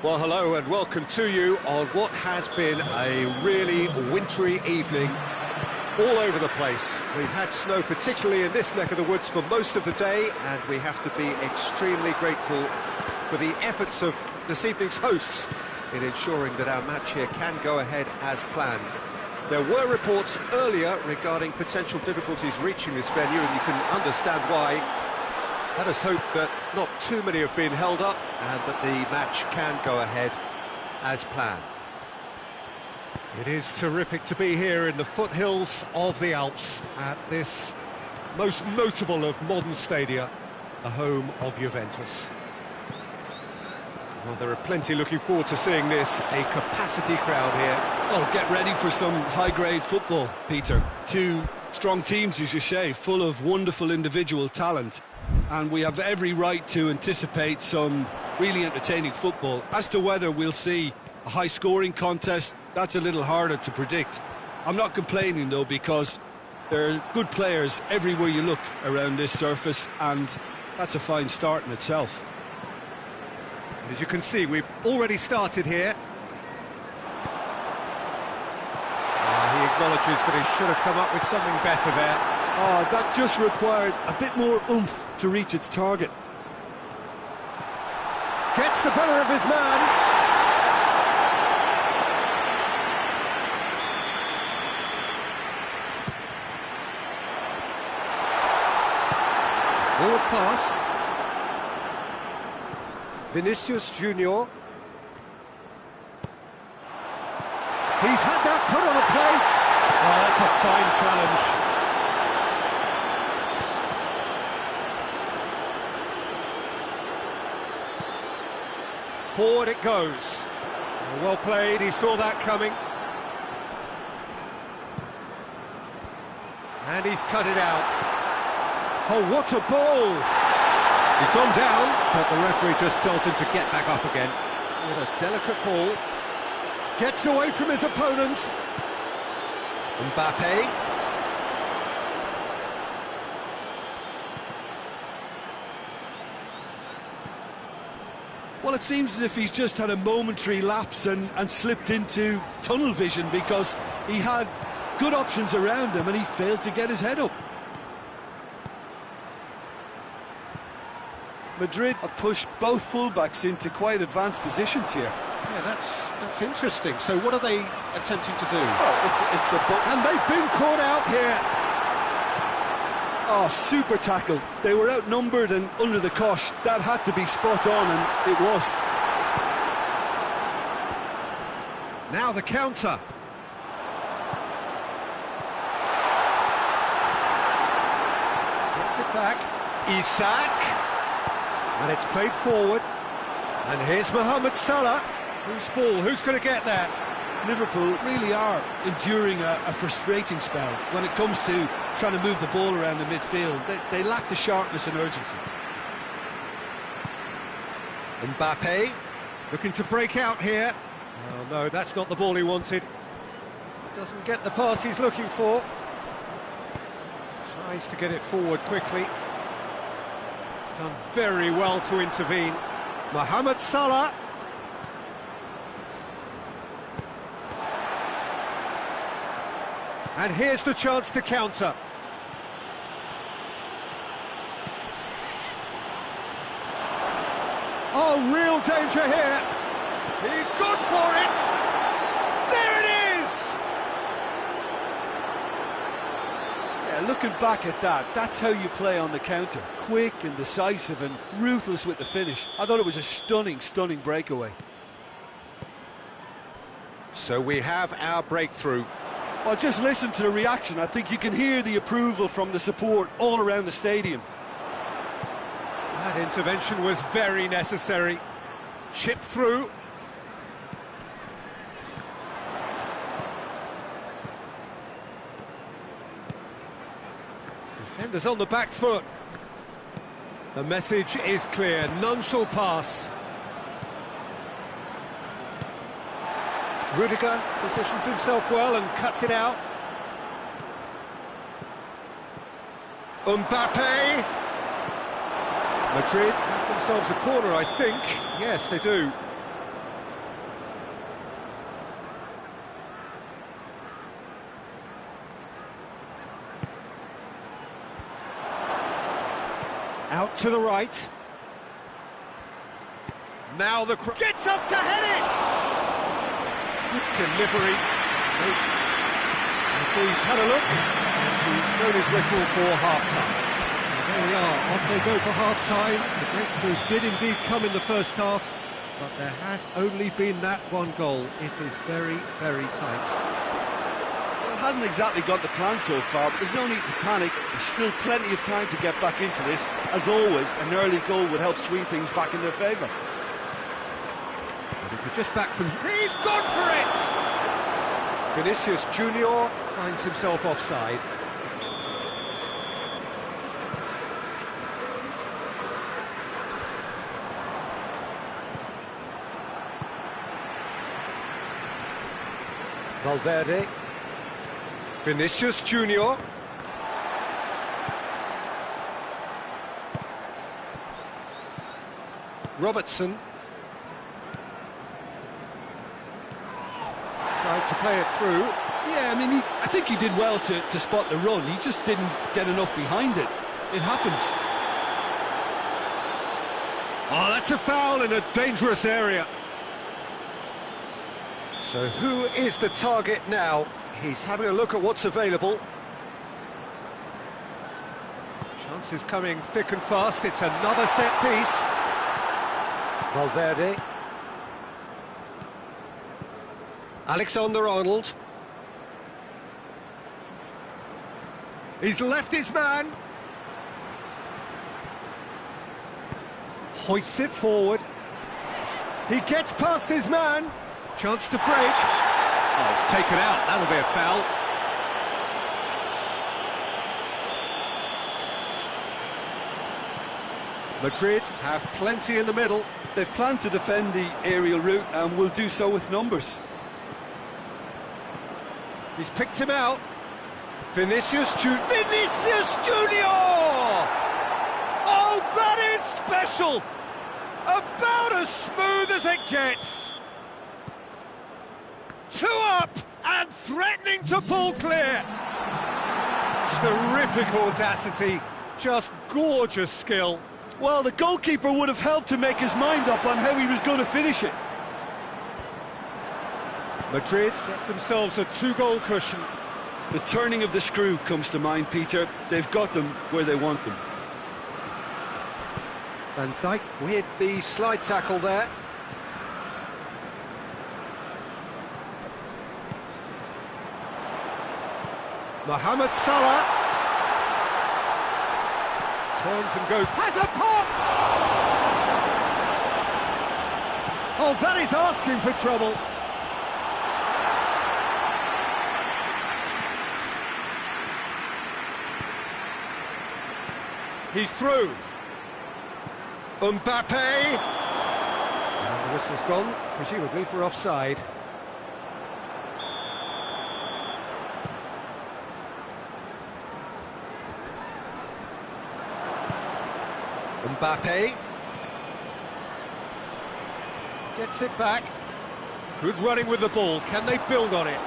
Well, hello and welcome to you on what has been a really wintry evening all over the place. We've had snow, particularly in this neck of the woods, for most of the day, and we have to be extremely grateful for the efforts of this evening's hosts in ensuring that our match here can go ahead as planned. There were reports earlier regarding potential difficulties reaching this venue, and you can understand why. Let us hope that not too many have been held up and that the match can go ahead as planned. It is terrific to be here in the foothills of the Alps at this most notable of modern stadia, the home of Juventus. Well, there are plenty looking forward to seeing this, a capacity crowd here. Oh, get ready for some high-grade football, Peter. Two strong teams, as you say, full of wonderful individual talent. And we have every right to anticipate some really entertaining football. As to whether we'll see a high-scoring contest, that's a little harder to predict. I'm not complaining, though, because there are good players everywhere you look around this surface, and that's a fine start in itself. As you can see, we've already started here. He acknowledges that he should have come up with something better there. Oh, that just required a bit more oomph to reach its target. Gets the better of his man. Forward pass. Vinicius Junior. He's had that put on a plate. Oh, that's a fine challenge. Forward it goes. Well played, he saw that coming. And he's cut it out. Oh, what a ball! He's gone down, but the referee just tells him to get back up again. With a delicate ball. Gets away from his opponent. Mbappe. Well, it seems as if he's just had a momentary lapse and slipped into tunnel vision, because he had good options around him and he failed to get his head up. Madrid have pushed both fullbacks into quite advanced positions here. Yeah, that's interesting. So what are they attempting to do? Oh, it's a... And they've been caught out here. Oh, super tackle. They were outnumbered and under the cosh. That had to be spot on, and it was. Now the counter. Gets it back. Isak. And it's played forward. And here's Mohamed Salah. Whose ball? Who's going to get that? Liverpool really are enduring a frustrating spell when it comes to trying to move the ball around the midfield. They lack the sharpness and urgency. Mbappe looking to break out here. Oh no, that's not the ball he wanted. Doesn't get the pass he's looking for. Tries to get it forward quickly. Done very well to intervene. Mohamed Salah. And here's the chance to counter. Oh, real danger here. He's good for it. There it is. Yeah, looking back at that, that's how you play on the counter. Quick and decisive and ruthless with the finish. I thought it was a stunning, stunning breakaway. So we have our breakthrough. Well, just listen to the reaction. I think you can hear the approval from the support all around the stadium. That intervention was very necessary. Chip through. Defenders on the back foot. The message is clear. None shall pass. Rudiger positions himself well and cuts it out. Mbappe. Madrid have themselves a corner, I think. Yes, they do. Out to the right. Now the gets up to head it! Good delivery. He's had a look, and he's blown his whistle for half-time. There we are, off they go for half-time. The breakthrough did indeed come in the first half, but there has only been that one goal. It is very, very tight. Well, it hasn't exactly got the plan so far, but there's no need to panic. There's still plenty of time to get back into this. As always, an early goal would help swing things back in their favour. But if you're just back from... He's gone for it! Vinicius Junior finds himself offside. Valverde. Vinicius Junior. Robertson. Tried to play it through. Yeah, I mean, I think he did well to spot the run. He just didn't get enough behind it. It happens. Oh, that's a foul in a dangerous area. So who is the target now? He's having a look at what's available. Chances coming thick and fast. It's another set piece. Valverde. Alexander-Arnold. He's left his man. Hoists it forward. He gets past his man. Chance to break. Oh, it's taken out. That'll be a foul. Madrid have plenty in the middle. They've planned to defend the aerial route and will do so with numbers. He's picked him out. Vinicius Junior! Oh, that is special! About as smooth as it gets. Two up and threatening to pull clear. Terrific audacity, just gorgeous skill. Well, the goalkeeper would have helped to make his mind up on how he was going to finish it. Madrid get themselves a two-goal cushion. The turning of the screw comes to mind, Peter. They've got them where they want them. Van Dijk with the slide tackle there. Mohamed Salah turns and goes, has a pop! Oh, that is asking for trouble. He's through. Mbappe. And the whistle's gone, presumably for offside. Mbappe. Gets it back. Good running with the ball. Can they build on it?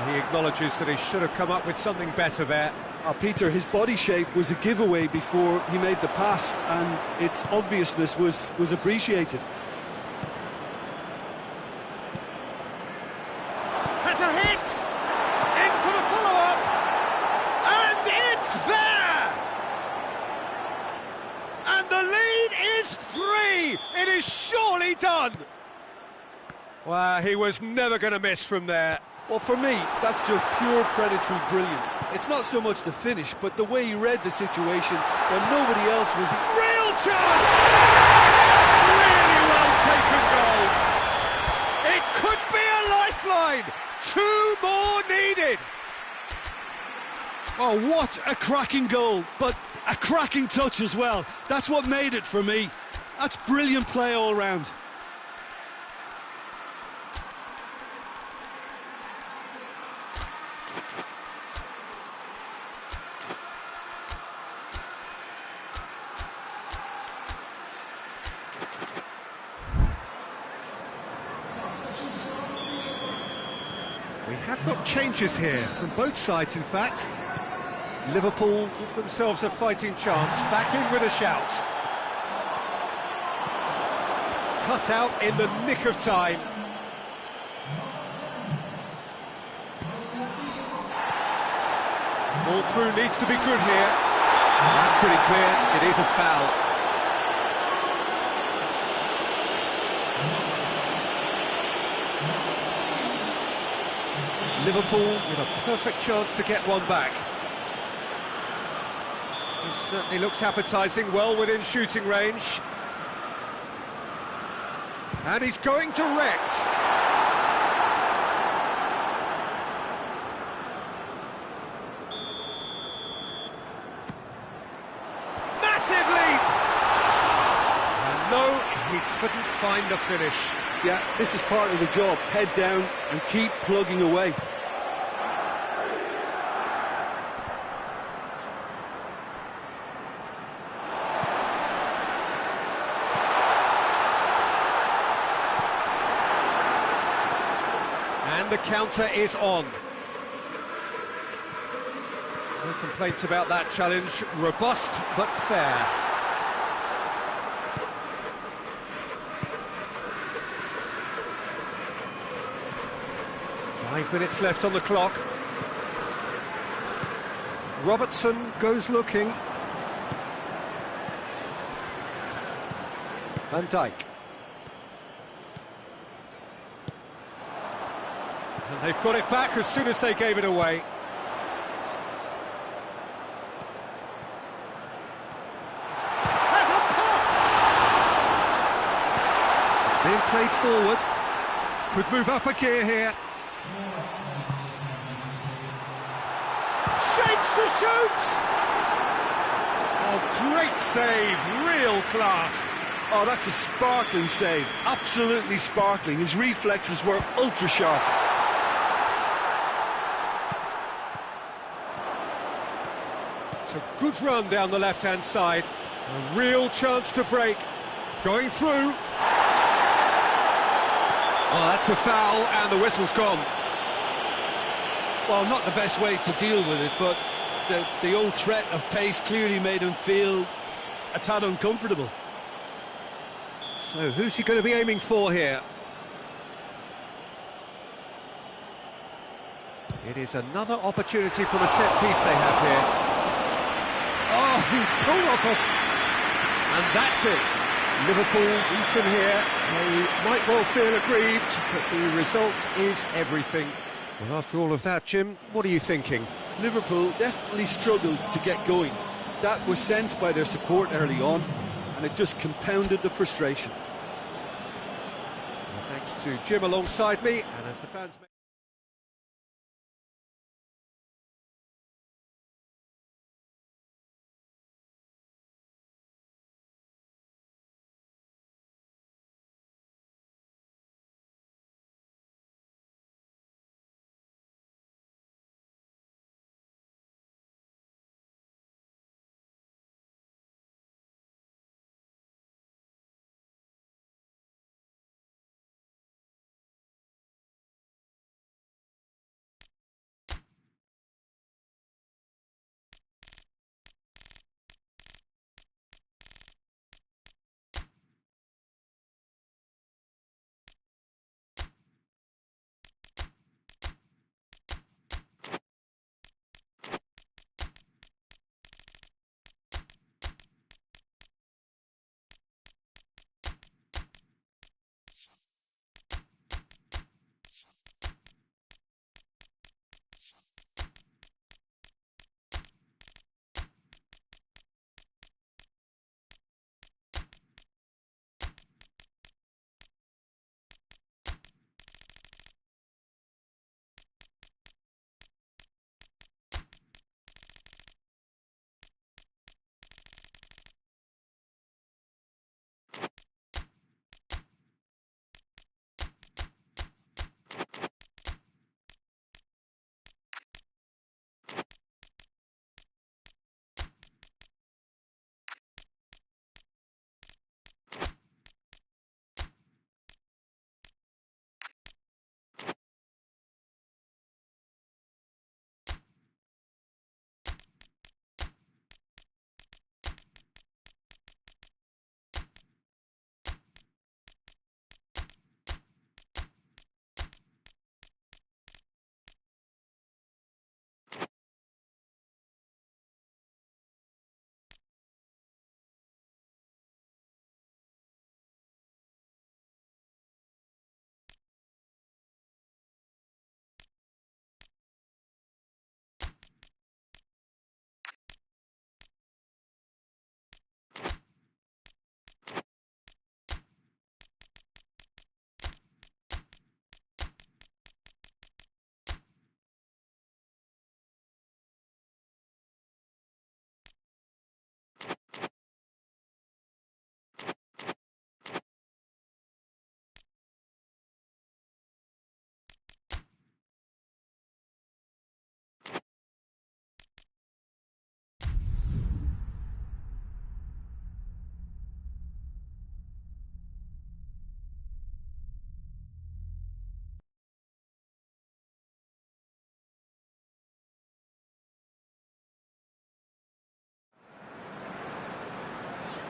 He acknowledges that he should have come up with something better there. Peter, his body shape was a giveaway before he made the pass, and its obviousness was appreciated. Has a hit! In for the follow-up! And it's there! And the lead is 3! It is surely done! Wow, he was never going to miss from there. Well, for me, that's just pure predatory brilliance. It's not so much the finish, but the way he read the situation when nobody else was... Real chance! Really well taken goal. It could be a lifeline. 2 more needed. Oh, what a cracking goal, but a cracking touch as well. That's what made it for me. That's brilliant play all round. We have got changes here from both sides, in fact. Liverpool give themselves a fighting chance, back in with a shout. Cut out in the nick of time. Ball through needs to be good here. That's pretty clear, it is a foul. Liverpool with a perfect chance to get one back. This certainly looks appetising, well within shooting range. And he's going direct. Massive leap! And no, he couldn't find the finish. Yeah, this is part of the job. Head down and keep plugging away. And the counter is on. No complaints about that challenge. Robust but fair. Five minutes left on the clock. Robertson goes looking. Van Dijk. And they've got it back as soon as they gave it away. Has a pop! It's being played forward. Could move up a gear here. Shapes to shoot! Oh, great save, real class. Oh, that's a sparkling save, absolutely sparkling. His reflexes were ultra sharp. It's a good run down the left-hand side. A real chance to break. Going through. Oh, that's a foul, and the whistle's gone. Well, not the best way to deal with it, but the old threat of pace clearly made him feel a tad uncomfortable. So who's he going to be aiming for here? It is another opportunity from a set piece they have here. Oh, he's pulled off a... And that's it. Liverpool beaten here. They might well feel aggrieved, but the result is everything. Well, after all of that, Jim, what are you thinking? Liverpool definitely struggled to get going. That was sensed by their support early on, and it just compounded the frustration. Well, thanks to Jim alongside me, and as the fans...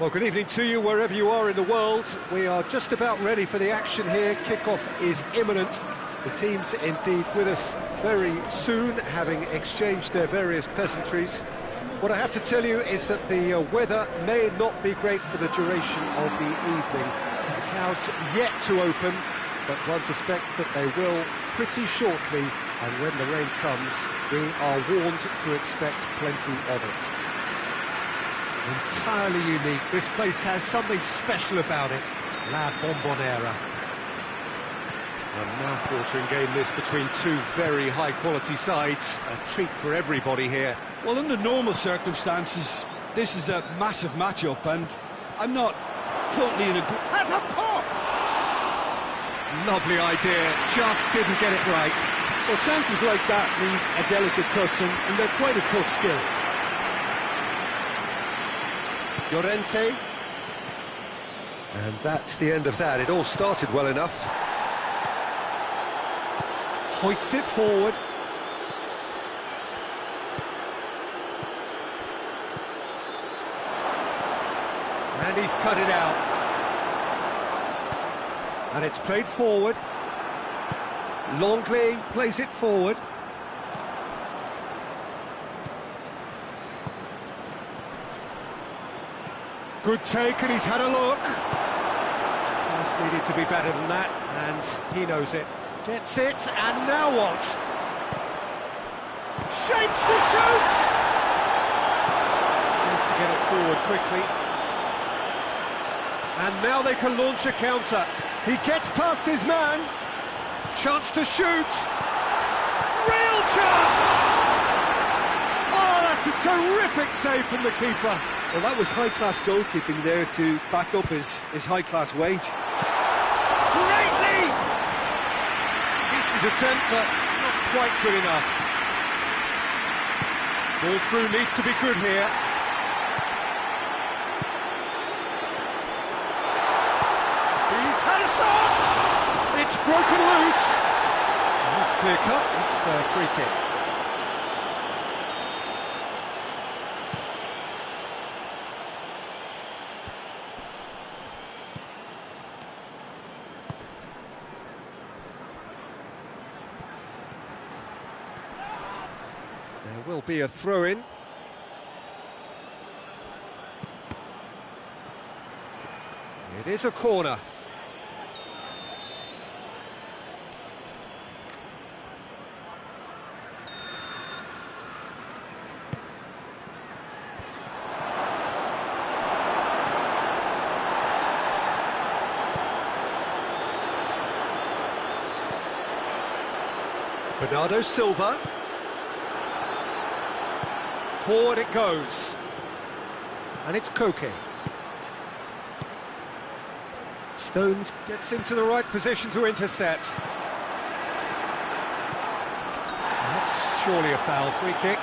Well, good evening to you wherever you are in the world. We are just about ready for the action here. Kickoff is imminent. The team's indeed with us very soon, having exchanged their various pleasantries. What I have to tell you is that the weather may not be great for the duration of the evening. The clouds yet to open, but one suspects that they will pretty shortly, and when the rain comes, we are warned to expect plenty of it. Entirely unique. This place has something special about it. La Bombonera. A mouth-watering game this between two very high-quality sides. A treat for everybody here. Well, under normal circumstances, this is a massive match-up, and I'm not totally in agreement. Has a pop! Lovely idea, just didn't get it right. Well, chances like that need a delicate touch, and they're quite a tough skill. Llorente. And that's the end of that. It all started well enough. Hoists it forward. And he's cut it out. And it's played forward. Longley plays it forward. Good take, and he's had a look. Just needed to be better than that, and he knows it. Gets it, and now what? Shapes to shoot! Needs to get it forward quickly. And now they can launch a counter. He gets past his man. Chance to shoot. Real chance! Oh, that's a terrific save from the keeper. Well, that was high-class goalkeeping there to back up his high-class wage. Great lead! Decent attempt, but not quite good enough. Ball through needs to be good here. He's had a shot! It's broken loose. And that's clear cut, it's a free kick. There will be a throw-in. It is a corner. Bernardo Silva. Forward it goes. And it's Koke. Stones gets into the right position to intercept. That's surely a foul. Free kick.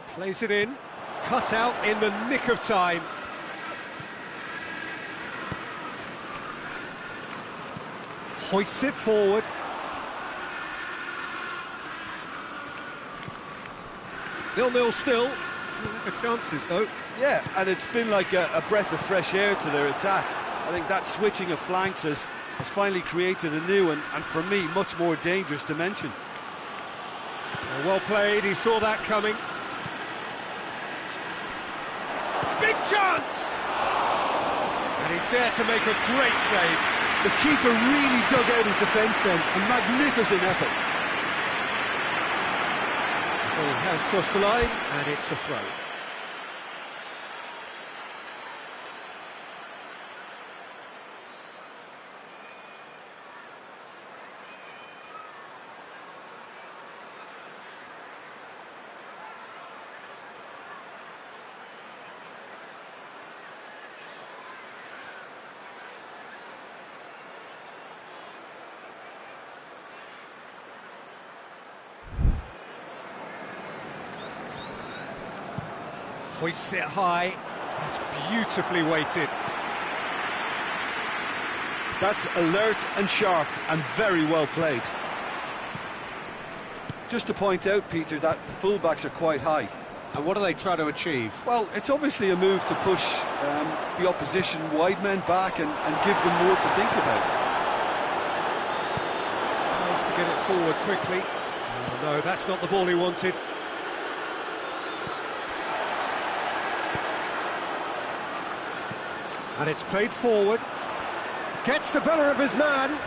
Plays it in. Cut out in the nick of time. Hoists it forward. 0-0 still. Lack of chances though. Yeah, and it's been like a breath of fresh air to their attack. I think that switching of flanks has finally created a new and for me, much more dangerous dimension. Well played, he saw that coming. Big chance! And he's there to make a great save. The keeper really dug out his defence then, a magnificent effort. The ball has crossed the line, and it's a throw. Hoists it high. That's beautifully weighted. That's alert and sharp and very well played. Just to point out, Peter, that the fullbacks are quite high. And what are they trying to achieve? Well, it's obviously a move to push the opposition wide men back and give them more to think about. Tries to get it forward quickly. Oh, no, that's not the ball he wanted. And it's played forward. Gets the better of his man.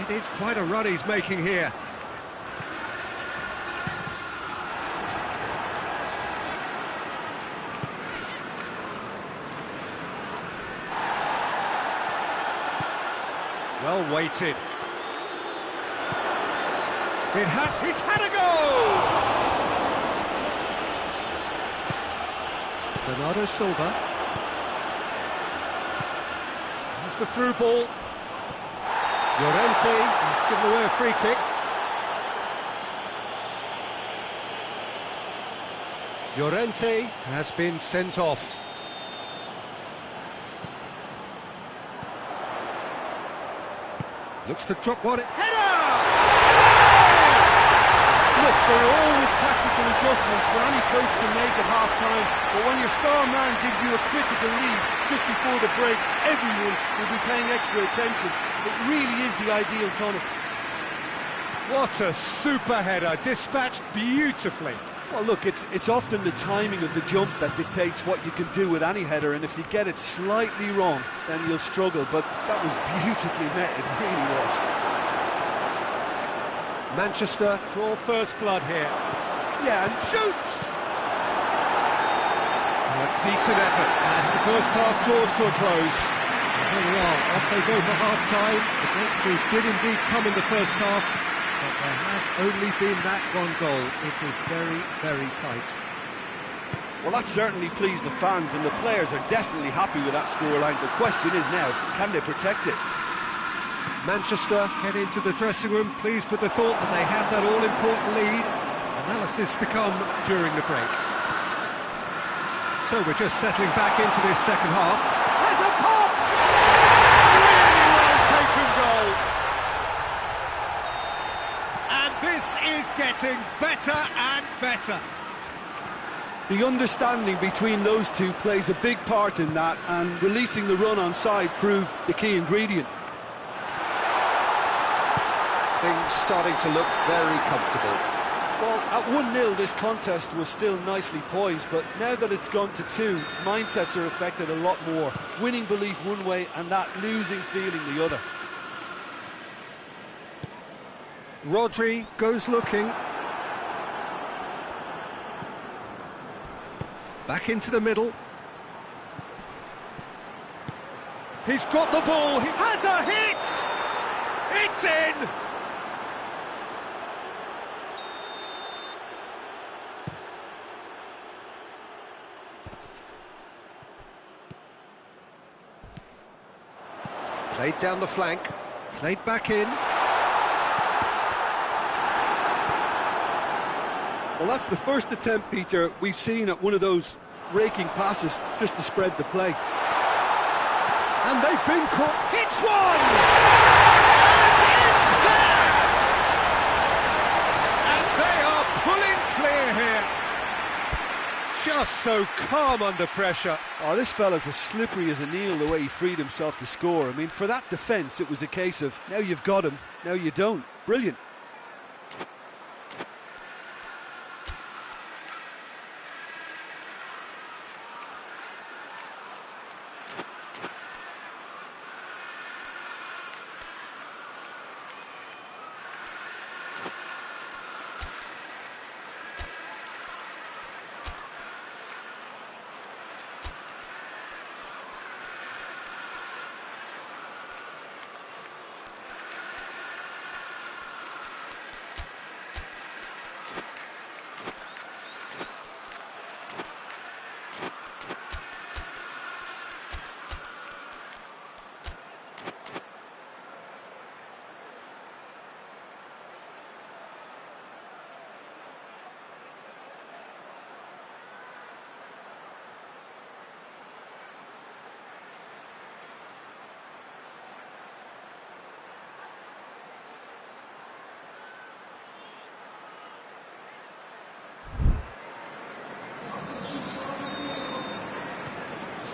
It is quite a run he's making here. Well weighted. He's had a goal! Bernardo Silva. That's the through ball. Llorente, he's given away a free kick. Llorente has been sent off. Looks to drop one. Header! Look, there are always tactical adjustments for any coach to make at half-time, but when your star man gives you a critical lead just before the break, everyone will be paying extra attention. It really is the ideal tonic. What a super header, dispatched beautifully. Well, look, it's often the timing of the jump that dictates what you can do with any header, and if you get it slightly wrong, then you'll struggle, but that was beautifully met, it really was. Manchester draw first blood here. Yeah, and shoots! A decent effort as the first half draws to a close. And here we are, off they go for half-time. The breakthrough did indeed come in the first half, but there has only been that one goal. It was very, very tight. Well, that certainly pleased the fans, and the players are definitely happy with that scoreline. The question is now, can they protect it? Manchester head into the dressing room pleased with the thought that they have that all-important lead. Analysis to come during the break. So we're just settling back into this second half. Has a pop! Really well taken goal. And this is getting better and better. The understanding between those two plays a big part in that, and releasing the run on side proved the key ingredient. Things starting to look very comfortable. Well, at 1-0 this contest was still nicely poised, but now that it's gone to 2, mindsets are affected a lot more. Winning belief one way and that losing feeling the other. Rodri goes looking. Back into the middle. He's got the ball, he has a hit! It's in! Played down the flank, played back in. Well, that's the first attempt, Peter, we've seen at one of those raking passes just to spread the play. And they've been caught. Hits one! And it's there! And they are pulling clear here. Just so calm under pressure. Oh, this fella's as slippery as a needle the way he freed himself to score. I mean, for that defence, it was a case of, now you've got him, now you don't. Brilliant.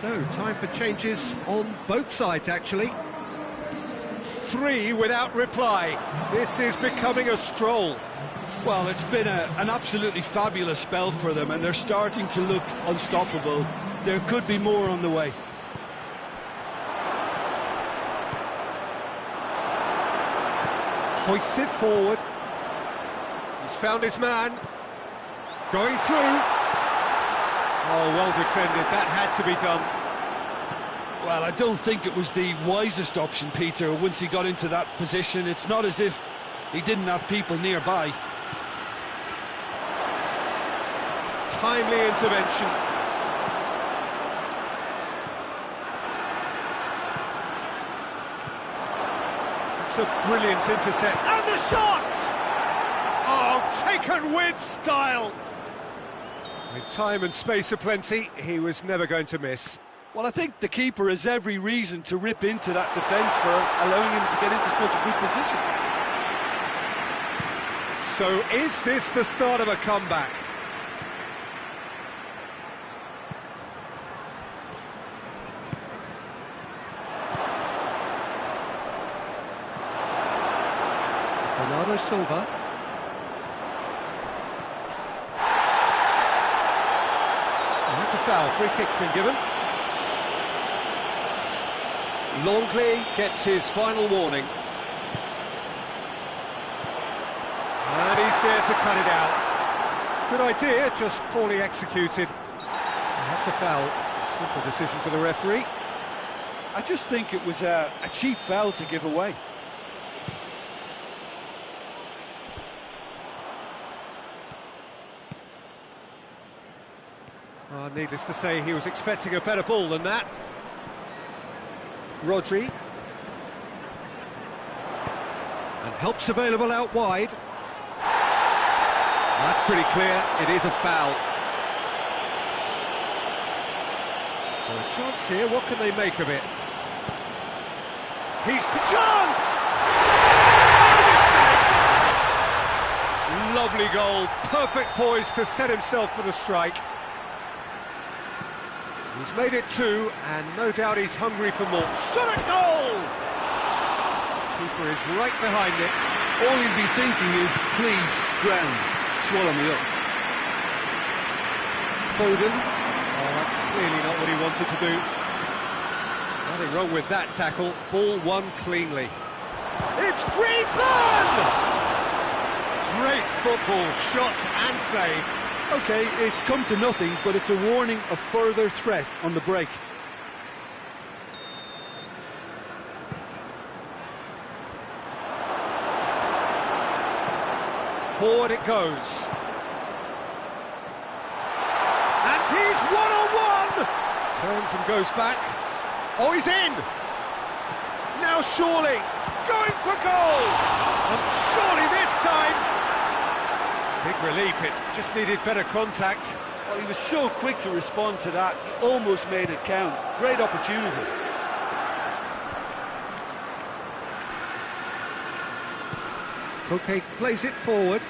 So, time for changes on both sides, actually. 3 without reply. This is becoming a stroll. Well, it's been an absolutely fabulous spell for them, and they're starting to look unstoppable. There could be more on the way. Hoists it forward. He's found his man. Going through. Oh, well defended. That had to be done. Well, I don't think it was the wisest option, Peter, once he got into that position. It's not as if he didn't have people nearby. Timely intervention. It's a brilliant intercept. And the shot! Oh, taken with style. With time and space aplenty, he was never going to miss. Well, I think the keeper has every reason to rip into that defence for allowing him to get into such a good position. So is this the start of a comeback? Bernardo Silva. And that's a foul. Free kick's been given. Longley gets his final warning. And he's there to cut it out. Good idea, just poorly executed. And that's a foul. Simple decision for the referee. I just think it was a cheap foul to give away. Needless to say, he was expecting a better ball than that. Rodri. And help's available out wide. That's pretty clear, it is a foul. So a chance here, what can they make of it? He's chance! Lovely goal, perfect poise to set himself for the strike. He's made it 2, and no doubt he's hungry for more. Shot at goal! Keeper is right behind it. All he'd be thinking is, please, ground, swallow me up. Foden. Oh, that's clearly not what he wanted to do. Nothing wrong with that tackle. Ball won cleanly. It's Griezmann! Great football, shot and save. OK, it's come to nothing, but it's a warning of further threat on the break. Forward it goes. And he's one-on-one! Turns and goes back. Oh, he's in! Now surely, going for goal! And surely this time... Big relief, it just needed better contact. Well, he was so quick to respond to that, he almost made it count. Great opportunity. Koke plays it forward.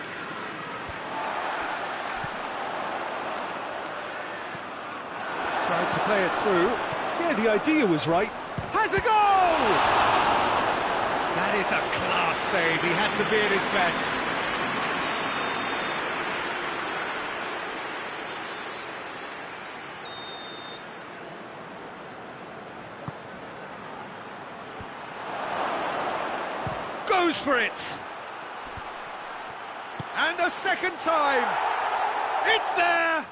Tried to play it through. Yeah, the idea was right. Has a goal! That is a class save, he had to be at his best. Goes for it! And a second time! It's there!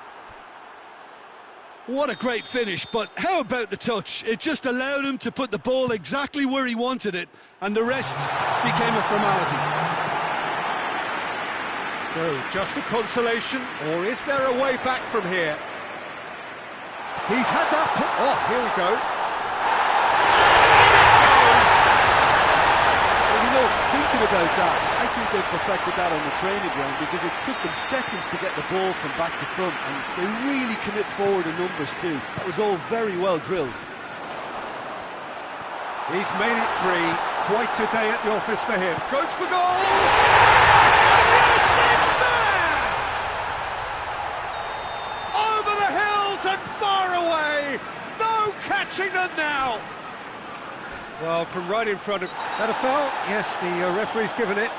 What a great finish, but how about the touch? It just allowed him to put the ball exactly where he wanted it, and the rest became a formality. So, just a consolation, or is there a way back from here? He's had that... Oh, here we go. Well, you know, thinking about that, I think they perfected that on the training ground because it took them seconds to get the ball from back to front, and they really commit forward in numbers too. That was all very well drilled. He's made it 3. Quite a day at the office for him. Goes for goal! And the assist's there! Over the hills and far away! No catching them now. Well, from right in front of... That a foul? Yes, the referee's given it.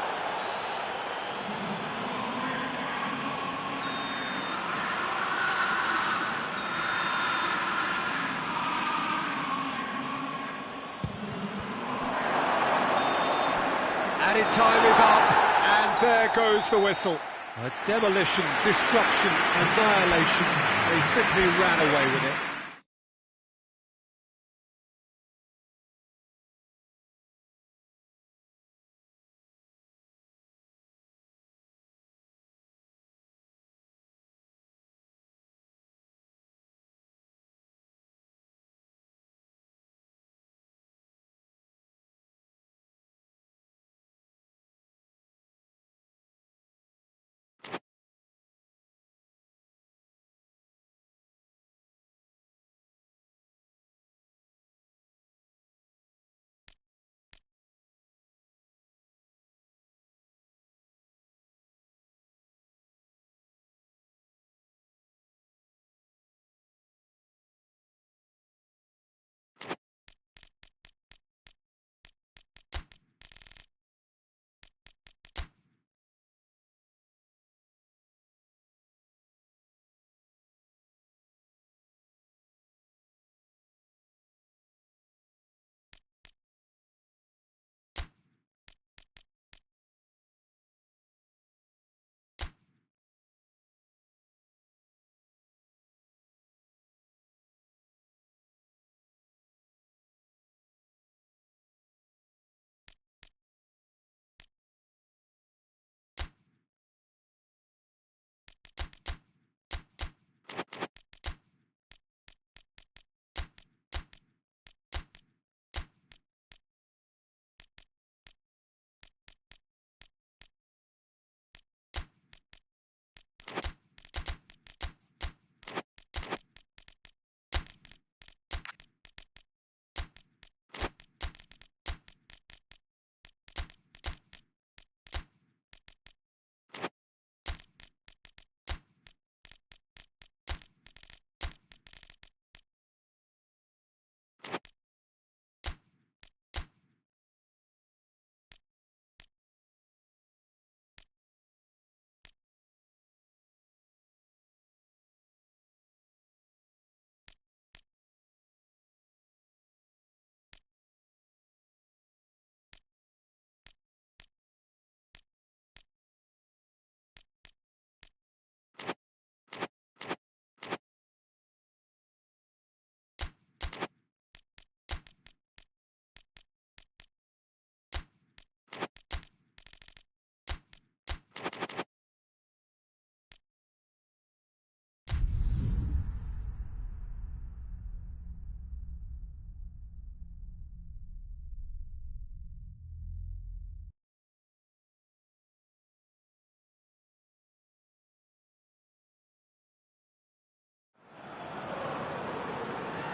Added time is up, and there goes the whistle. A demolition, destruction, annihilation. They simply ran away with it.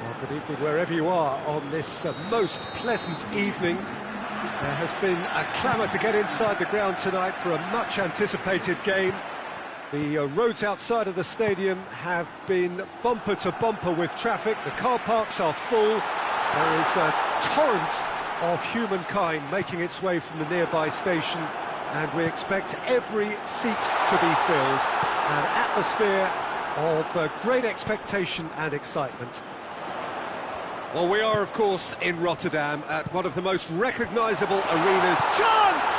Well, good evening wherever you are on this most pleasant evening. There has been a clamour to get inside the ground tonight for a much anticipated game. The roads outside of the stadium have been bumper to bumper with traffic. The car parks are full. There is a torrent of humankind making its way from the nearby station, and we expect every seat to be filled. An atmosphere of great expectation and excitement. Well, we are, of course, in Rotterdam at one of the most recognisable arenas. Chance!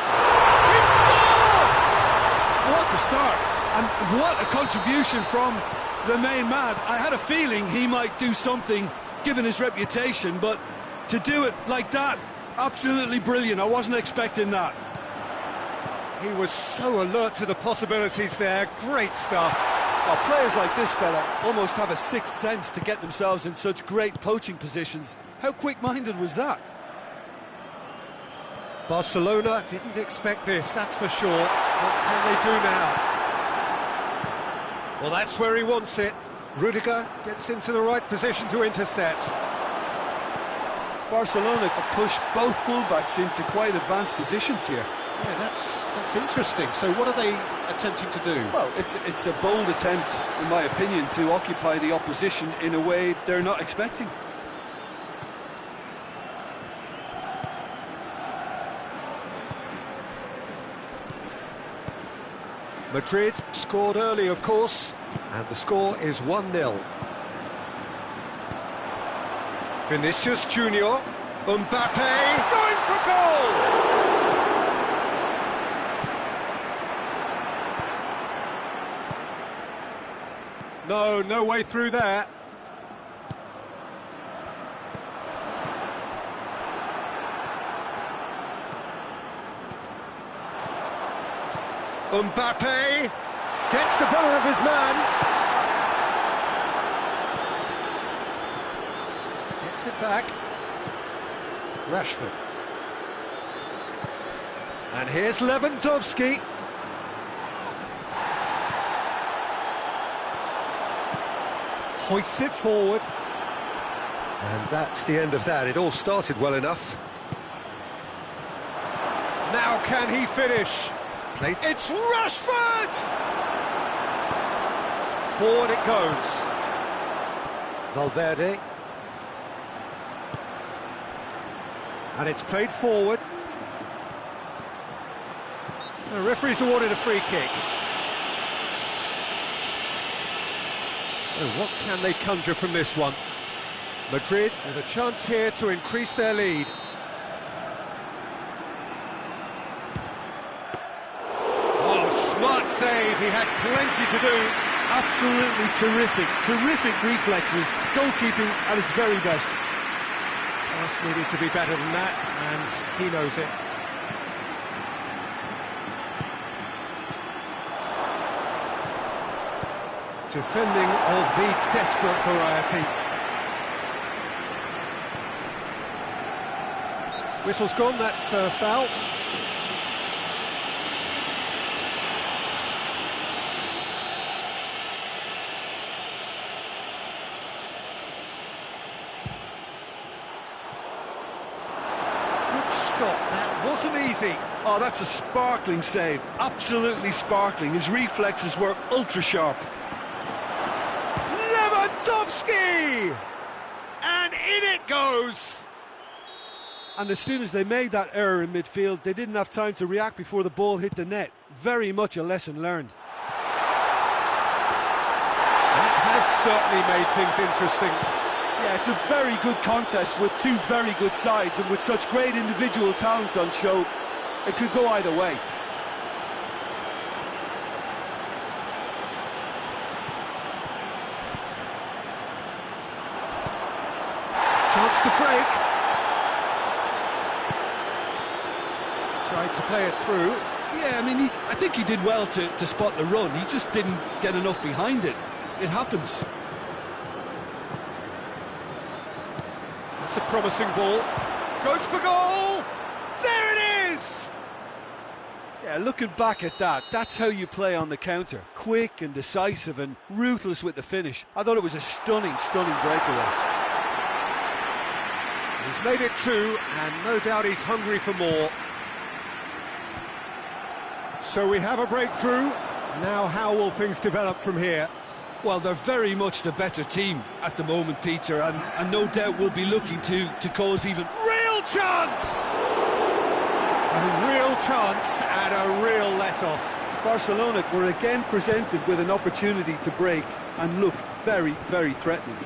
He scored! What a start, and what a contribution from the main man. I had a feeling he might do something, given his reputation, but to do it like that, absolutely brilliant. I wasn't expecting that. He was so alert to the possibilities there. Great stuff. Well, players like this fella almost have a sixth sense to get themselves in such great poaching positions. How quick-minded was that? Barcelona didn't expect this, that's for sure. What can they do now? Well, that's where he wants it. Rudiger gets into the right position to intercept. Barcelona have pushed both fullbacks into quite advanced positions here. Yeah, that's interesting. So what are they attempting to do? Well, it's a bold attempt, in my opinion, to occupy the opposition in a way they're not expecting. Madrid scored early, of course, and the score is 1-0. Vinicius Junior, Mbappe going for goal! No way through there. Mbappe gets the better of his man. Gets it back. Rashford. And here's Lewandowski. Hoists it forward. And that's the end of that. It all started well enough. Now can he finish? It's Rashford! Forward it goes. Valverde. And it's played forward. The referee's awarded a free kick. So what can they conjure from this one? Madrid with a chance here to increase their lead. Smart save, he had plenty to do. Absolutely terrific reflexes, goalkeeping at its very best. Pass needed to be better than that, and he knows it. Defending of the desperate variety. Whistle's gone, that's a foul. That wasn't easy. Oh, that's a sparkling save. Absolutely sparkling. His reflexes were ultra-sharp. Lewandowski! And in it goes! And as soon as they made that error in midfield, they didn't have time to react before the ball hit the net. Very much a lesson learned. That has certainly made things interesting. Yeah, it's a very good contest with two very good sides, and with such great individual talent on show, it could go either way. Chance to break. Tried to play it through. Yeah, I mean, I think he did well to spot the run. He just didn't get enough behind it. It happens. It's a promising ball. Goes for goal! There it is! Yeah, looking back at that, that's how you play on the counter. Quick and decisive and ruthless with the finish. I thought it was a stunning breakaway. He's made it two, and no doubt he's hungry for more. So we have a breakthrough. Now how will things develop from here? Well, they're very much the better team at the moment, Peter, and no doubt will be looking to cause even... Real chance! A real chance and a real let-off. Barcelona were again presented with an opportunity to break and look very threatening.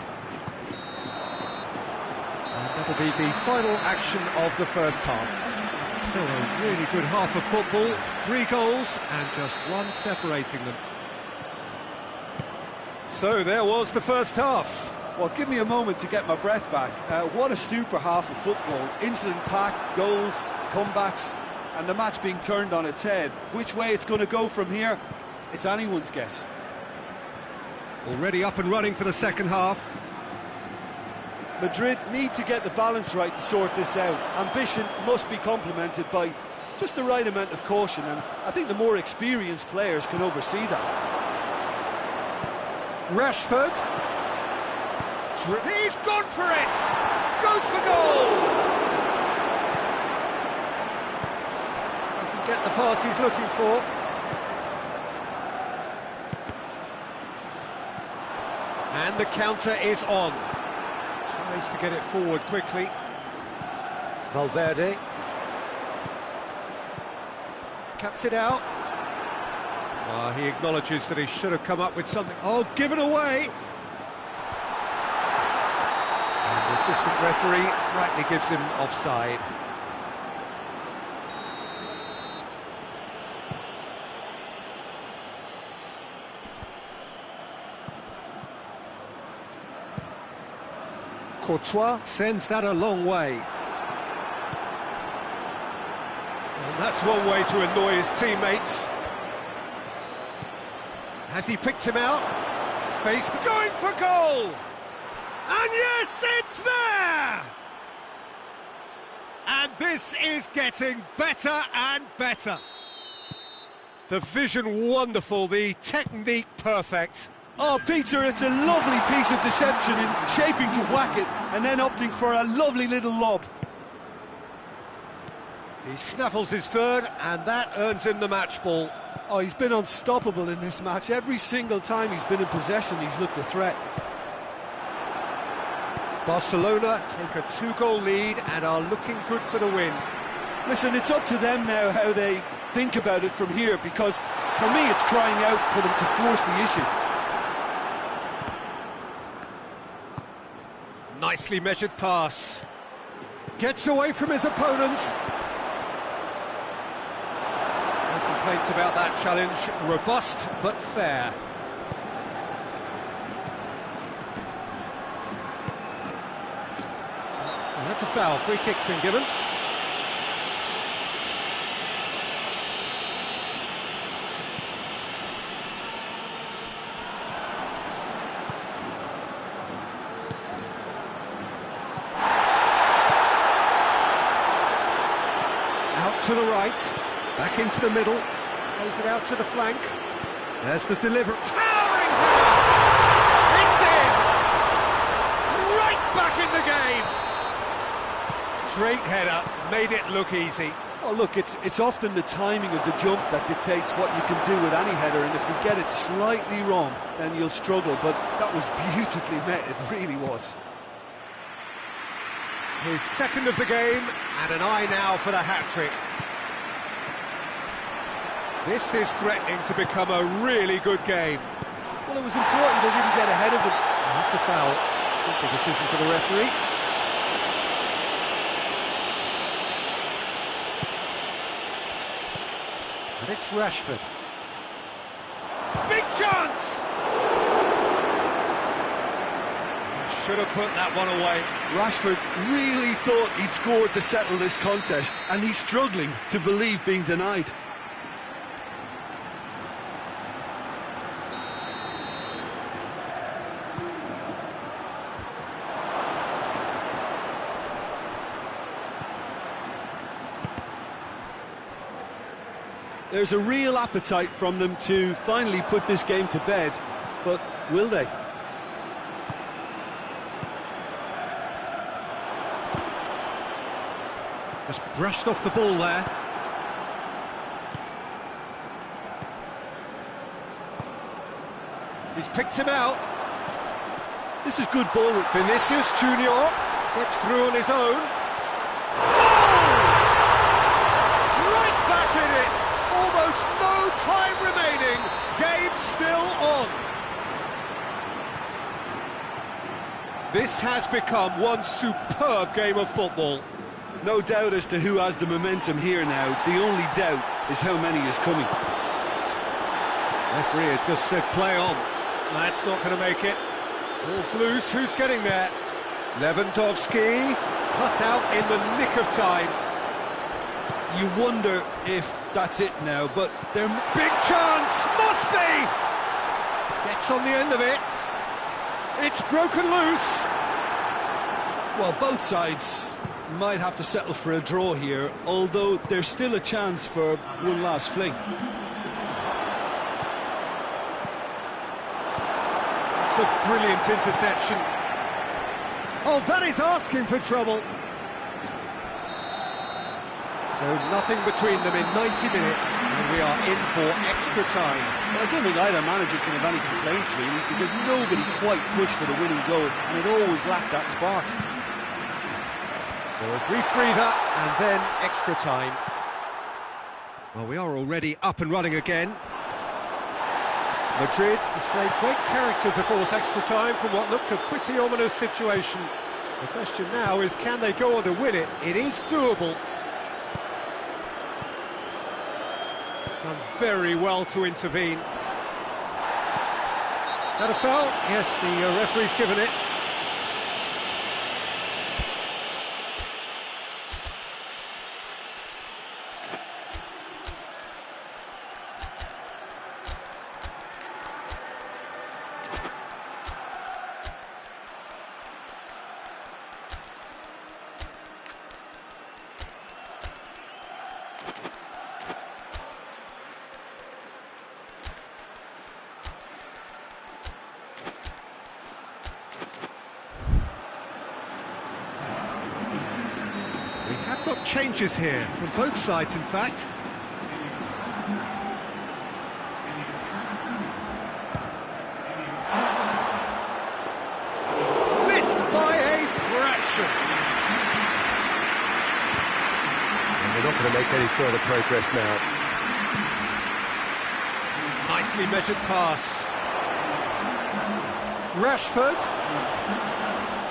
And that'll be the final action of the first half. Still a really good half of football. 3 goals and just one separating them. So there was the first half. Well, give me a moment to get my breath back. What a super half of football. Incident-packed, goals, comebacks, and the match being turned on its head. Which way it's going to go from here, it's anyone's guess. Already up and running for the second half. Madrid need to get the balance right to sort this out. Ambition must be complemented by just the right amount of caution, and I think the more experienced players can oversee that. Rashford. He's gone for it! Goes for goal! Doesn't get the pass he's looking for. And the counter is on. Tries to get it forward quickly. Valverde. Cuts it out. He acknowledges that he should have come up with something. Oh, given away! And the assistant referee rightly gives him offside. Courtois sends that a long way. And that's one way to annoy his teammates. Has he picked him out? Faced, going for goal! And yes, it's there! And this is getting better and better. The vision wonderful, the technique perfect. Oh, Peter, it's a lovely piece of deception in shaping to whack it and then opting for a lovely little lob. He snaffles his third, and that earns him the match ball. Oh, he's been unstoppable in this match. Every single time he's been in possession, he's looked a threat. Barcelona take a 2-goal lead and are looking good for the win. Listen, it's up to them now how they think about it from here, because for me it's crying out for them to force the issue. Nicely measured pass. Gets away from his opponents. No complaints about that challenge. Robust but fair. And that's a foul. Free kick's been given. To the right, back into the middle, plays it out to the flank. There's the delivery. Towering header! It's in! Right back in the game! Great header, made it look easy. Oh, look, it's often the timing of the jump that dictates what you can do with any header, and if you get it slightly wrong, then you'll struggle, but that was beautifully met, it really was. His second of the game, and an eye now for the hat-trick. This is threatening to become a really good game. Well, it was important they didn't get ahead of them. That's a foul. Simple decision for the referee. And it's Rashford. Big chance! Should have put that one away. Rashford really thought he'd scored to settle this contest, and he's struggling to believe being denied. There's a real appetite from them to finally put this game to bed, but will they? Just brushed off the ball there. He's picked him out. This is good ball. Vinicius Junior gets through on his own. Right back in it. Almost no time remaining. Game still on. This has become one superb game of football. No doubt as to who has the momentum here now. The only doubt is how many is coming. Referee has just said play on. That's not going to make it. Ball's loose. Who's getting there? Lewandowski cut out in the nick of time. You wonder if that's it now, but they're... Big chance! Must be! Gets on the end of it. It's broken loose. Well, both sides might have to settle for a draw here, although there's still a chance for one last fling. It's a brilliant interception. Oh, that is asking for trouble. So nothing between them in 90 minutes, and we are in for extra time. Well, I don't think either manager can have any complaints, really, because nobody quite pushed for the winning goal, and it always lacked that spark. So a brief breather, and then extra time. Well, we are already up and running again. Madrid displayed great character to force extra time from what looked a pretty ominous situation. The question now is, can they go on to win it? It is doable. Done very well to intervene. That a foul? Yes, the referee's given it. We have got changes here, from both sides in fact. Missed by a fraction. And they're not going to make any further progress now. Nicely measured pass. Rashford.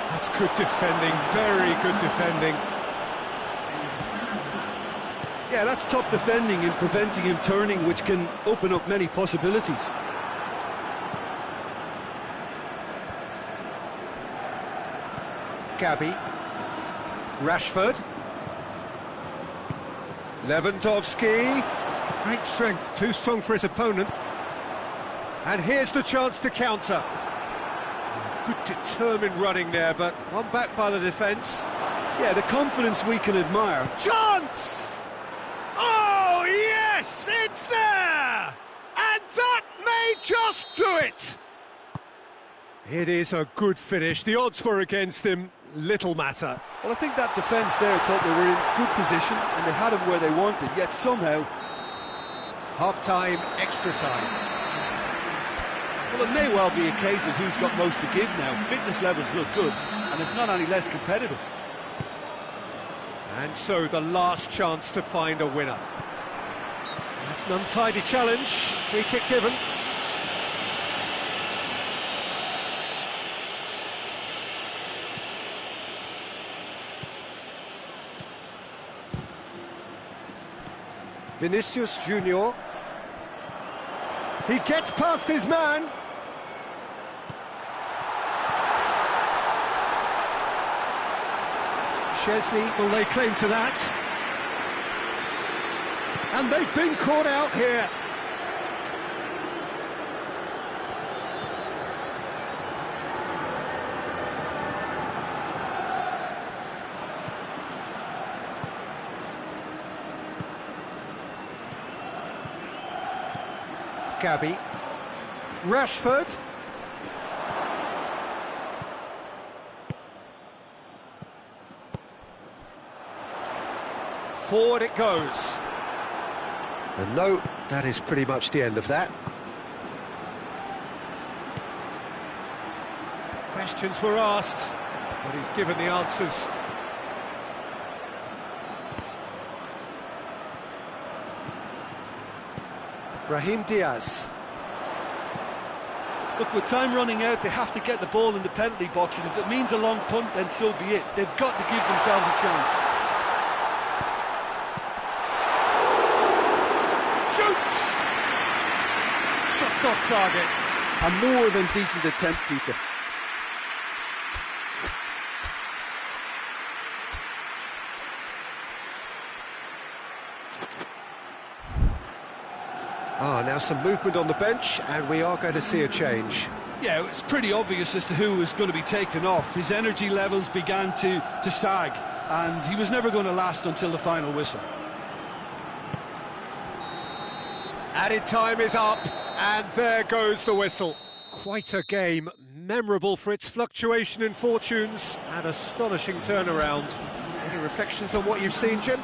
That's good defending, very good defending. Yeah, that's top defending and preventing him turning, which can open up many possibilities. Gabi. Rashford. Lewandowski. Great strength, too strong for his opponent. And here's the chance to counter. Good determined running there, but one back by the defence. Yeah, the confidence we can admire. Chance! Oh, yes, it's there! And that may just do it! It is a good finish. The odds were against him. Little matter. Well, I think that defence there thought they were in good position and they had him where they wanted, yet somehow... Half-time, extra time. Well, it may well be a case of who's got most to give now. Fitness levels look good, and it's not any less competitive. And so the last chance to find a winner. That's an untidy challenge. Free kick given. Vinicius Junior. He gets past his man. Chesney will lay claim to that. And they've been caught out here. Gabi. Rashford. Forward it goes. And no, that is pretty much the end of that. Questions were asked, but he's given the answers. Brahim Diaz. Look, with time running out, they have to get the ball in the penalty box, and if it means a long punt, then so be it. They've got to give themselves a chance. Shoots! Just off target. A more than decent attempt, Peter. Now some movement on the bench, and we are going to see a change. Yeah, it's pretty obvious as to who was going to be taken off. His energy levels began to sag, and he was never going to last until the final whistle. Added time is up, and there goes the whistle. Quite a game, memorable for its fluctuation in fortunes and astonishing turnaround. Any reflections on what you've seen, Jim?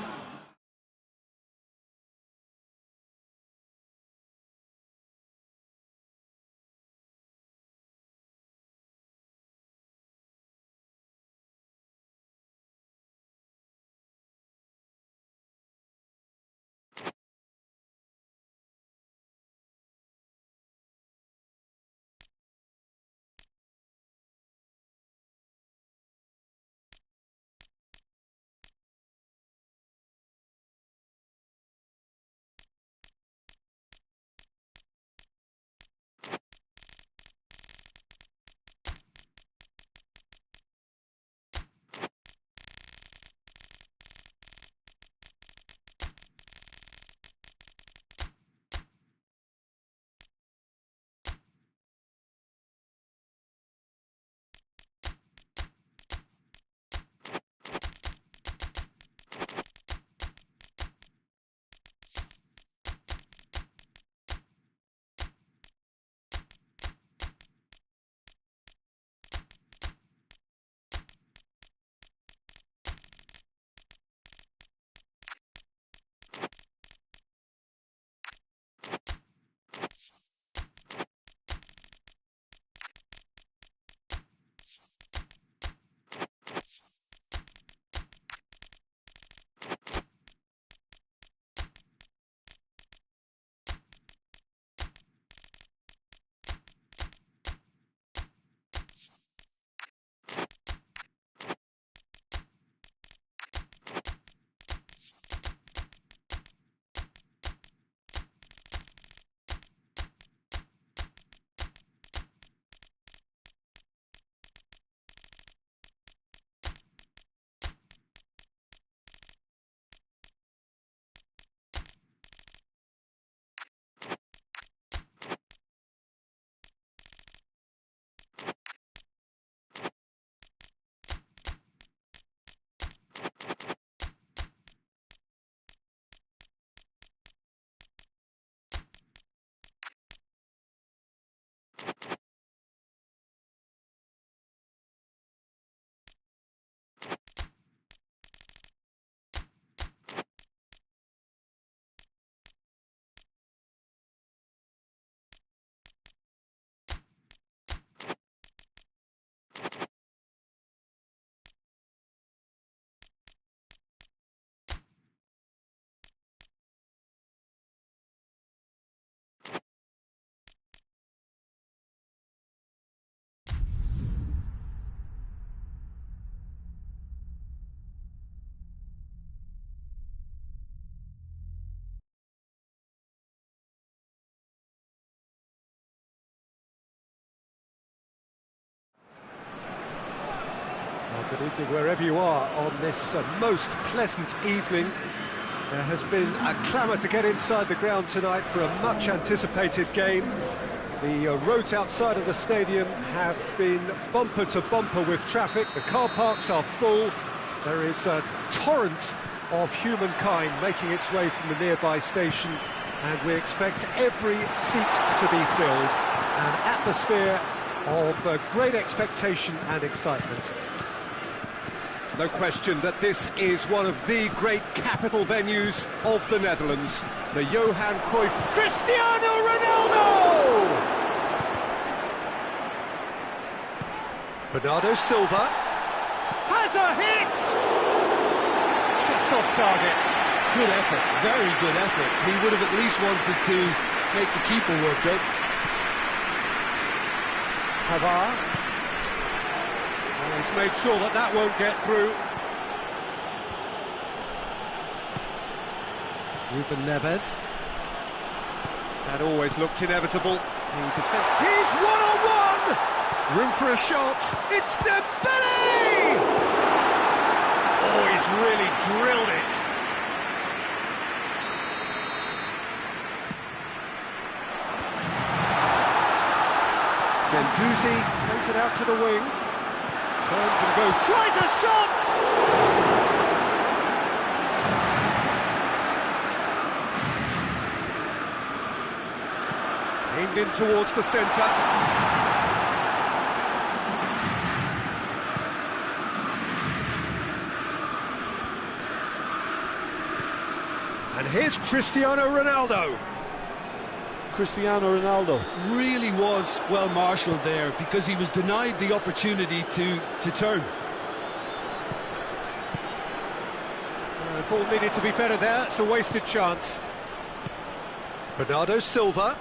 Good evening wherever you are on this most pleasant evening. There has been a clamour to get inside the ground tonight for a much anticipated game. The roads outside of the stadium have been bumper to bumper with traffic. The car parks are full. There is a torrent of humankind making its way from the nearby station, and we expect every seat to be filled. An atmosphere of great expectation and excitement. No question that this is one of the great capital venues of the Netherlands. The Johan Cruyff Cristiano Ronaldo! Bernardo Silva has a hit! Just off target. Good effort, very good effort. He would have at least wanted to make the keeper work though. Pavard. Well, he's made sure that that won't get through. Ruben Neves. That always looked inevitable. He's one-on-one! Room for a shot. It's Dembele! Oh, he's really drilled it. Guendouzi plays it out to the wing. Turns and goes, tries a shot! Aimed in towards the centre. And here's Cristiano Ronaldo. Cristiano Ronaldo really was well marshalled there because he was denied the opportunity to turn. The ball needed to be better there. It's a wasted chance. Bernardo Silva.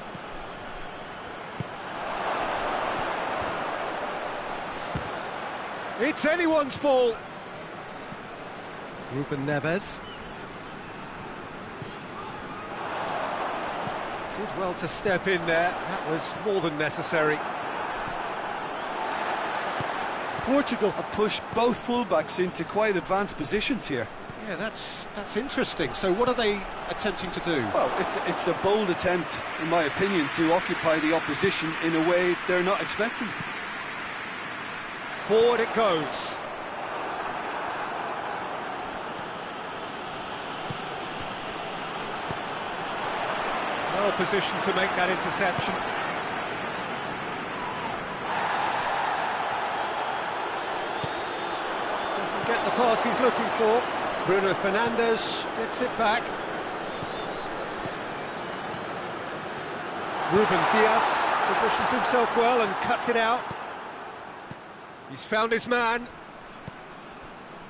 It's anyone's ball. Ruben Neves. Did well to step in there. That was more than necessary. Portugal have pushed both fullbacks into quite advanced positions here. Yeah, that's interesting. So what are they attempting to do? Well, it's a bold attempt, in my opinion, to occupy the opposition in a way they're not expecting. Forward it goes. Well positioned to make that interception. Doesn't get the pass he's looking for. Bruno Fernandes gets it back. Ruben Dias positions himself well and cuts it out. He's found his man.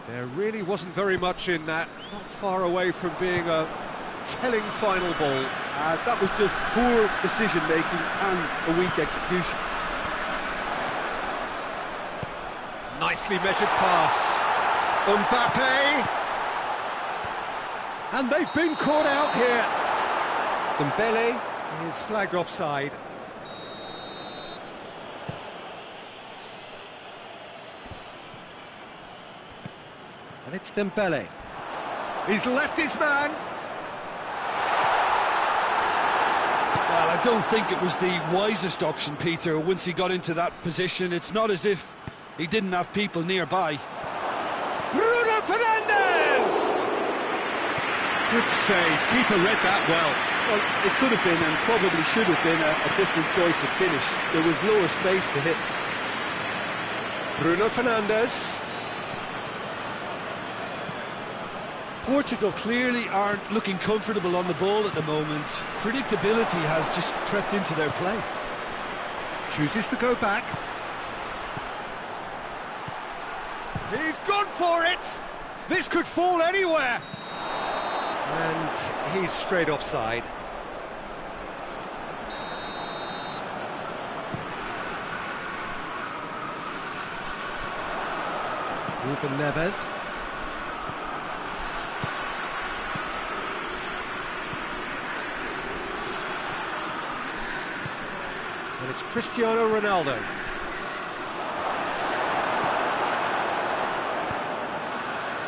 There really wasn't very much in that. Not far away from being a telling final ball. That was just poor decision-making and a weak execution. Nicely measured pass. Mbappe! And they've been caught out here. Dembele is flagged offside. And it's Dembele. He's left his man. Well, I don't think it was the wisest option, Peter, once he got into that position. It's not as if he didn't have people nearby. Bruno Fernandes! Good save. Keeper read that well. Well, it could have been and probably should have been a different choice of finish. There was lower space to hit. Bruno Fernandes. Portugal clearly aren't looking comfortable on the ball at the moment. Predictability has just crept into their play. Chooses to go back. He's gone for it! This could fall anywhere! And he's straight offside. Ruben Neves. And it's Cristiano Ronaldo.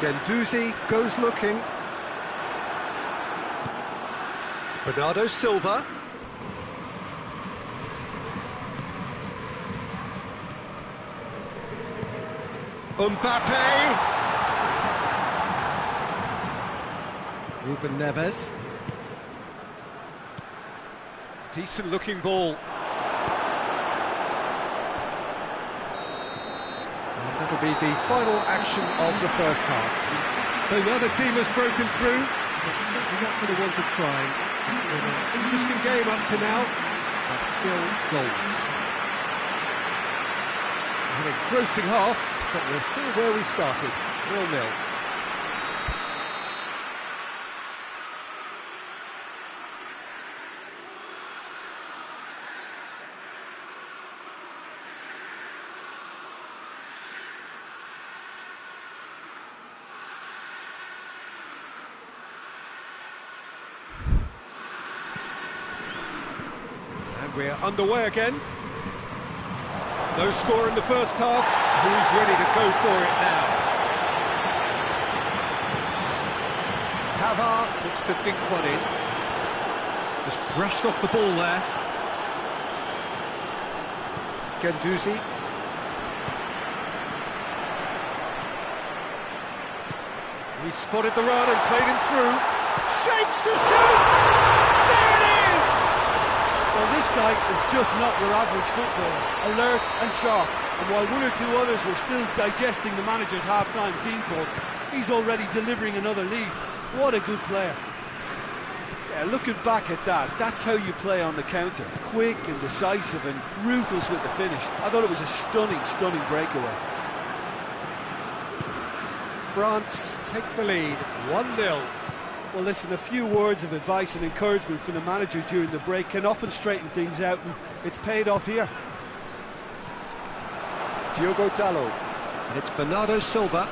Guendouzi goes looking. Bernardo Silva. Mbappe. Ruben Neves. Decent looking ball. And that'll be the final action of the first half. So now the team has broken through, but certainly not going to want to try. It's been an interesting game up to now, but still goals. An engrossing half, but we're still where we started, 0-0. We're underway again. No score in the first half. Who's ready to go for it now? Pavard looks to dink one in. Just brushed off the ball there. Guendouzi. He spotted the run and played him through. Shapes to shoot! There it is! Well, this guy is just not your average footballer, alert and sharp. And while one or two others were still digesting the manager's half-time team talk, he's already delivering another lead. What a good player. Yeah, looking back at that, that's how you play on the counter. Quick and decisive and ruthless with the finish. I thought it was a stunning, stunning breakaway. France take the lead, 1-0. Well, listen, a few words of advice and encouragement from the manager during the break can often straighten things out, and it's paid off here. Diogo Dalot, and it's Bernardo Silva.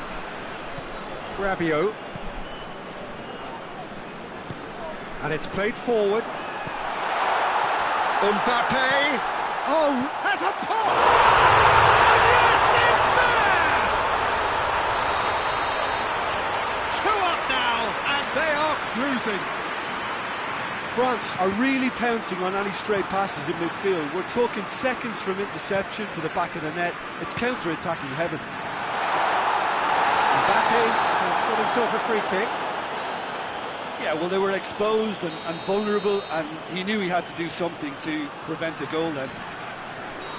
Rabiot. And it's played forward. Mbappe. Oh, has a pop! And yes, it's there! 2 up now, and they are cruising. France are really pouncing on any stray passes in midfield. We're talking seconds from interception to the back of the net. It's counter-attacking heaven. Mbappe has got himself a free kick. Yeah, well, they were exposed and vulnerable, and he knew he had to do something to prevent a goal then.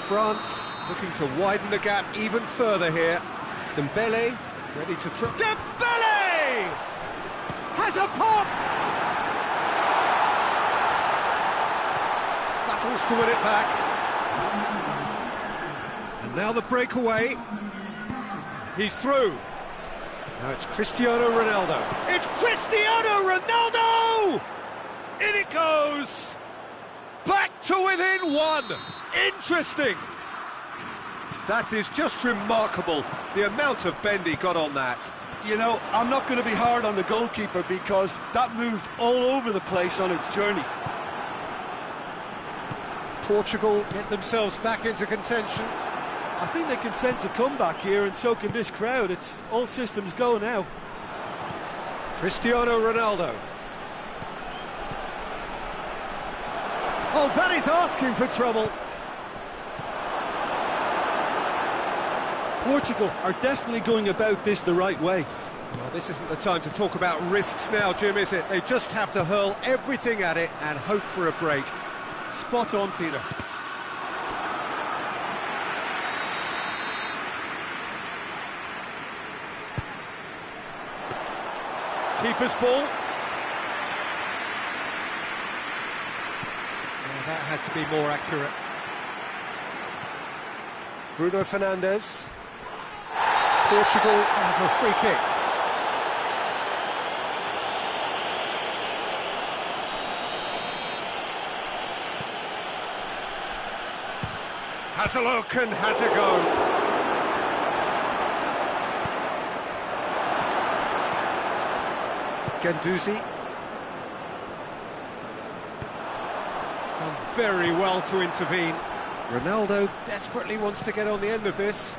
France looking to widen the gap even further here. Dembele ready to try. Dembele has a pop! Battles to win it back. And now the breakaway. He's through. Now it's Cristiano Ronaldo. It's Cristiano Ronaldo! In it goes! Back to within 1! Interesting! That is just remarkable, the amount of bend he got on that. You know, I'm not going to be hard on the goalkeeper because that moved all over the place on its journey. Portugal get themselves back into contention. I think they can sense a comeback here, and so can this crowd. It's all systems go now. Cristiano Ronaldo. Oh, that is asking for trouble. Portugal are definitely going about this the right way. Well, this isn't the time to talk about risks now, Jim, is it? They just have to hurl everything at it and hope for a break. Spot on, Peter. Keeper's ball. Oh, that had to be more accurate. Bruno Fernandes. Portugal have a free kick. Has a look and has a go. Guendouzi. Done very well to intervene. Ronaldo desperately wants to get on the end of this.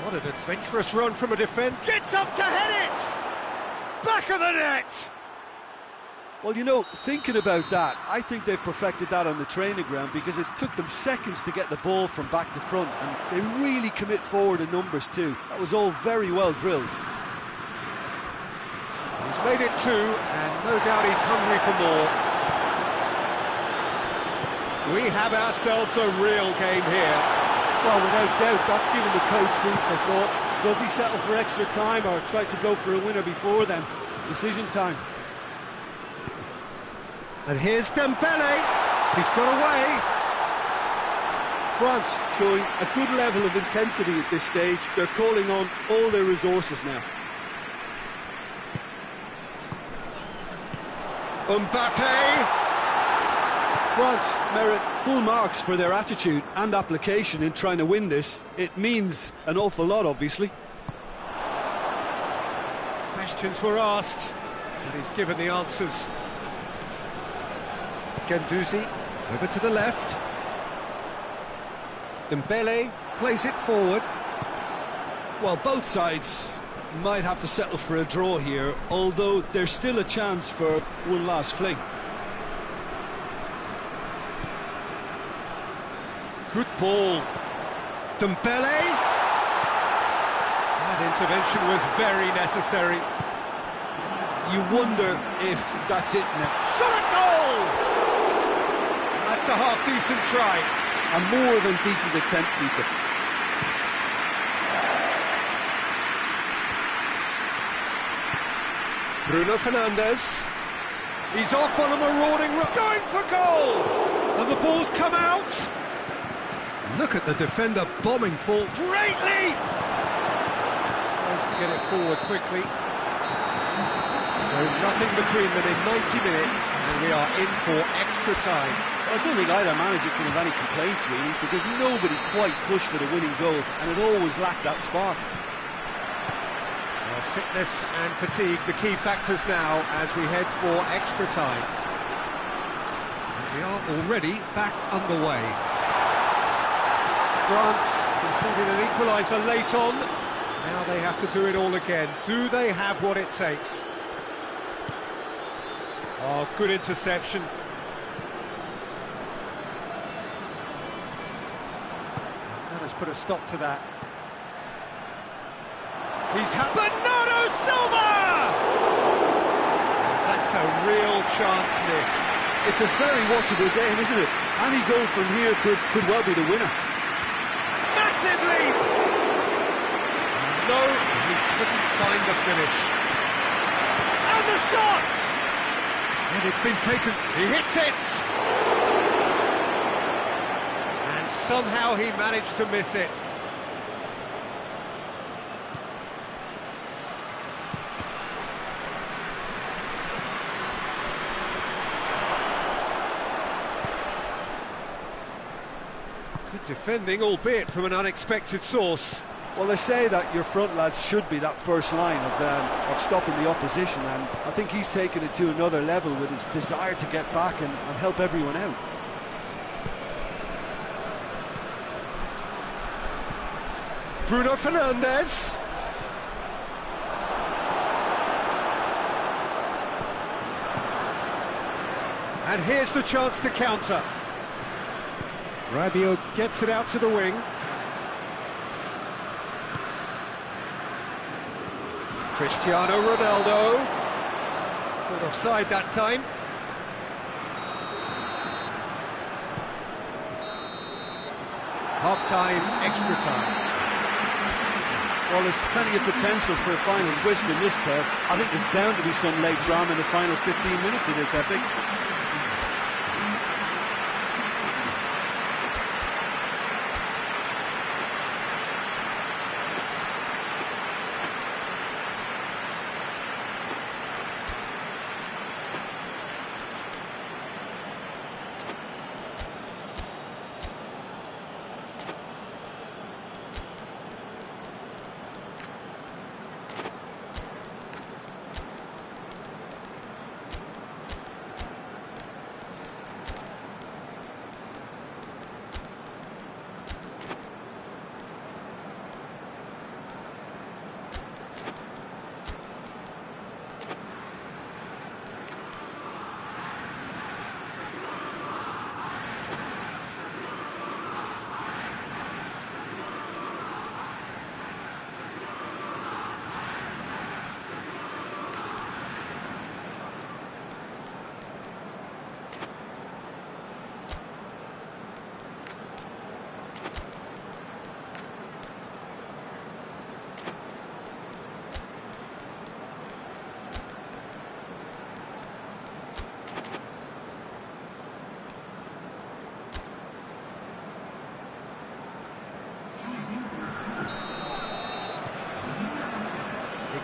What an adventurous run from a defender. Gets up to head it! Back of the net! Well, you know, thinking about that, I think they've perfected that on the training ground because it took them seconds to get the ball from back to front, and they really commit forward in numbers too. That was all very well drilled. He's made it 2, and no doubt he's hungry for more. We have ourselves a real game here. Well, without doubt, that's given the coach food for thought. Does he settle for extra time or try to go for a winner before then? Decision time. And here's Dembele. He's got away. France showing a good level of intensity at this stage. They're calling on all their resources now. Mbappe. France merit full marks for their attitude and application in trying to win this. It means an awful lot, obviously. Questions were asked, and he's given the answers. Guendouzi, over to the left. Dembele plays it forward. Well, both sides might have to settle for a draw here, although there's still a chance for one last fling. Good ball. Dembele. That intervention was very necessary. You wonder if that's it now. Shot at goal! That's a half-decent try. A more than decent attempt, Peter. Bruno Fernandes. He's off on a marauding run. Going for goal! And the ball's come out. Look at the defender bombing for. Great leap! Tries to get it forward quickly. So nothing between them in 90 minutes, and we are in for extra time. I don't think either manager can have any complaints, really, because nobody quite pushed for the winning goal, and it always lacked that spark. Fitness and fatigue, the key factors now as we head for extra time. And we are already back underway. France conceded an equaliser late on. Now they have to do it all again. Do they have what it takes? Oh, good interception. That has put a stop to that. He's had Bernardo Silva! That's a real chance missed. It's a very watchable game, isn't it? Any goal from here could well be the winner. Massive leap! No, he couldn't find the finish. And the shot! And it's been taken. He hits it! And somehow he managed to miss it. Good defending, albeit from an unexpected source. Well, they say that your front lads should be that first line of stopping the opposition, and I think he's taken it to another level with his desire to get back and help everyone out. Bruno Fernandes. And here's the chance to counter. Rabiot gets it out to the wing. Cristiano Ronaldo. Put offside that time. Half-time, extra time. Well, there's plenty of potential for a final twist in this third. I think there's bound to be some late drama in the final 15 minutes of this epic.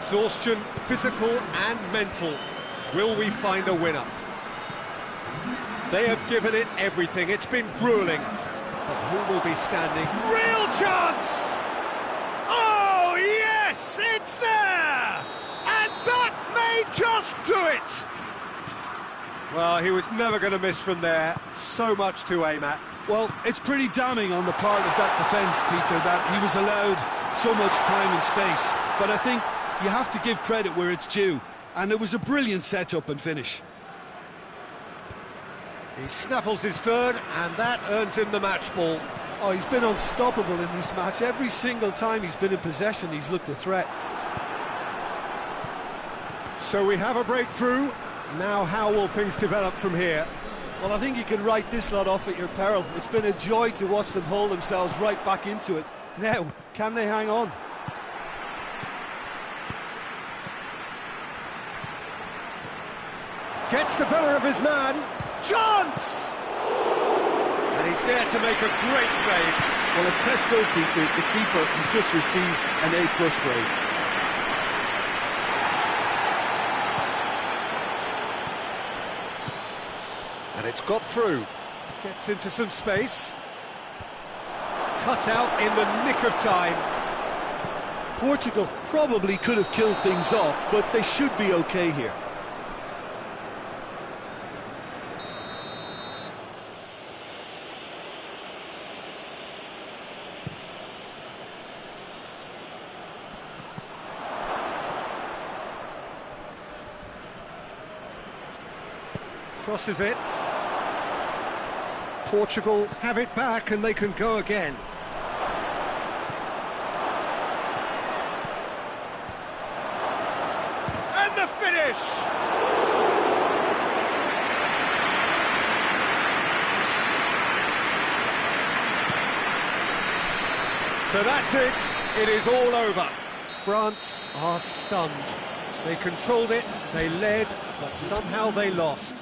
Exhaustion, physical and mental. Will we find a winner? They have given it everything. It's been grueling. But who will be standing? Real chance! Oh, yes! It's there! And that may just do it! Well, he was never going to miss from there. So much to aim at. Well, it's pretty damning on the part of that defence, Peter, that he was allowed so much time and space. But I think you have to give credit where it's due. And it was a brilliant set-up and finish. He snaffles his third, and that earns him the match ball. Oh, he's been unstoppable in this match. Every single time he's been in possession, he's looked a threat. So we have a breakthrough. Now how will things develop from here? Well, I think you can write this lot off at your peril. It's been a joy to watch them hold themselves right back into it. Now, can they hang on? Gets the better of his man. Chance! And he's there to make a great save. Well, as Tesco, Peter, the keeper has just received an A+ grade. And it's got through. Gets into some space. Cut out in the nick of time. Portugal probably could have killed things off, but they should be okay here. Crosses it. Portugal have it back and they can go again. And the finish! So that's it. It is all over. France are stunned. They controlled it, they led, but somehow they lost.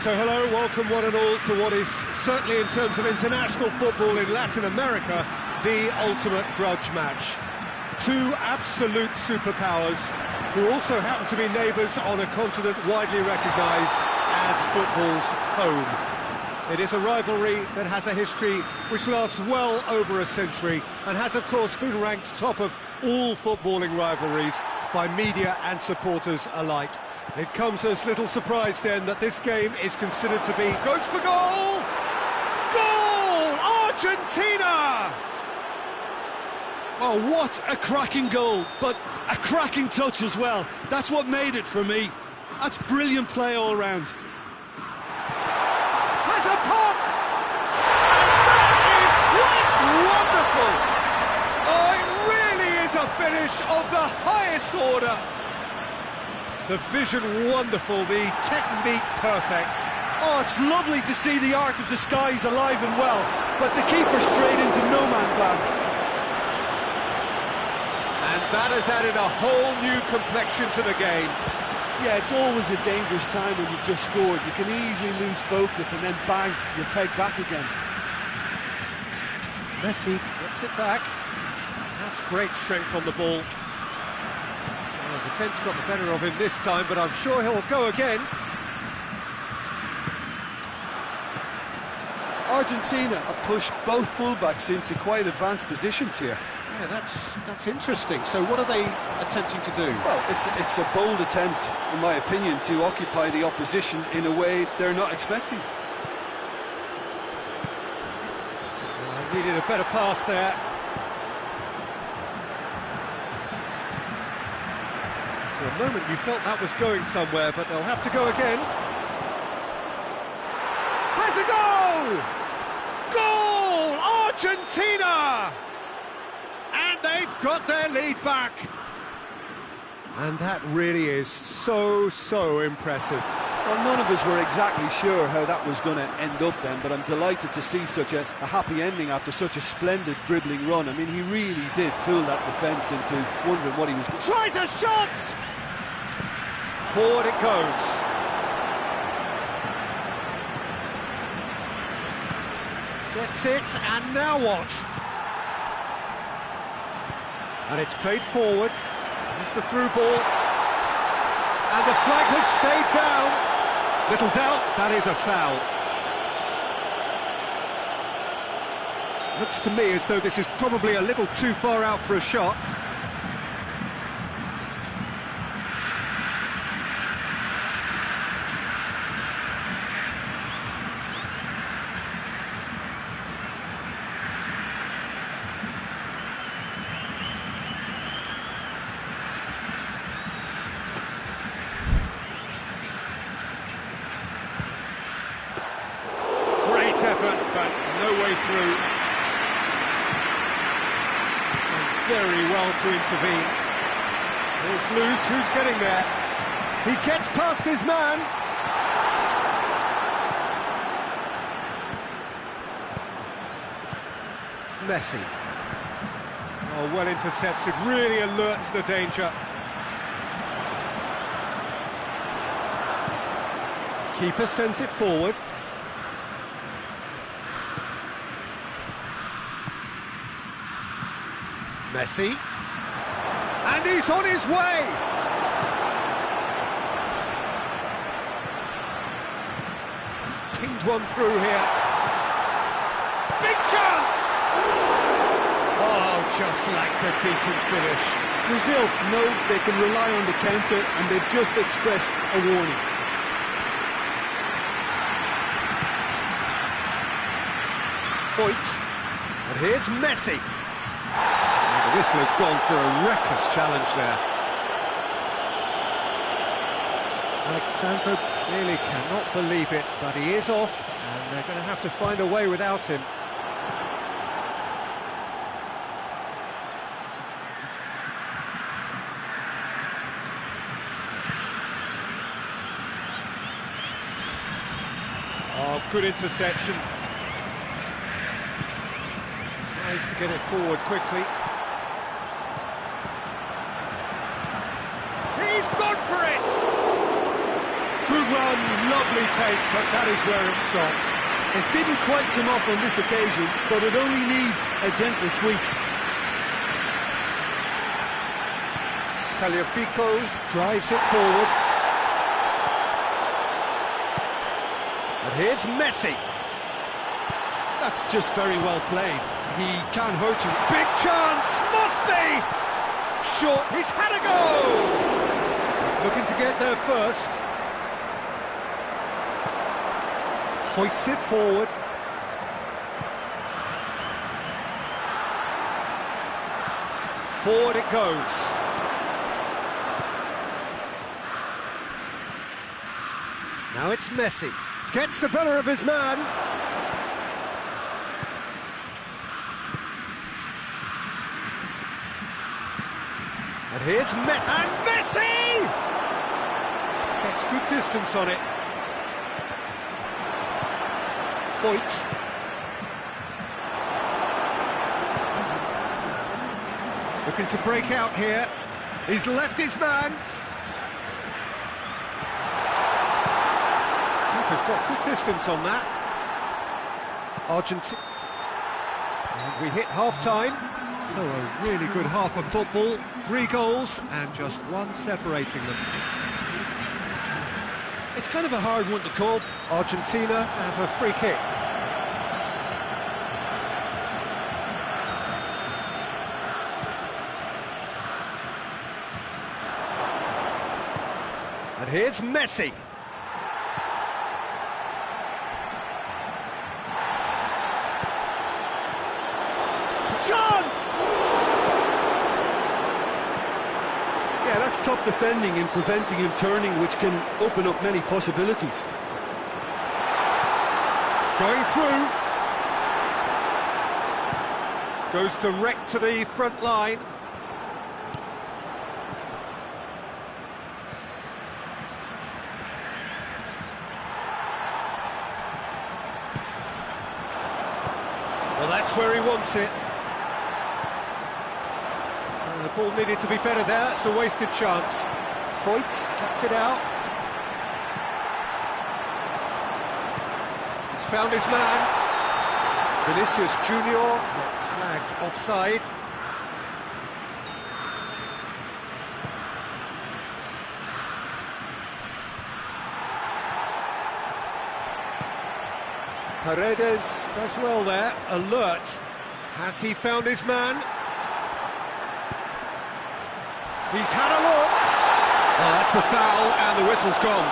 So hello, welcome one and all to what is certainly in terms of international football in Latin America, the ultimate grudge match. Two absolute superpowers who also happen to be neighbours on a continent widely recognised as football's home. It is a rivalry that has a history which lasts well over a century and has of course been ranked top of all footballing rivalries by media and supporters alike. It comes as little surprise then that this game is considered to be... Goes for goal! Goal! Argentina! Oh, what a cracking goal, but a cracking touch as well. That's what made it for me. That's brilliant play all round. Has a pop! wonderful! Oh, it really is a finish of the highest order! The vision wonderful, the technique perfect. Oh, it's lovely to see the art of disguise alive and well, but the keeper straight into no man's land. And that has added a whole new complexion to the game. Yeah, it's always a dangerous time when you've just scored. You can easily lose focus and then bang, you're pegged back again. Messi gets it back. That's great strength on the ball. Well, the defence got the better of him this time, but I'm sure he'll go again. Argentina have pushed both fullbacks into quite advanced positions here. Yeah, that's interesting. So what are they attempting to do? Well, it's a bold attempt, in my opinion, to occupy the opposition in a way they're not expecting. Well, needed a better pass there. For a moment you felt that was going somewhere, but they'll have to go again. Has a goal! Goal! Argentina! And they've got their lead back. And that really is so impressive. Well, none of us were exactly sure how that was going to end up then, but I'm delighted to see such a happy ending after such a splendid dribbling run. I mean, he really did fool that defence into wondering what he was... Tries a shot! Forward it goes. Gets it, and now what? And it's played forward. It's the through ball. And the flag has stayed down. Little doubt, that is a foul. Looks to me as though this is probably a little too far out for a shot. Effort, but no way through. And very well to intervene. It's loose, who's getting there? He gets past his man. Messi. Oh, well intercepted, really alert to the danger. Keeper sends it forward. Messi, and he's on his way! He's pinged one through here. Big chance! Oh, just lacked a decent finish. Brazil know they can rely on the counter, and they've just expressed a warning. Foyt, and here's Messi. The whistler's gone for a reckless challenge there. Alexandro clearly cannot believe it, but he is off, and they're going to have to find a way without him. Oh, good interception. Tries to get it forward quickly. He's gone for it! Good run, lovely take, but that is where it stopped. It didn't quite come off on this occasion, but it only needs a gentle tweak. Tagliafico drives it forward. And here's Messi. That's just very well played. He can't hurt you. Big chance, must be! Short, he's had a go! He's looking to get there first. Hoists it forward. Forward it goes. Now it's Messi. Gets the better of his man. here's Messi! Gets good distance on it. Foyt. Looking to break out here. He's left his man. Keeper's got good distance on that. Argentina. And we hit half-time. So a really good half of football. 3 goals and just 1 separating them. It's kind of a hard one to call. Argentina have a free kick. And here's Messi. Chance! Yeah, that's top defending and preventing him turning, which can open up many possibilities. Going through. Goes direct to the front line. Well, that's where he wants it. The ball needed to be better there. It's a wasted chance. Foyt cuts it out. He's found his man. Vinicius Junior gets flagged offside. Paredes does well there, alert. Has he found his man? He's had a look. Oh, that's a foul, and the whistle's gone.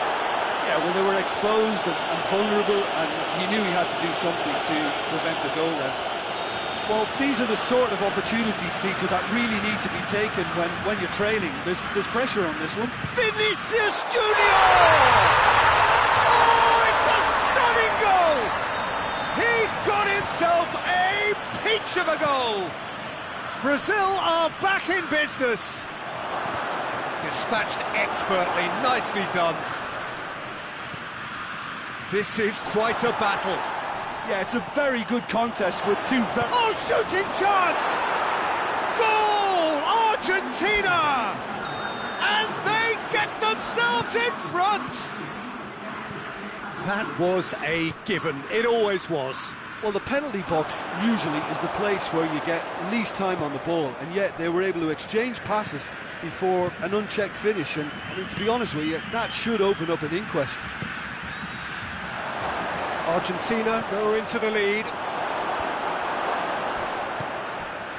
Yeah, well, they were exposed and vulnerable, and he knew he had to do something to prevent a goal there. Well, these are the sort of opportunities, Peter, that really need to be taken when you're trailing. There's pressure on this one. Vinicius Junior! Oh, it's a stunning goal! He's got himself a peach of a goal! Brazil are back in business. Dispatched expertly, nicely done. This is quite a battle. Yeah, it's a very good contest with 2 very... Oh, shooting chance! Goal! Argentina! And they get themselves in front! That was a given. It always was. Well, the penalty box usually is the place where you get least time on the ball, and yet they were able to exchange passes before an unchecked finish, and I mean, to be honest with you, that should open up an inquest. Argentina go into the lead.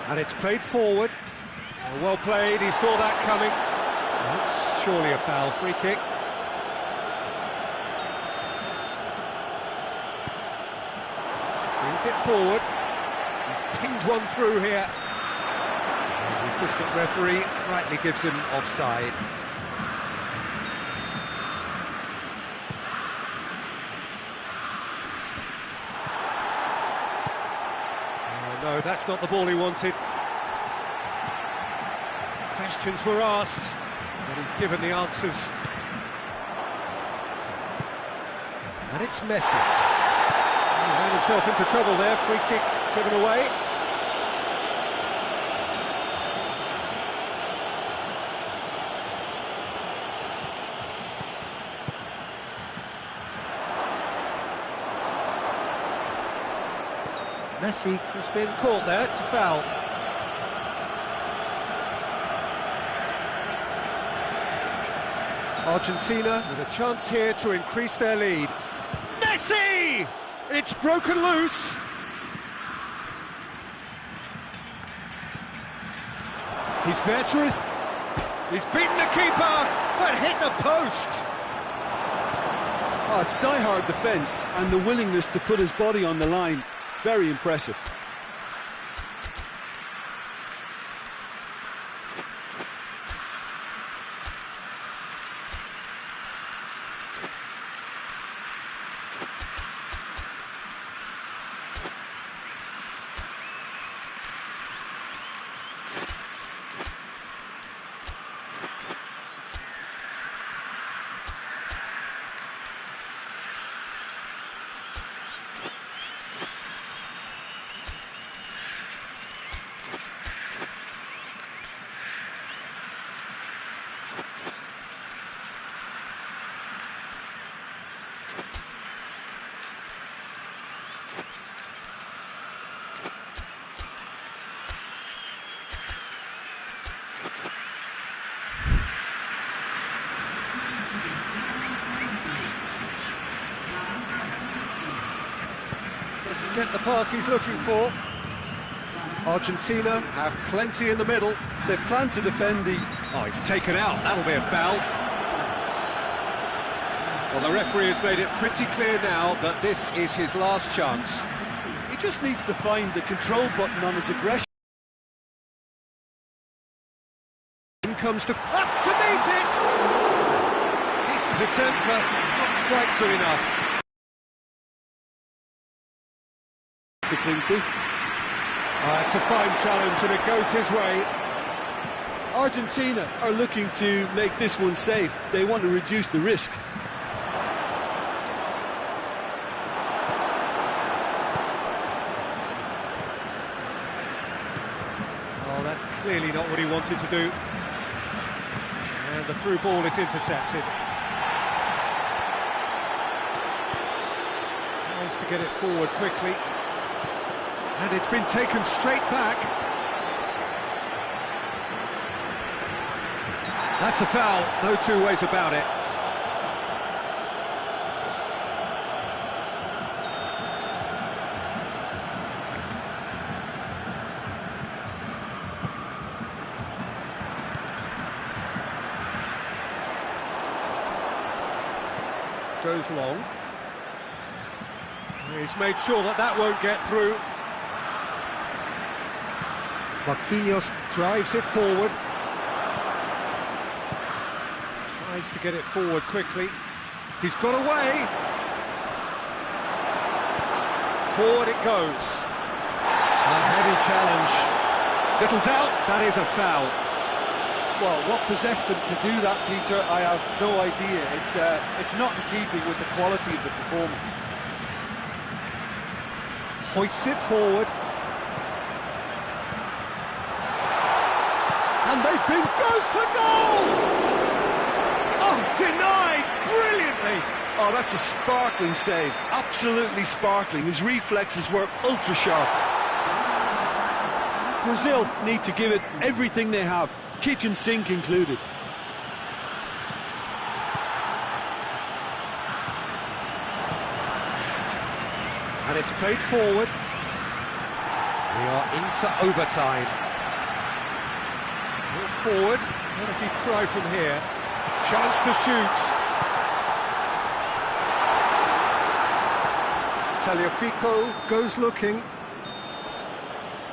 And it's played forward. Well played, he saw that coming. That's surely a foul, free kick. Brings it forward. He's pinged one through here. The assistant referee rightly gives him offside. Oh, no, that's not the ball he wanted. Questions were asked, but he's given the answers. And it's Messi. He ran himself into trouble there, free kick given away. Messi has been caught there, it's a foul. Argentina with a chance here to increase their lead. Messi! It's broken loose. He's there to his... He's beaten the keeper, but hit the post. Oh, it's die-hard defence and the willingness to put his body on the line. Very impressive. Doesn't get the pass he's looking for. Argentina have plenty in the middle. They've planned to defend the... Oh, he's taken out. That'll be a foul. Well, the referee has made it pretty clear now that this is his last chance. He just needs to find the control button on his aggression. In comes to... Up to meet it! Decent attempt, but not quite good enough. To cling to. It's a fine challenge and it goes his way. Argentina are looking to make this one safe. They want to reduce the risk. Oh, that's clearly not what he wanted to do. And the through ball is intercepted. Tries to get it forward quickly. And it's been taken straight back. That's a foul, no two ways about it. Goes long. He's made sure that that won't get through. Marquinhos drives it forward. Tries to get it forward quickly. He's got away. Forward it goes. A heavy challenge. Little doubt, that is a foul. Well, what possessed him to do that, Peter, I have no idea. It's not in keeping with the quality of the performance. Hoists it forward. And they've been goes for goal! Oh, denied brilliantly! Oh, that's a sparkling save. Absolutely sparkling. His reflexes were ultra sharp. Brazil need to give it everything they have, kitchen sink included. And it's played forward. We are into overtime. Forward, what does he try from here? Chance to shoot. Tagliafico goes looking.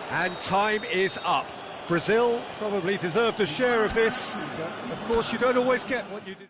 And time is up. Brazil probably deserved a share of this, but of course you don't always get what you did.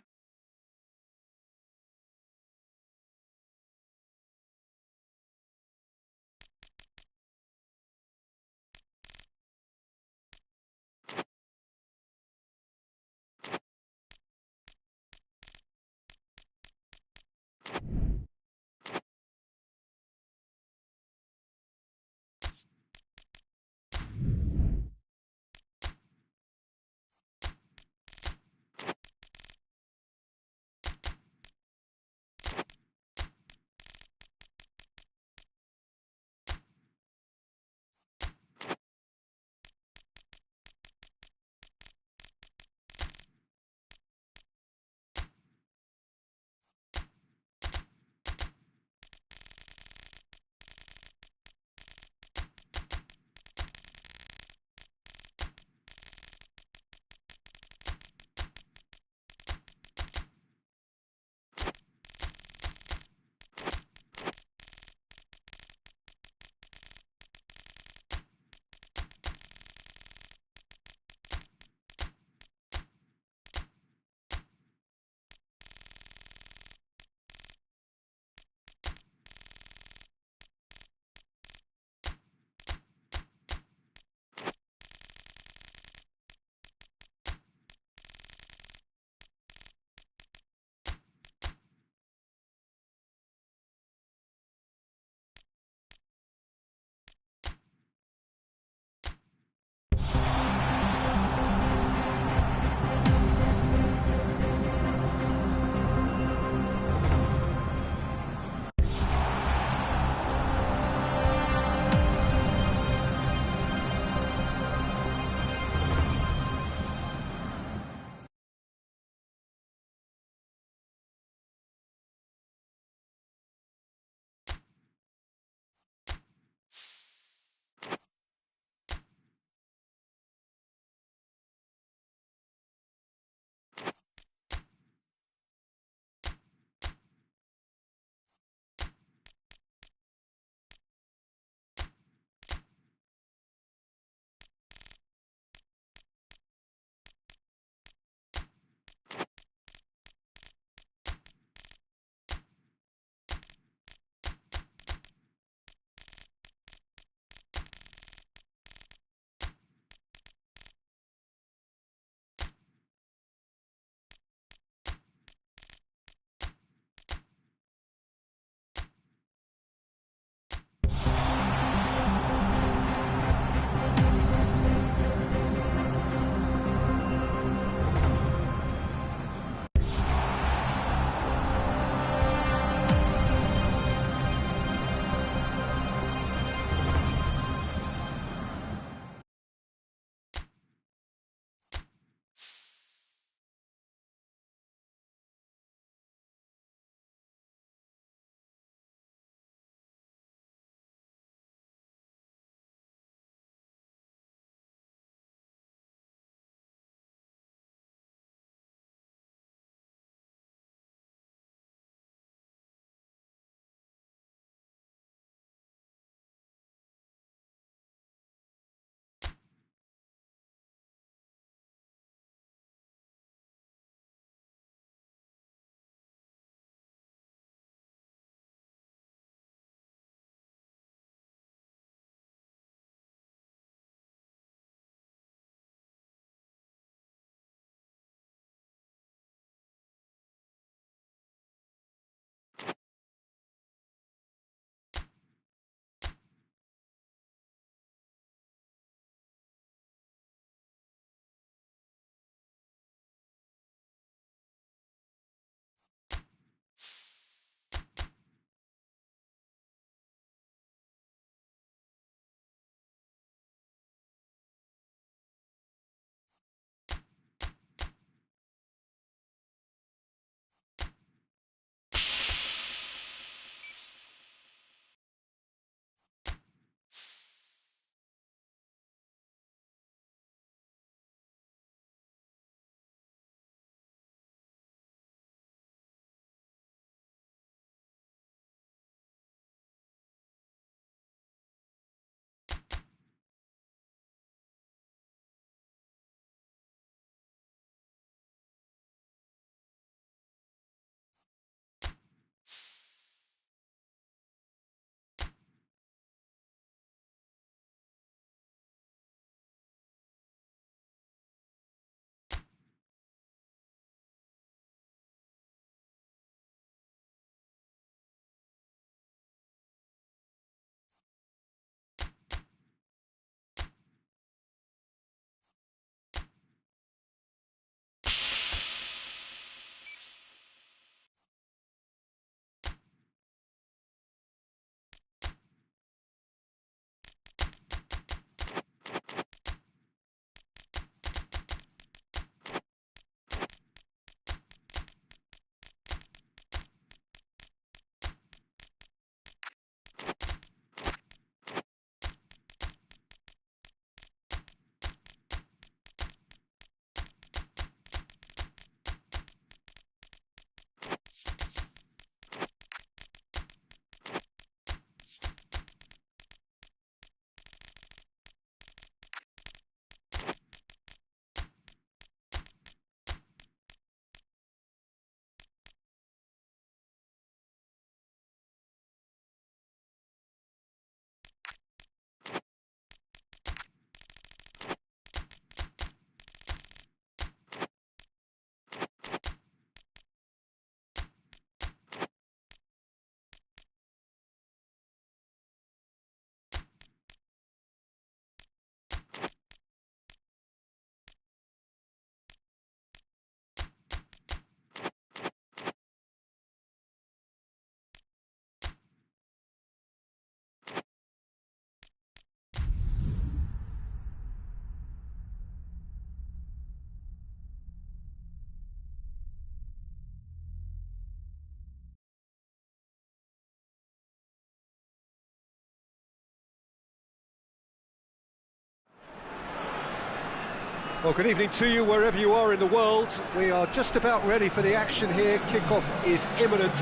Well, good evening to you wherever you are in the world. We are just about ready for the action here. Kickoff is imminent.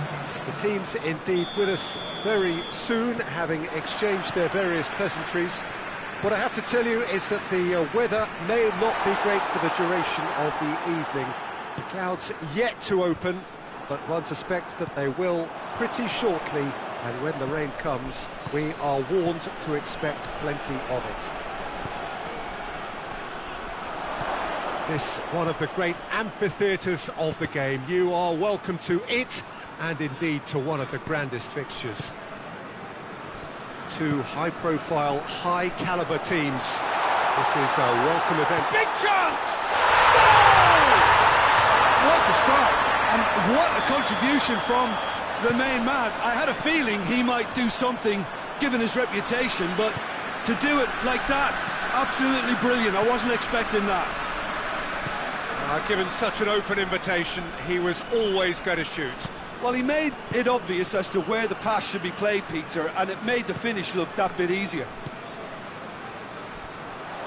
The team's indeed with us very soon, having exchanged their various pleasantries. What I have to tell you is that the weather may not be great for the duration of the evening. The clouds yet to open, but one suspects that they will pretty shortly, and when the rain comes, we are warned to expect plenty of it. This one of the great amphitheatres of the game. You are welcome to it, and indeed to one of the grandest fixtures. Two high-profile, high-caliber teams. This is a welcome event. Big chance! Goal! What a start, and what a contribution from the main man. I had a feeling he might do something, given his reputation, but to do it like that, absolutely brilliant. I wasn't expecting that. Given such an open invitation, he was always going to shoot. Well, he made it obvious as to where the pass should be played, Peter, and it made the finish look that bit easier.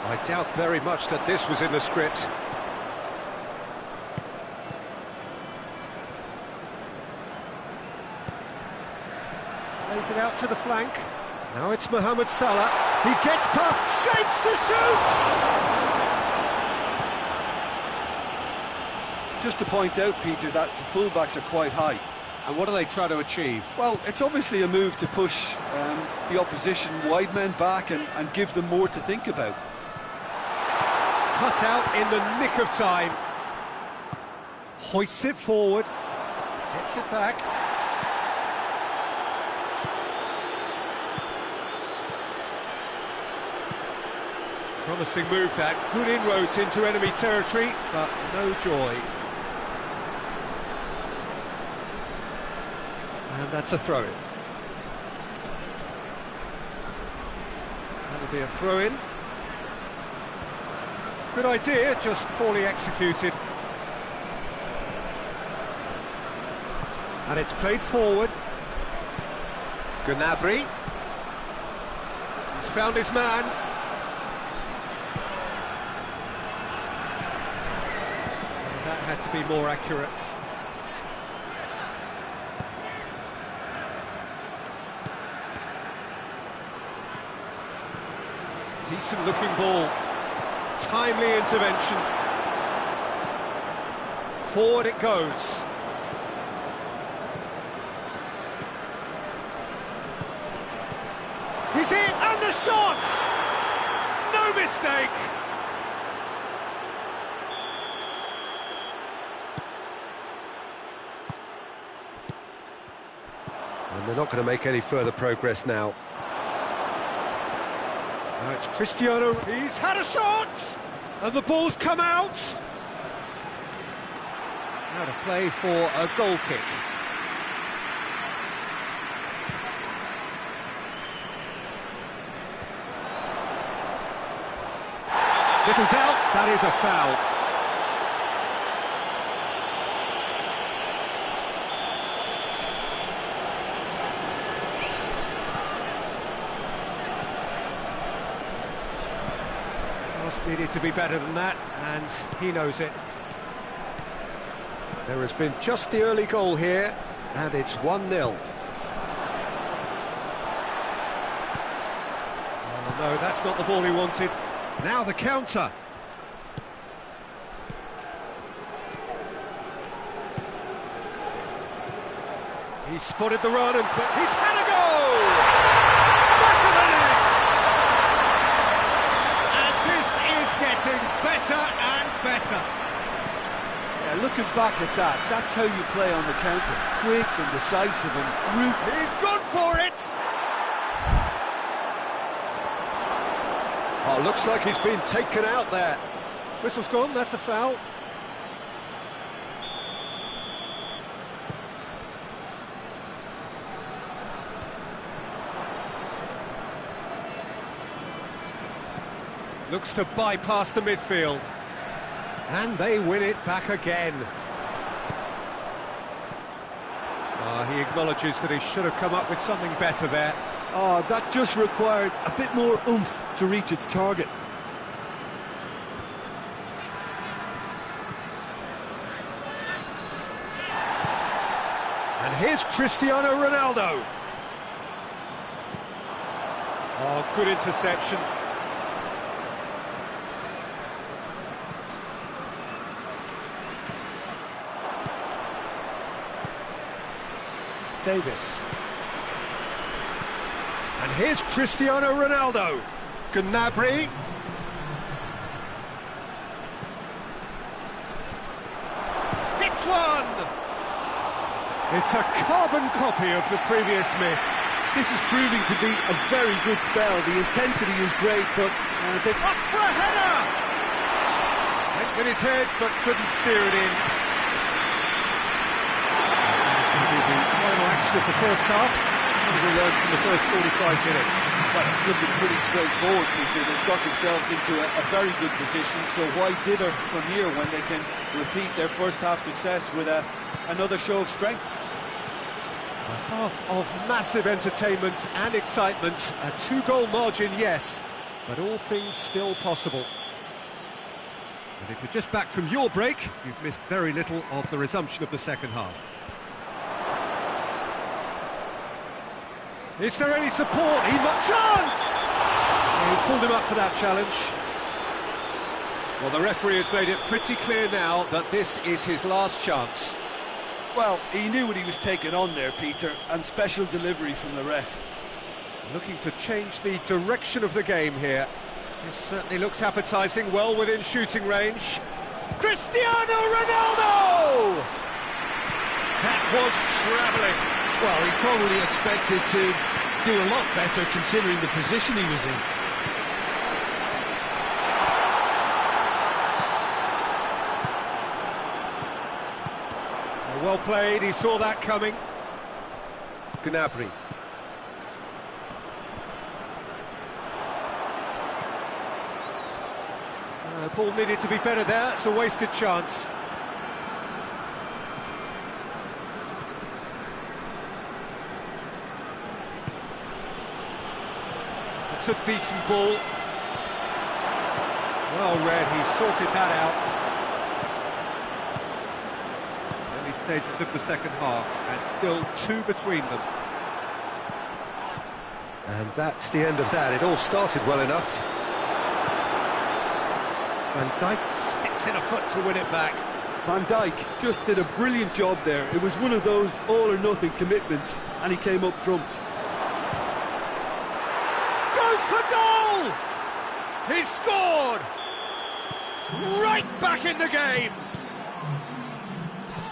I doubt very much that this was in the script. Plays it out to the flank. Now it's Mohamed Salah. He gets past, shapes to shoot! Just to point out, Peter, that the fullbacks are quite high. And what do they try to achieve? Well, it's obviously a move to push the opposition wide men back and give them more to think about. Cut out in the nick of time. Hoists it forward. Gets it back. Promising move that. Good inroads into enemy territory, but no joy. And that's a throw-in. That'll be a throw-in. Good idea, just poorly executed. And it's played forward. Gnabry. He's found his man. And that had to be more accurate. Decent looking ball, timely intervention, forward it goes. He's in, and the shot! No mistake! And they're not going to make any further progress now. Now it's Cristiano, he's had a shot! And the ball's come out! Out of play for a goal kick. Little doubt, that is a foul. Needed to be better than that, and he knows it. There has been just the early goal here, and it's 1-0. Oh no, that's not the ball he wanted. Now the counter. He's spotted the run and he's had a goal! Back of the net! Getting better and better. Yeah, looking back at that, that's how you play on the counter. Quick and decisive and root. He's gone for it! Oh, looks like he's been taken out there. Whistle's gone, that's a foul. Looks to bypass the midfield. And they win it back again. He acknowledges that he should have come up with something better there. Oh, that just required a bit more oomph to reach its target. here's Cristiano Ronaldo. Oh, good interception. Davis. And here's Cristiano Ronaldo. Gnabry. Hits one! It's a carbon copy of the previous miss. This is proving to be a very good spell. The intensity is great, but they've... Up for a header! Went with his head, but couldn't steer it in. That's going to be the final action of the first half. What have we learned from the first 45 minutes? Well, it's looking pretty straightforward, Peter. They've got themselves into a very good position, so why dither from here when they can repeat their first half success with another show of strength? A half of massive entertainment and excitement. A two-goal margin, yes, but all things still possible. And if you're just back from your break, you've missed very little of the resumption of the second half. Is there any support? Chance! He's pulled him up for that challenge. Well, the referee has made it pretty clear now that this is his last chance. Well, he knew what he was taking on there, Peter, and special delivery from the ref. Looking to change the direction of the game here. This certainly looks appetising, well within shooting range. Cristiano Ronaldo! That was travelling. Well, he probably expected to do a lot better considering the position he was in. Well played, he saw that coming. Gnabry. Ball needed to be better there, it's a wasted chance. It's a decent ball. Well read, he sorted that out. Early stages of the second half, and still two between them. And that's the end of that. It all started well enough. Van Dijk sticks in a foot to win it back. Van Dijk just did a brilliant job there. It was one of those all-or-nothing commitments, and he came up trumps. Goes for goal! He scored! Right back in the game!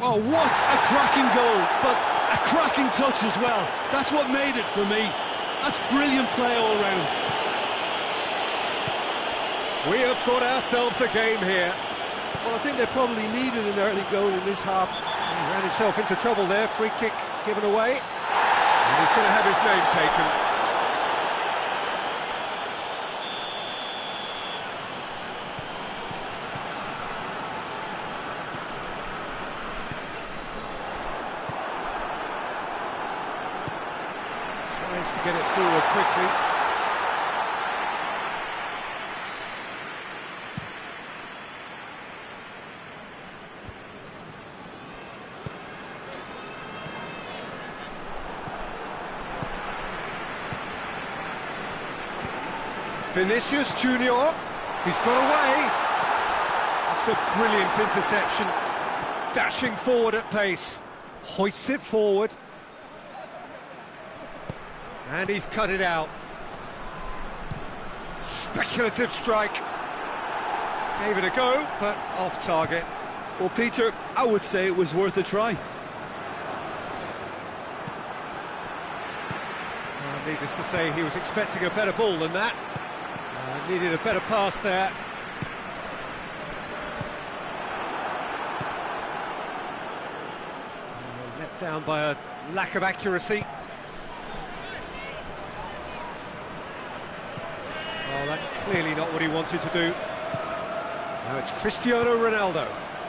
Oh, what a cracking goal, but a cracking touch as well. That's what made it for me. That's brilliant play all round. We have got ourselves a game here. Well, I think they probably needed an early goal in this half. He ran himself into trouble there, free kick given away. And he's going to have his name taken. Tries to get it forward quickly. Vinicius Junior, he's got away. That's a brilliant interception. Dashing forward at pace, hoists it forward. And he's cut it out. Speculative strike. Gave it a go, but off target. Well, Peter, I would say it was worth a try. Needless to say, he was expecting a better ball than that. Needed a better pass there. Let down by a lack of accuracy. Oh, that's clearly not what he wanted to do. Now it's Cristiano Ronaldo.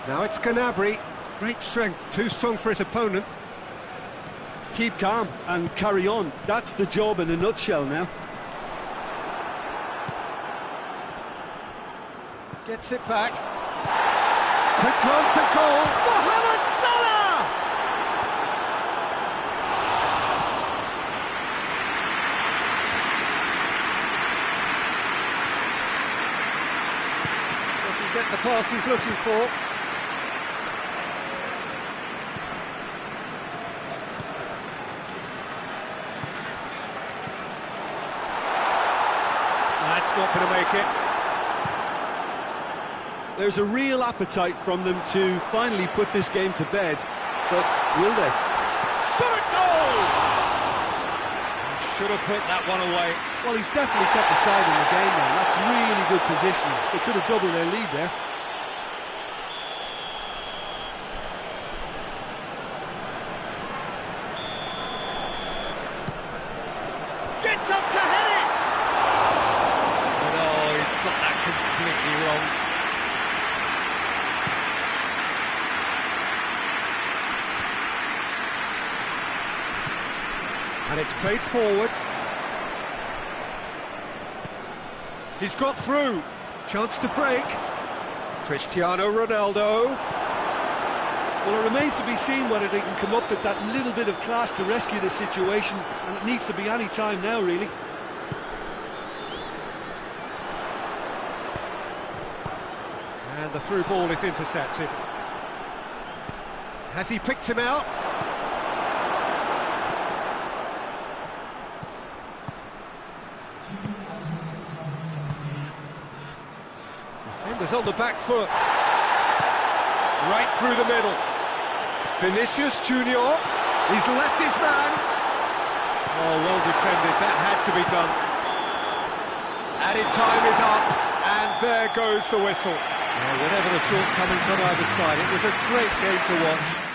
Now it's Gnabry. Great strength, too strong for his opponent. Keep calm and carry on. That's the job in a nutshell now. Gets it back. Quick glance at goal. Mohamed Salah! the pass he's looking for. That's not going to make it. There's a real appetite from them to finally put this game to bed, but will they? Shot a goal! Should have put that one away. Well, he's definitely kept the side in the game now. That's really good positioning. They could have doubled their lead there. Gets up to head it! No, he's got that completely wrong. And it's played forward. He's got through. Chance to break. Cristiano Ronaldo. Well, it remains to be seen whether they can come up with that little bit of class to rescue the situation, and it needs to be any time now, really. And the through ball is intercepted. Has he picked him out? Defenders on the back foot. Right through the middle. Vinicius Junior. He's left his man. Oh, well defended. That had to be done. Added time is up, and there goes the whistle. Whatever the shortcomings on either side, it was a great game to watch.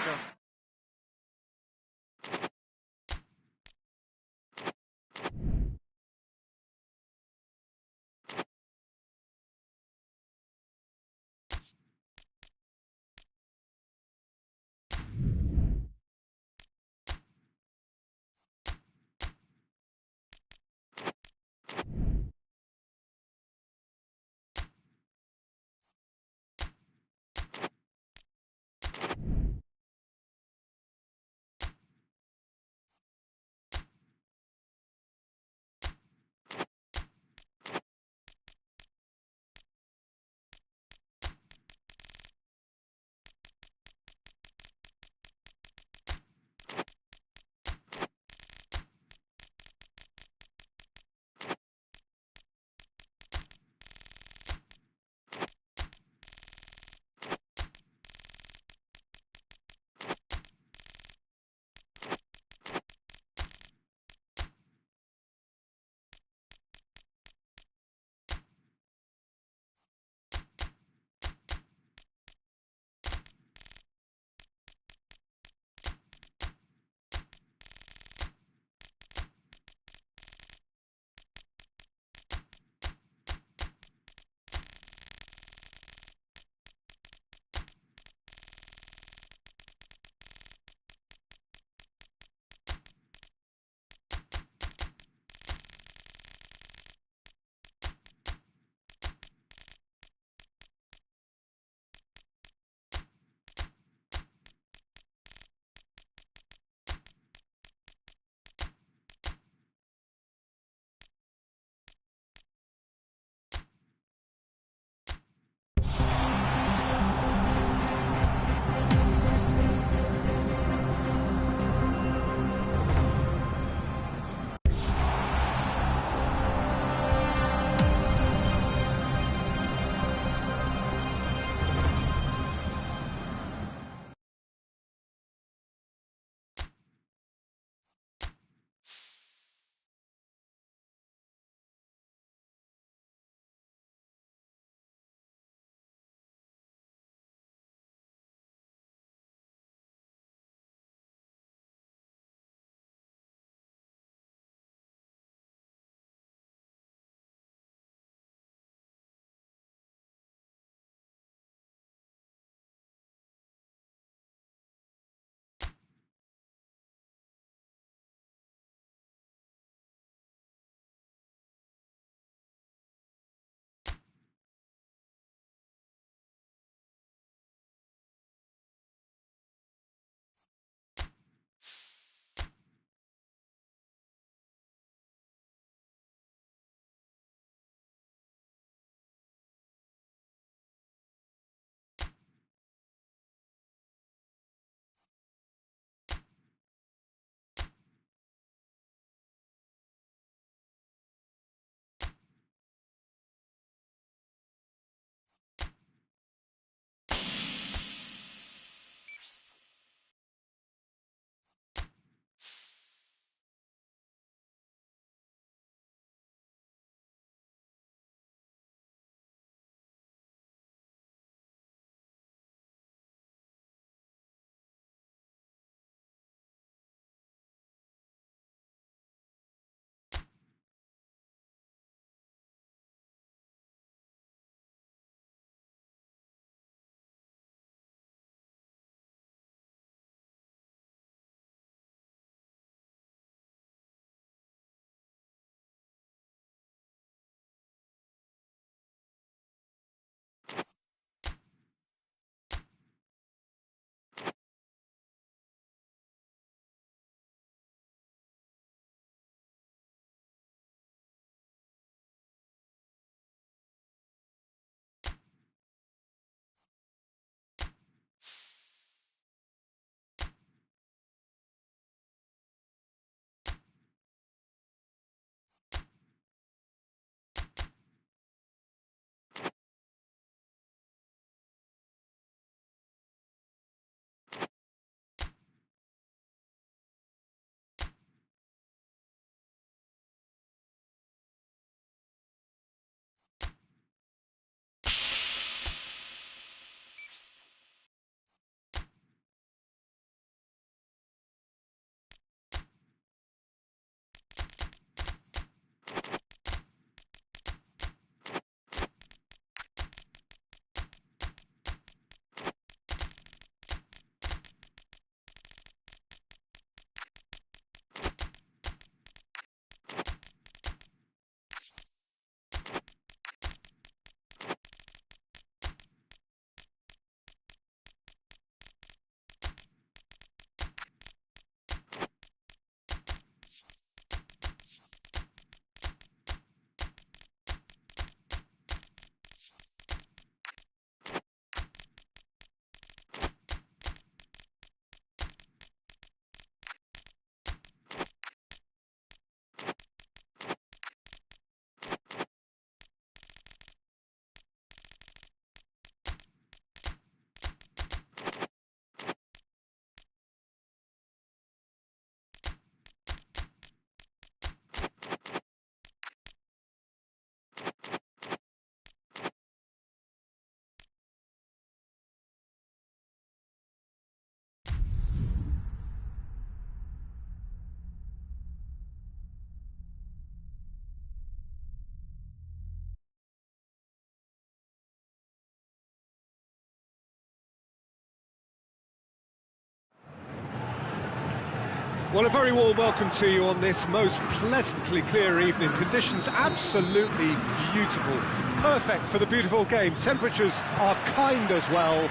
Well, a very warm welcome to you on this most pleasantly clear evening. Conditions absolutely beautiful, perfect for the beautiful game. Temperatures are kind as well.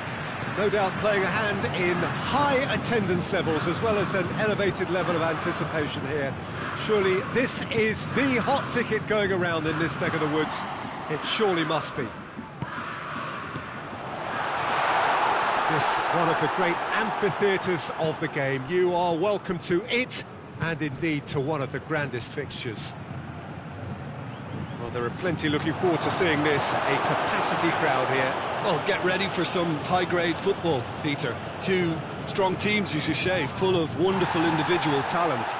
No doubt playing a hand in high attendance levels as well as an elevated level of anticipation here. Surely this is the hot ticket going around in this neck of the woods. It surely must be. This one of the great amphitheatres of the game. You are welcome to it, and indeed to one of the grandest fixtures. Well, there are plenty looking forward to seeing this. A capacity crowd here. Well, get ready for some high-grade football, Peter. Two strong teams, as you say, full of wonderful individual talent.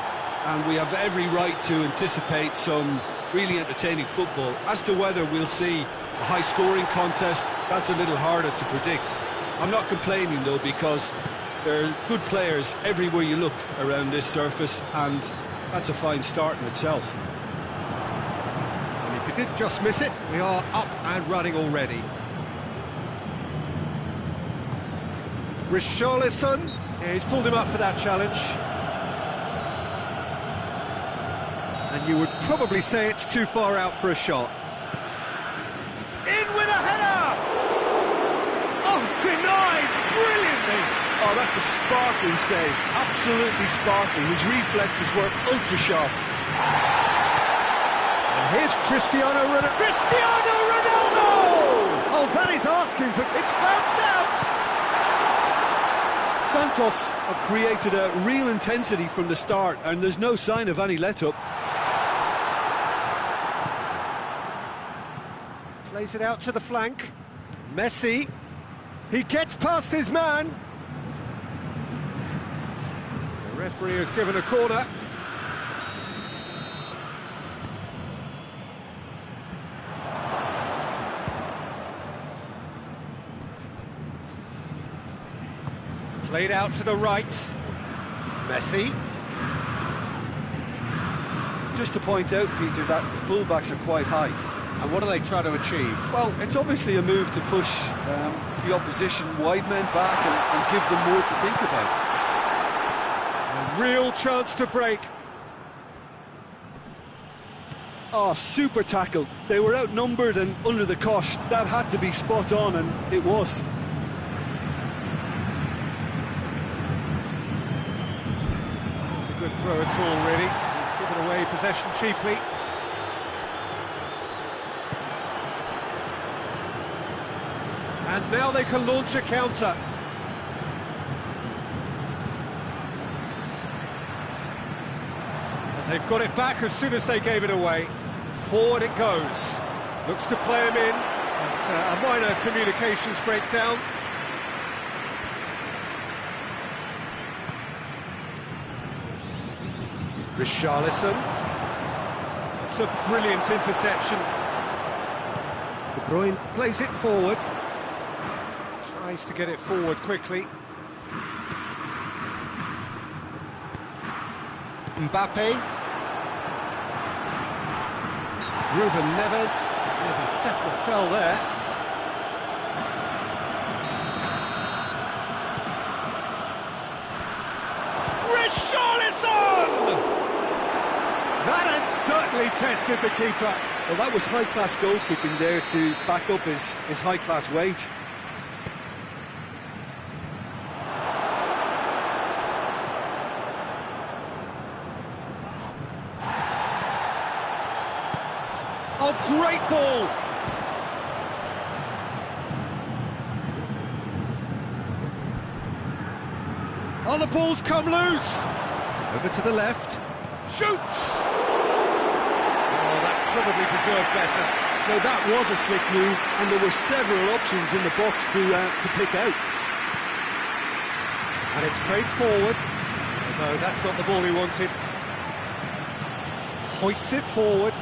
And we have every right to anticipate some really entertaining football. As to whether we'll see a high-scoring contest, that's a little harder to predict. I'm not complaining, though, because there are good players everywhere you look around this surface, and that's a fine start in itself. And if you did just miss it, we are up and running already. Richarlison, yeah, he's pulled him up for that challenge. And you would probably say it's too far out for a shot. In with a header! Oh, denied brilliantly! Oh, that's a sparkling save, absolutely sparkling. His reflexes were ultra sharp. And here's Cristiano Ronaldo. Cristiano Ronaldo! Oh, that is asking for... It's bounced out! Santos have created a real intensity from the start, and there's no sign of any let-up. Plays it out to the flank. Messi. He gets past his man. The referee has given a corner. Played out to the right. Messi. Just to point out, Peter, that the fullbacks are quite high. And what are they trying to achieve? Well, it's obviously a move to push the opposition wide men back and give them more to think about. A real chance to break. Oh, super tackle. They were outnumbered and under the cosh. That had to be spot on, and it was. It's a good throw at all, really. He's given away possession cheaply. And now they can launch a counter. And they've got it back as soon as they gave it away. Forward it goes. Looks to play him in. But, a minor communications breakdown. Richarlison. It's a brilliant interception. De Bruyne plays it forward. Tries to get it forward quickly. Mbappe. Ruben Neves. Definitely fell there. Richarlison! That has certainly tested the keeper. Well, that was high-class goalkeeping there to back up his high-class wage. Oh, great ball! Oh, the ball's come loose! Over to the left. Shoots! Oh, that probably deserved better. Now, that was a slick move, and there were several options in the box to pick out. And it's played forward. No, that's not the ball he wanted. Hoists it forward.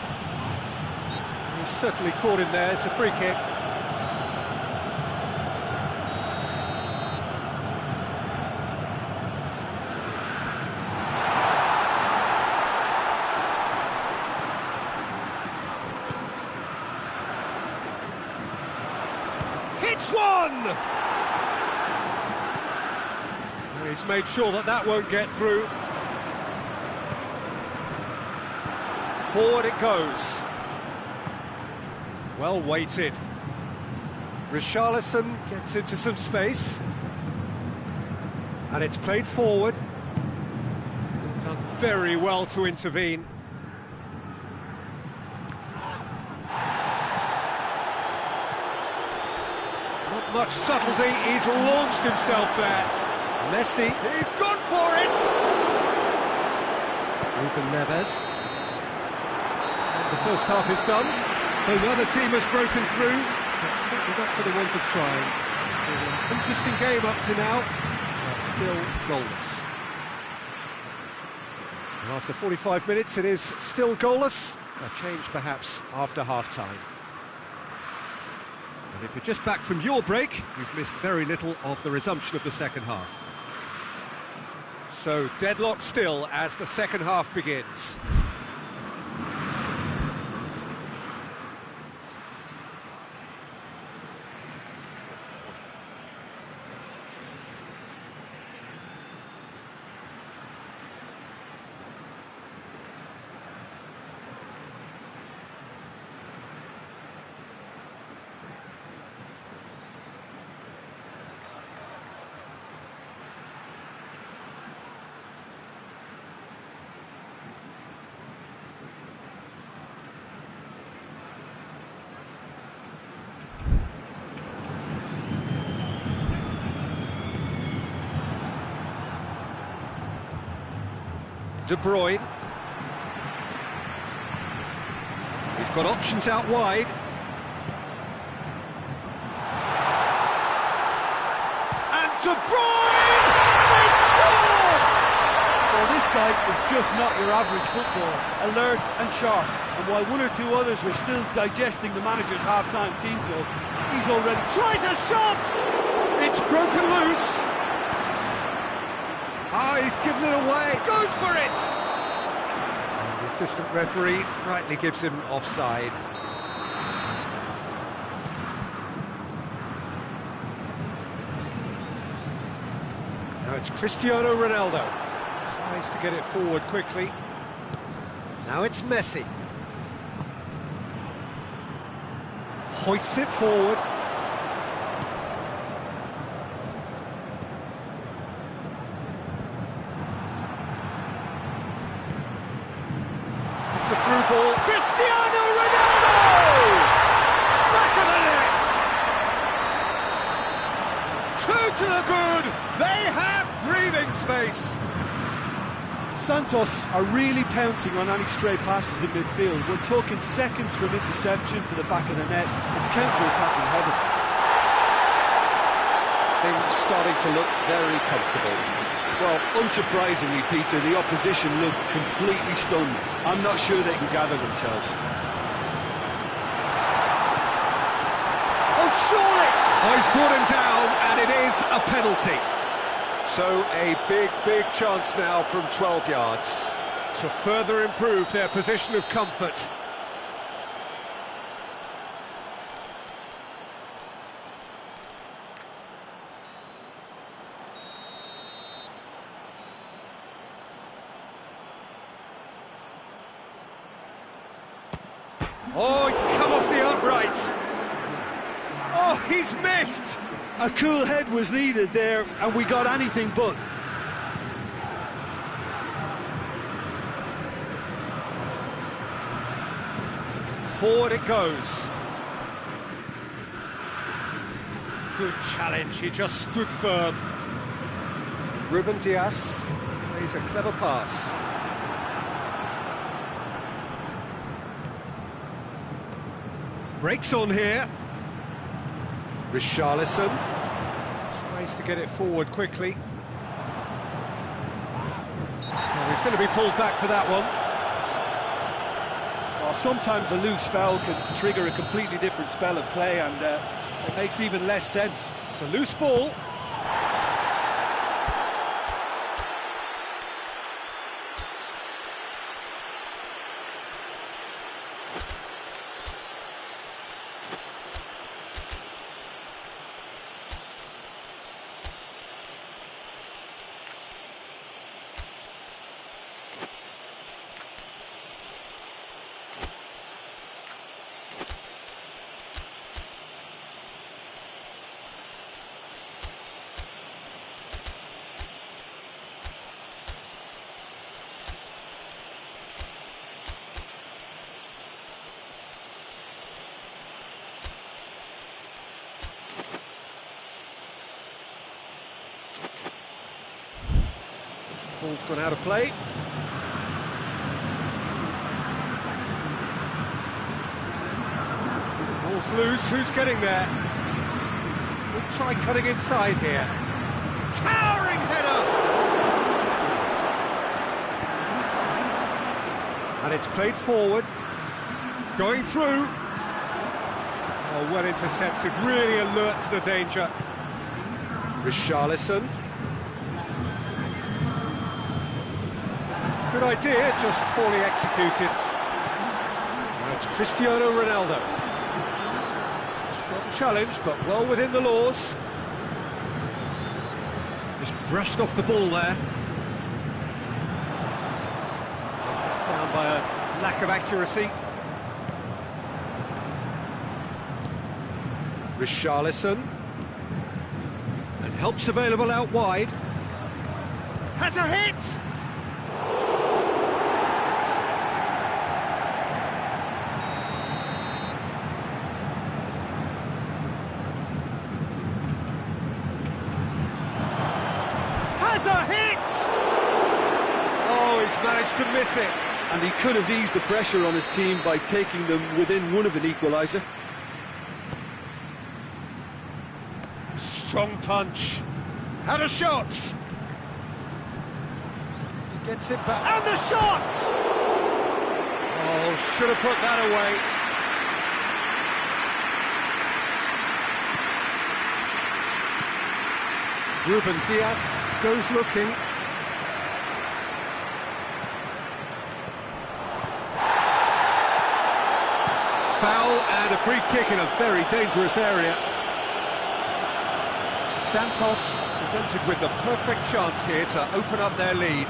He's certainly caught him there. It's a free kick. Hits one! He's made sure that that won't get through. Forward it goes. Well weighted. Richarlison gets into some space. And it's played forward. Done very well to intervene. Not much subtlety, he's launched himself there. Messi, he's gone for it! Ruben Neves. And the first half is done, so the other team has broken through, but certainly not for the want of trying. It's been an interesting game up to now, but still goalless. And after 45 minutes it is still goalless, a change perhaps after half-time. And if you're just back from your break, you've missed very little of the resumption of the second half. So, deadlock still as the second half begins. De Bruyne. He's got options out wide. And De Bruyne! They score! Well, this guy is just not your average footballer. Alert and sharp. And while one or two others were still digesting the manager's half-time team talk, he's already... Tries a shot! It's broken loose. He's given it away. Goes for it! And the assistant referee rightly gives him offside. Now it's Cristiano Ronaldo. Tries to get it forward quickly. Now it's Messi. Hoists it forward. The through ball, Cristiano Ronaldo! Back of the net! Two to the good, they have breathing space. Santos are really pouncing on any stray passes in midfield. We're talking seconds from interception to the back of the net. It's counter-attacking heaven. Things starting to look very comfortable. Well, unsurprisingly, Peter, the opposition look completely stunned. I'm not sure they can gather themselves. Oh, surely! Oh, he's brought him down, and it is a penalty. So, a big chance now from 12 yards to further improve their position of comfort. Oh, it's come off the upright. Oh, he's missed. A cool head was needed there, and we got anything but. Forward it goes. Good challenge, he just stood firm. Ruben Dias plays a clever pass. Breaks on here. Richarlison tries to get it forward quickly. Oh, he's going to be pulled back for that one. Well, sometimes a loose foul can trigger a completely different spell of play, and it makes even less sense. It's a loose ball. Ball's gone out of play. Ball's loose, who's getting there? Could try cutting inside here. Towering header! And it's played forward. Going through. Oh, well intercepted, really alert to the danger. Richarlison. Good idea, just poorly executed. Now it's Cristiano Ronaldo. Strong challenge, but well within the laws. Just brushed off the ball there. Down by a lack of accuracy. Richarlison. And help's available out wide. Has a hit! Has a hit! Oh, he's managed to miss it. And he could have eased the pressure on his team by taking them within one of an equaliser. Strong punch. Had a shot. Gets it back. And the shot! Oh, should have put that away. Ruben Dias goes looking. Foul and a free kick in a very dangerous area. Santos presented with the perfect chance here to open up their lead.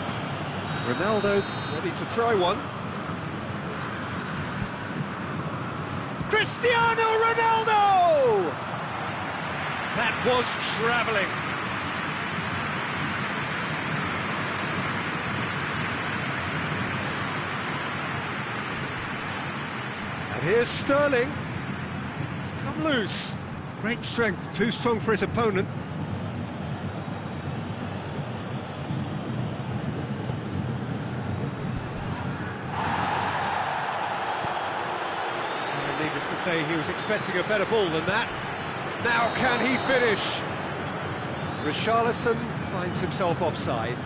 Ronaldo ready to try one. Cristiano Ronaldo! That was travelling. And here's Sterling. He's come loose. Great strength, too strong for his opponent. Needless to say, he was expecting a better ball than that. Now can he finish? Richarlison finds himself offside.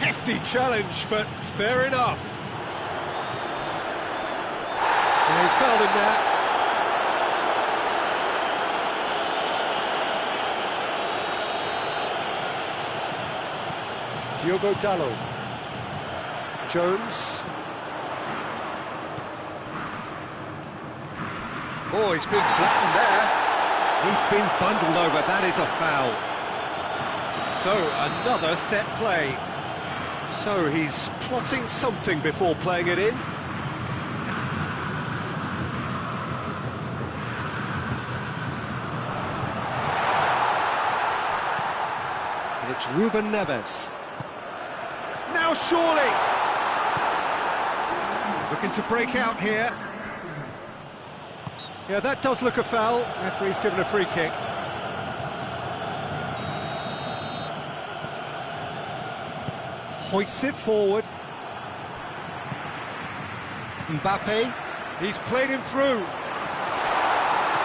Hefty challenge, but fair enough. And he's fouled him there. Diogo Dalot. Jones. Oh, he's been flattened there. He's been bundled over. That is a foul. So, another set play. So, he's plotting something before playing it in. And it's Ruben Neves. Now surely! Looking to break out here. Yeah, that does look a foul. Referee's given a free kick. Hoists it forward. Mbappe. He's played him through.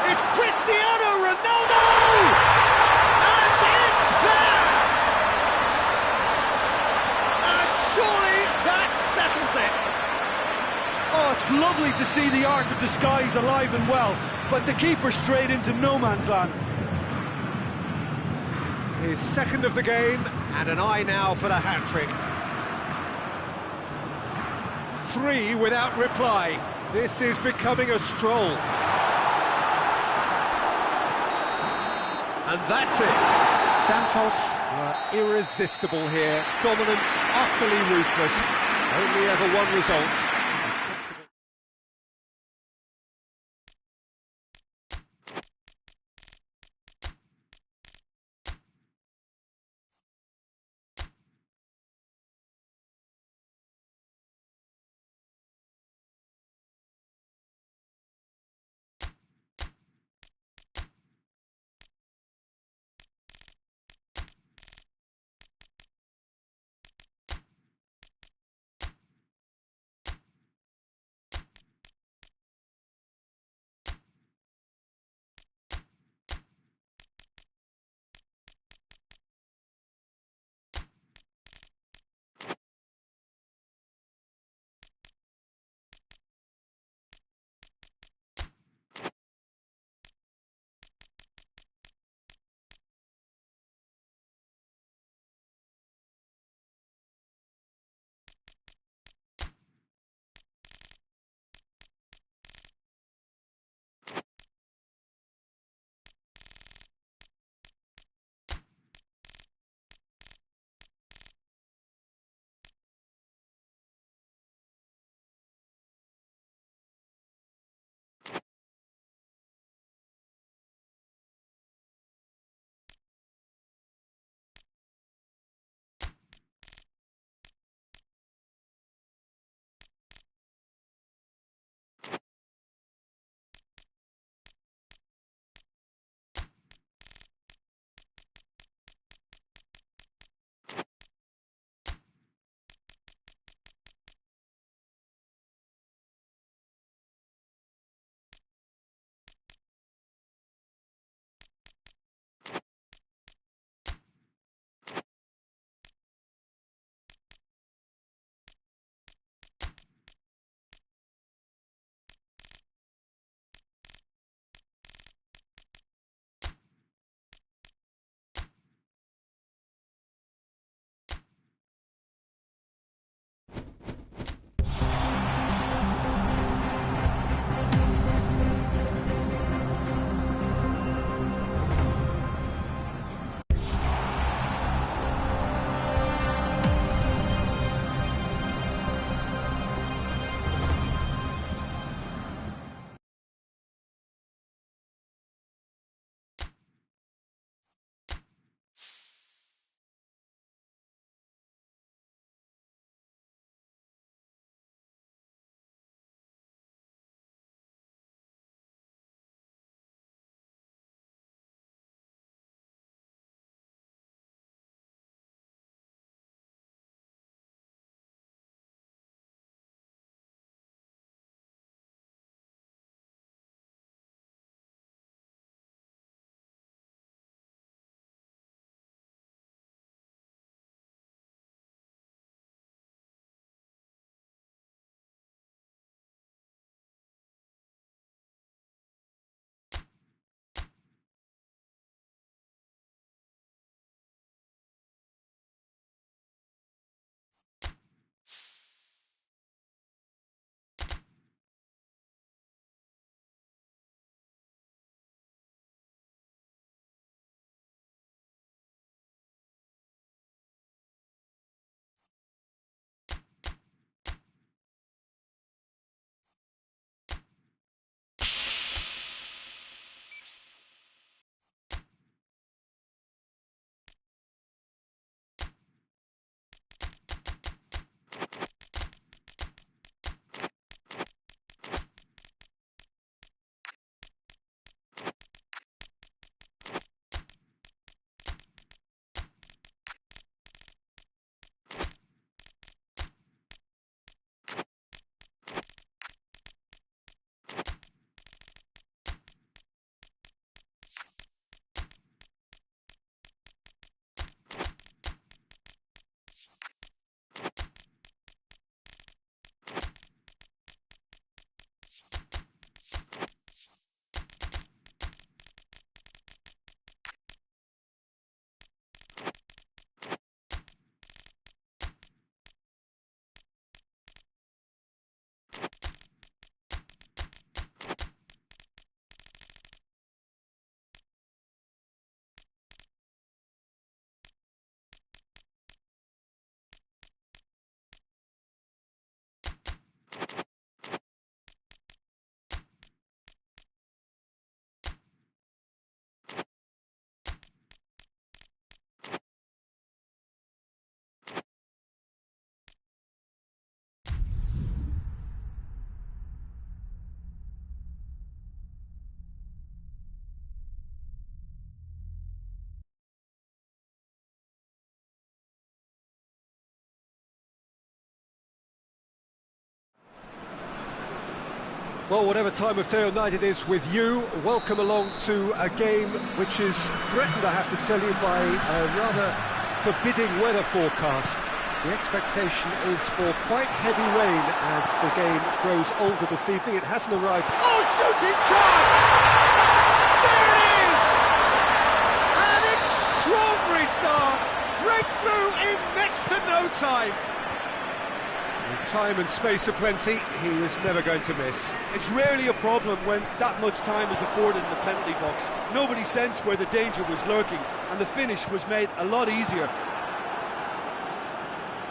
It's Cristiano Ronaldo! And it's there! Surely that settles it. Oh, it's lovely to see the art of disguise alive and well, but the keeper straight into no man's land. His second of the game, and an eye now for the hat-trick. 3 without reply. This is becoming a stroll. And that's it. Santos were irresistible here, dominant, utterly ruthless, only ever one result. Well, whatever time of day or night it is with you, welcome along to a game which is threatened, I have to tell you, by a rather forbidding weather forecast. The expectation is for quite heavy rain as the game grows older this evening. It hasn't arrived. Oh, shooting chance! There it is! An extraordinary start! Breakthrough in next to no time! With time and space aplenty, he was never going to miss. It's rarely a problem when that much time is afforded in the penalty box. Nobody sensed where the danger was lurking, and the finish was made a lot easier.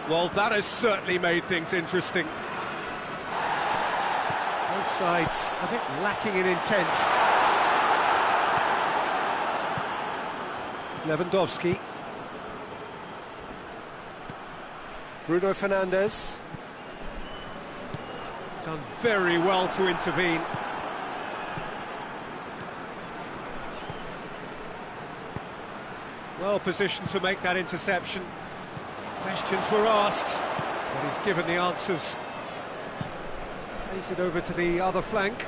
Well, that has certainly made things interesting. Both sides a bit lacking in intent. Lewandowski. Bruno Fernandes. Done very well to intervene. Well positioned to make that interception. Questions were asked, but he's given the answers. Plays it over to the other flank.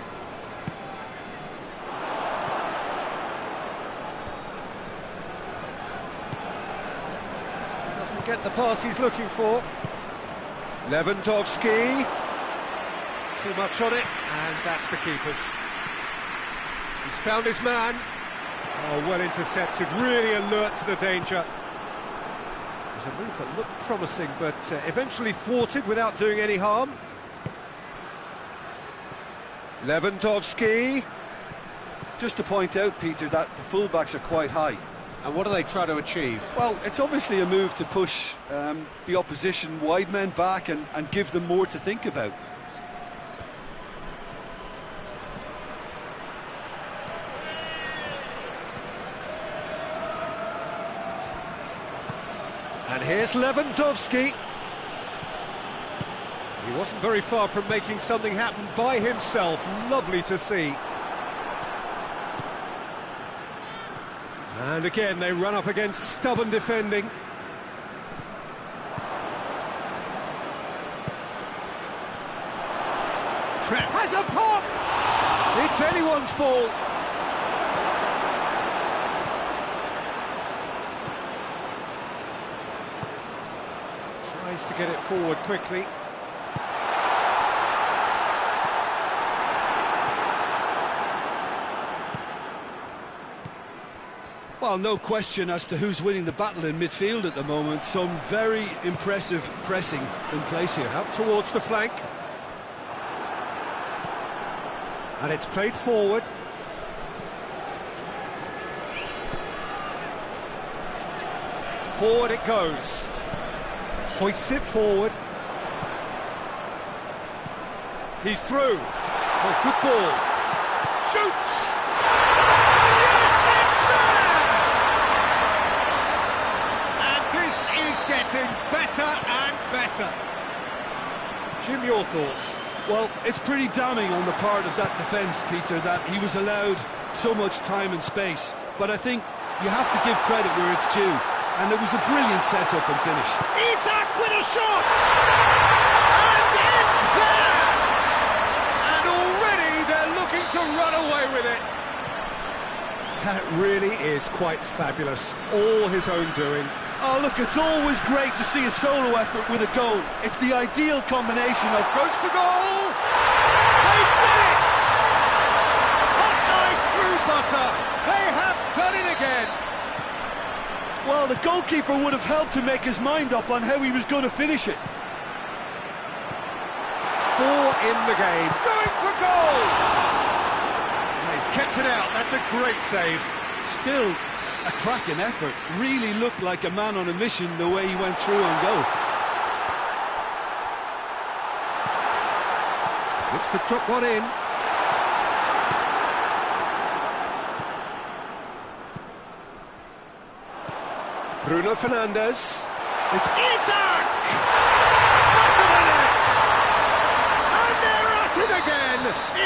Doesn't get the pass he's looking for. Lewandowski. Too much on it, and that's the keeper's. He's found his man. Oh, well intercepted, really alert to the danger. It was a move that looked promising, but eventually thwarted without doing any harm. Lewandowski. Just to point out, Peter, that the fullbacks are quite high. And what do they try to achieve? Well, it's obviously a move to push the opposition wide men back and give them more to think about. And here's Lewandowski. He wasn't very far from making something happen by himself. Lovely to see. And again, they run up against stubborn defending. Trap has a pop! It's anyone's ball. Tries to get it forward quickly. Well, no question as to who's winning the battle in midfield at the moment. Some very impressive pressing in place here. Out towards the flank. And it's played forward. Forward it goes. Hoists it forward. He's through. Oh, good ball. Shoots! Yes, it's there! And this is getting better and better. Jim, your thoughts? Well, it's pretty damning on the part of that defence, Peter, that he was allowed so much time and space. But I think you have to give credit where it's due. And it was a brilliant setup and finish. Isak with a shot! And it's there! And already they're looking to run away with it. That really is quite fabulous. All his own doing. Oh, look, it's always great to see a solo effort with a goal. It's the ideal combination of... Goes for goal! They've done it! Hot knife through butter. They have done it again. Well, the goalkeeper would have helped to make his mind up on how he was going to finish it. 4 in the game. Going for goal! He's kept it out. That's a great save. Still a cracking effort. Really looked like a man on a mission the way he went through on goal. Looks to drop one in. Bruno Fernandes. It's Isak! Back of the net! And they're at it again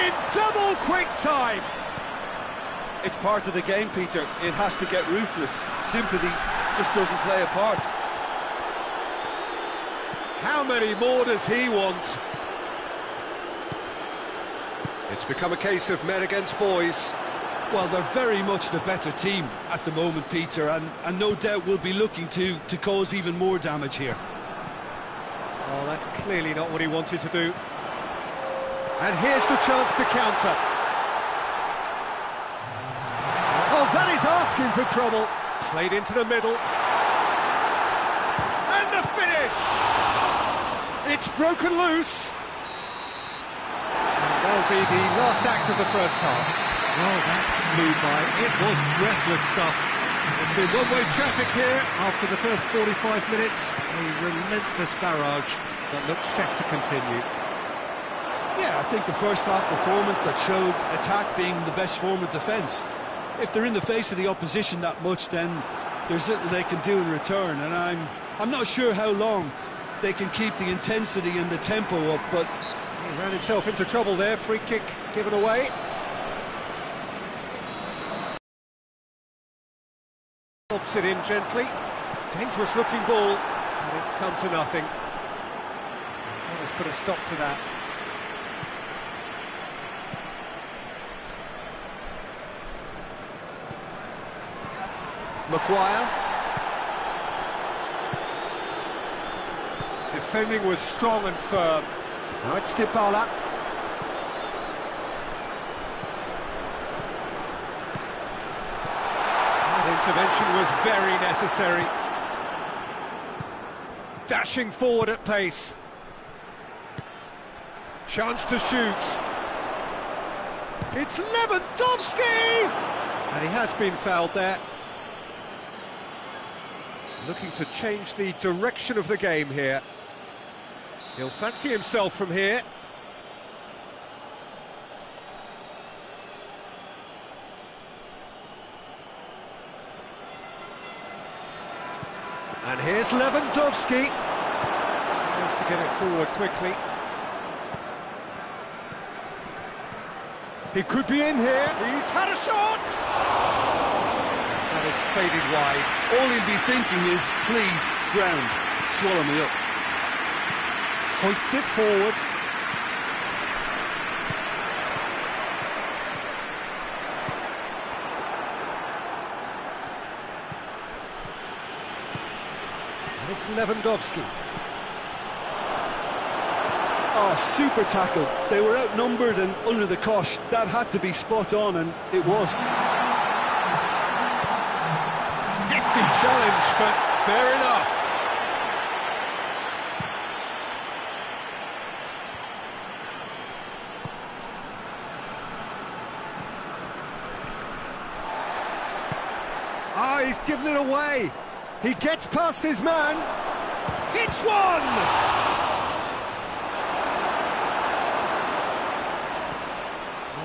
in double quick time. It's part of the game, Peter. It has to get ruthless. Sympathy just doesn't play a part. How many more does he want? It's become a case of men against boys. Well, they're very much the better team at the moment, Peter, and no doubt will be looking to cause even more damage here. Oh, that's clearly not what he wanted to do. And here's the chance to counter. Oh, that is asking for trouble. Played into the middle. And the finish! It's broken loose. And that'll be the last act of the first half. Well, that flew by. It was breathless stuff. It's been one-way traffic here after the first 45 minutes. A relentless barrage that looks set to continue. Yeah, I think the first half performance that showed attack being the best form of defence. If they're in the face of the opposition that much, then there's little they can do in return, and I'm not sure how long they can keep the intensity and the tempo up, but... He ran himself into trouble there, free kick given away. Lobs it in gently, dangerous looking ball, and it's come to nothing. Let's put a stop to that. Maguire. Defending was strong and firm. Now it's Dybala. That intervention was very necessary. Dashing forward at pace. Chance to shoot. It's Lewandowski! And he has been fouled there. Looking to change the direction of the game here. He'll fancy himself from here. And here's Lewandowski. Tries to get it forward quickly. He could be in here. He's had a shot! That is faded wide. all he'll be thinking is, please, ground, swallow me up. Hoists it forward. And it's Lewandowski. Oh, super tackle. They were outnumbered and under the cosh. That had to be spot on, and it was. Hefty challenge, but fair enough. Ah, he's given it away. He gets past his man. Hits one!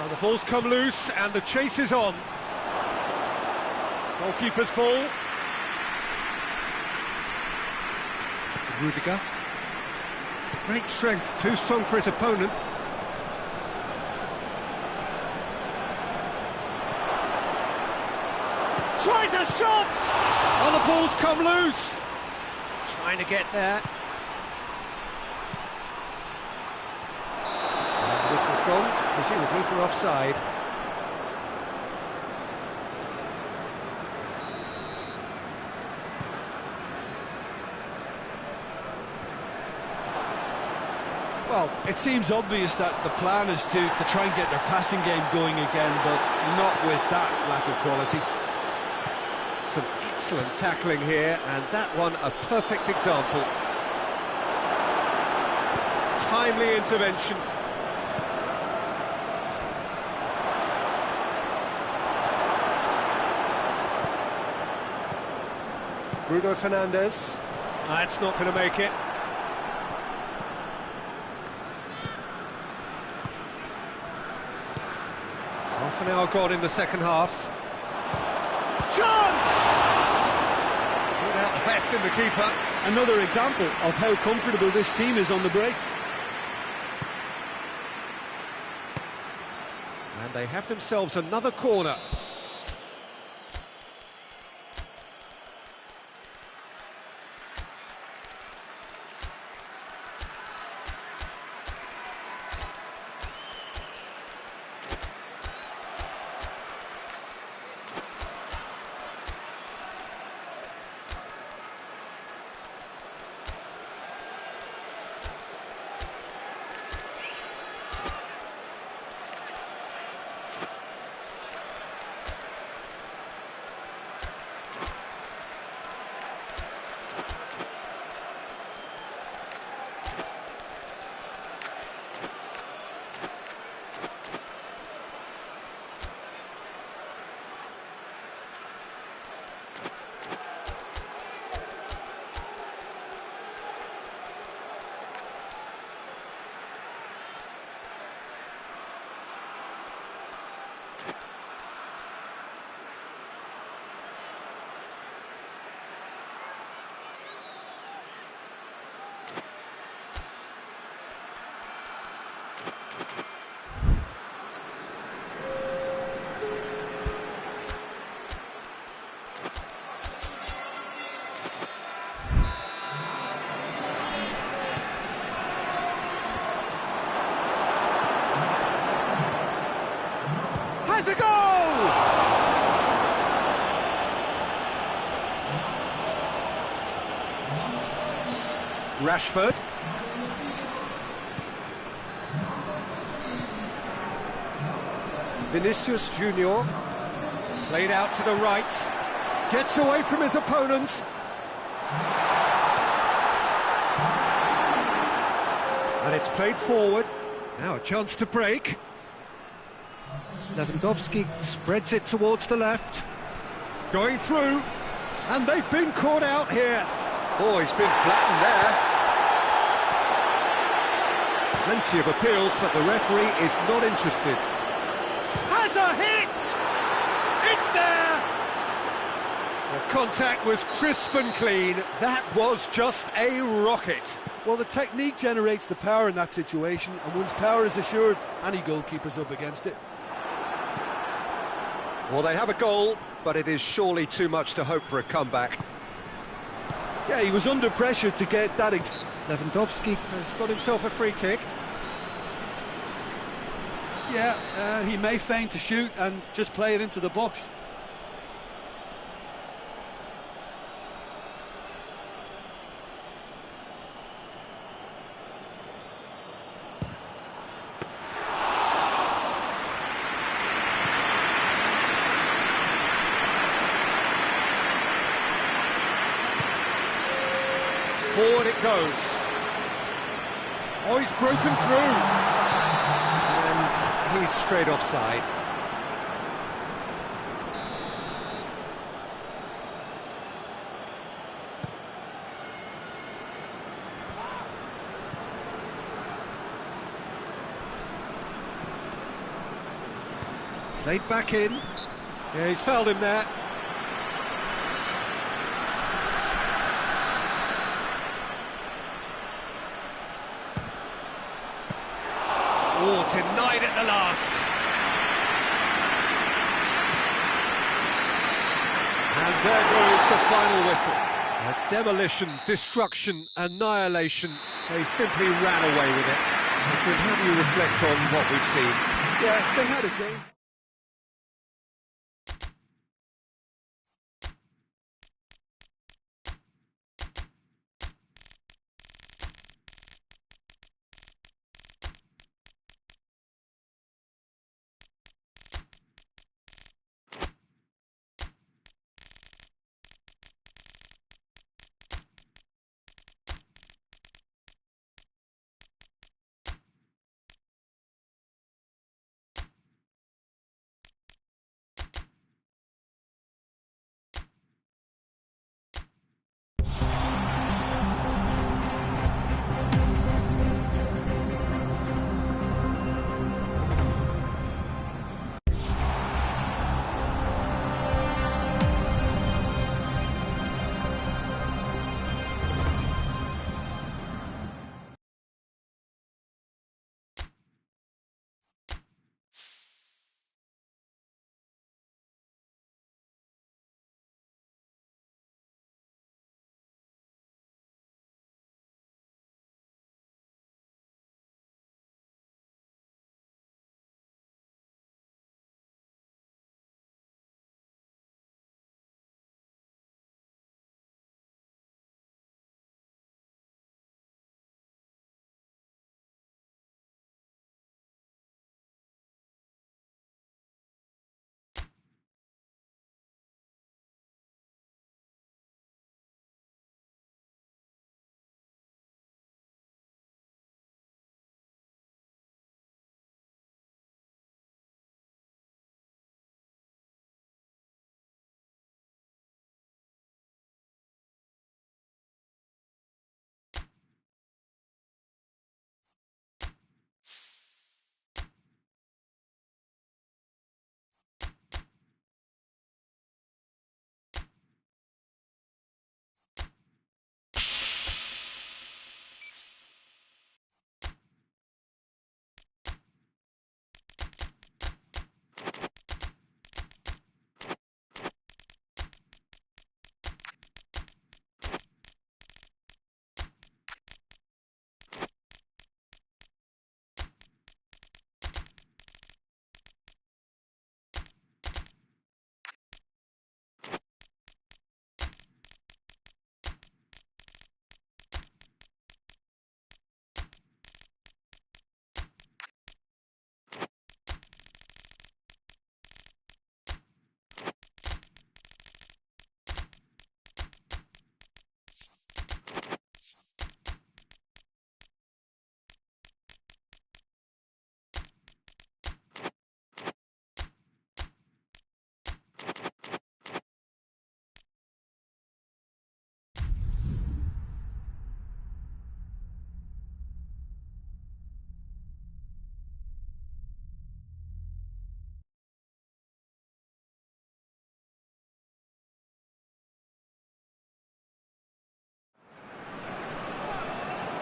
The ball's come loose and the chase is on. Goalkeeper's ball. Rudiger. Great strength, too strong for his opponent. Tries a shot! Oh, the ball's come loose. Trying to get there. And this has gone, presumably for offside. Well, it seems obvious that the plan is to try and get their passing game going again, but not with that lack of quality. Some excellent tackling here, and that one a perfect example. Timely intervention. Bruno Fernandes. That's not going to make it. Half an hour gone in the second half. Chance! Put out the best in the keeper. Another example of how comfortable this team is on the break. And they have themselves another corner. Rashford. Vinicius Junior. Played out to the right. Gets away from his opponent. And it's played forward. Now a chance to break. Lewandowski spreads it towards the left. Going through. And they've been caught out here. Oh, he's been flattened there. Plenty of appeals, but the referee is not interested. Has a hit! It's there! The contact was crisp and clean. That was just a rocket. Well, the technique generates the power in that situation, and once power is assured, any goalkeeper's up against it. Well, they have a goal, but it is surely too much to hope for a comeback. Yeah, he was under pressure to get that. Lewandowski has got himself a free kick. Yeah, he may feign to shoot and just play it into the box. Forward it goes. Oh, he's broken through. And he's straight offside. Played back in. Yeah, he's fouled him there. Oh, denied at the last. And there goes the final whistle. A demolition, destruction, annihilation. They simply ran away with it. Richard, how do you reflect on what we've seen? Yeah, they had a game.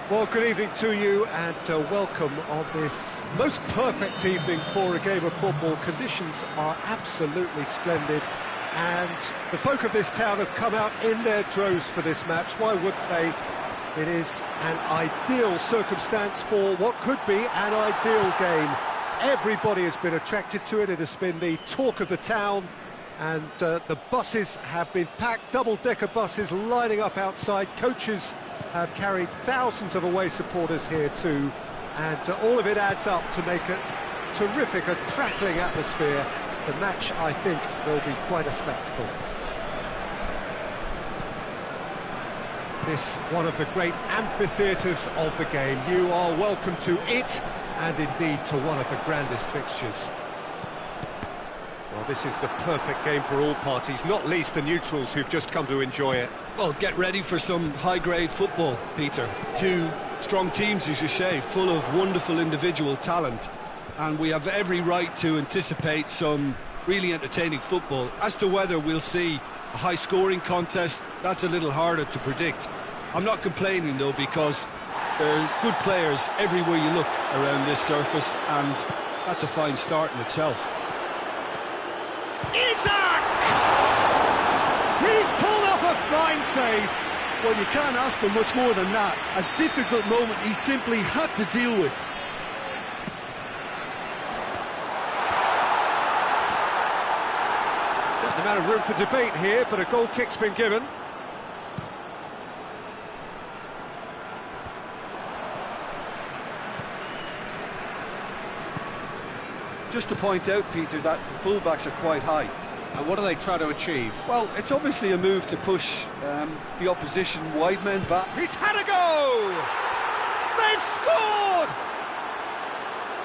Well, good evening to you and welcome on this most perfect evening for a game of football. Conditions are absolutely splendid and the folk of this town have come out in their droves for this match. Why wouldn't they? It is an ideal circumstance for what could be an ideal game. Everybody has been attracted to it. It has been the talk of the town and the buses have been packed, double-decker buses lining up outside. Coaches have carried thousands of away supporters here too, and all of it adds up to make a terrific, a crackling atmosphere. The match, I think, will be quite a spectacle. This one of the great amphitheatres of the game. You are welcome to it, and indeed to one of the grandest fixtures. Well, this is the perfect game for all parties, not least the neutrals who've just come to enjoy it. Well, get ready for some high-grade football, Peter. Two strong teams, as you say, full of wonderful individual talent. And we have every right to anticipate some really entertaining football. As to whether we'll see a high-scoring contest, that's a little harder to predict. I'm not complaining, though, because there are good players everywhere you look around this surface, and that's a fine start in itself. Isak! He's pulled off a fine save. Well, you can't ask for much more than that. A difficult moment he simply had to deal with. Certain amount of room for debate here, but a goal kick's been given. Just to point out, Peter, that the fullbacks are quite high. And what do they try to achieve? Well, it's obviously a move to push the opposition wide men back. He's had a go! They've scored!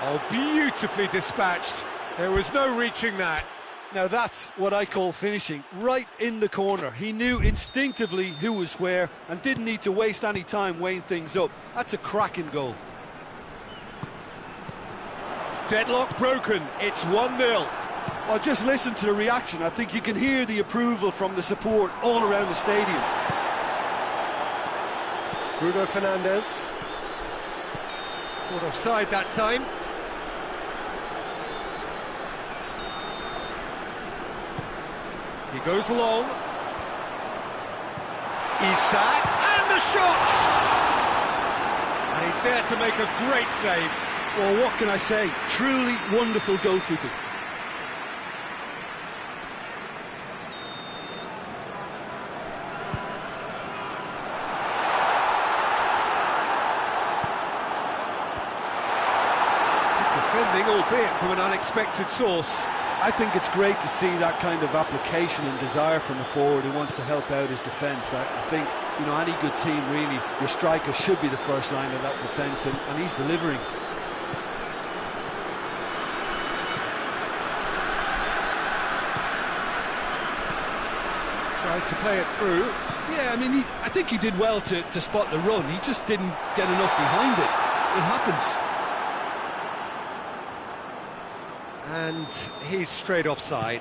Oh, beautifully dispatched. There was no reaching that. Now that's what I call finishing, right in the corner. He knew instinctively who was where and didn't need to waste any time weighing things up. That's a cracking goal. Deadlock broken, it's 1-0. Well, just listen to the reaction. I think you can hear the approval from the support all around the stadium. Bruno Fernandes. Caught offside that time. He goes long. Isak, and the shot! And he's there to make a great save. Well, what can I say? Truly wonderful goalkeeping. Defending, albeit from an unexpected source. I think it's great to see that kind of application and desire from a forward who wants to help out his defence. I think, you know, any good team, really, your striker should be the first line of that defence, and he's delivering. Tried to play it through. Yeah, I mean, I think he did well to spot the run. He just didn't get enough behind it. It happens. And he's straight offside.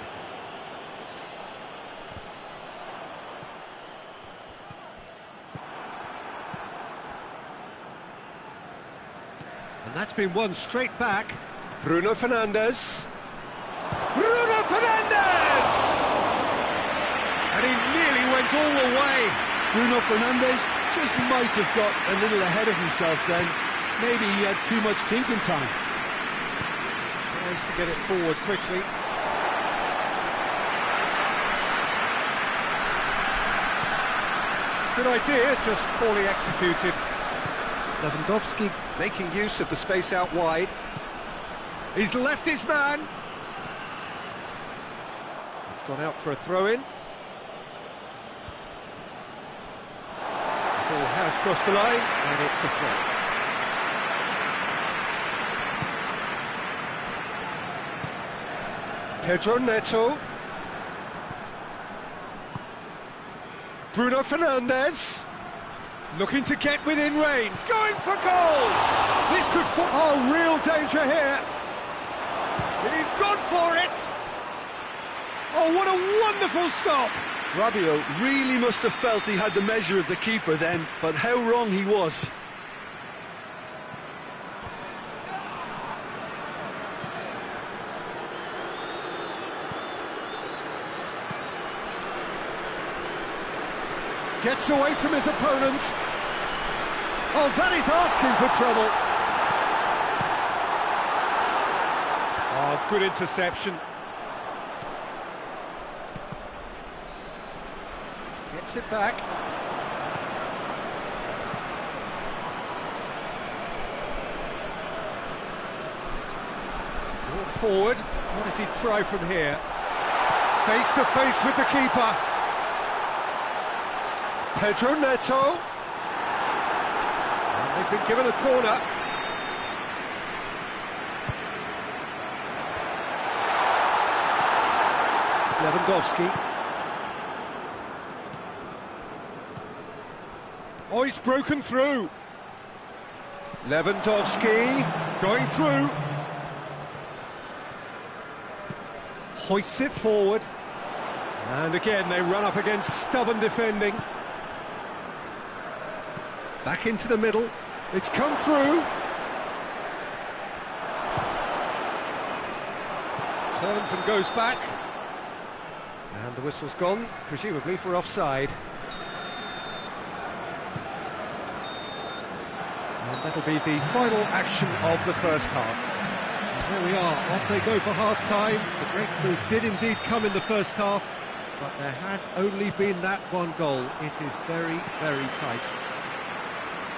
And that's been won straight back. Bruno Fernandes. Bruno Fernandes! And he nearly went all the way. Bruno Fernandes just might have got a little ahead of himself then. Maybe he had too much thinking time. Tries to get it forward quickly. Good idea, just poorly executed. Lewandowski making use of the space out wide. He's left his man. It's gone out for a throw-in. The ball has crossed the line, and it's a throw. Pedro Neto. Bruno Fernandes. Looking to get within range. Going for goal! This could... Oh, real danger here. He's gone for it. Oh, what a wonderful stop. Rabiot really must have felt he had the measure of the keeper then, but how wrong he was. Gets away from his opponent. Oh, that is asking for trouble. Oh, good interception. Gets it back. Brought forward. What does he try from here? Face to face with the keeper. Pedro Neto. And they've been given a corner. Lewandowski. Oh, he's broken through. Lewandowski going through. Hoists it forward. And again, they run up against stubborn defending. Back into the middle. It's come through. Turns and goes back. And the whistle's gone, presumably for offside. And that'll be the final action of the first half. And there we are, off they go for half-time. The breakthrough did indeed come in the first half, but there has only been that one goal. It is very, very tight.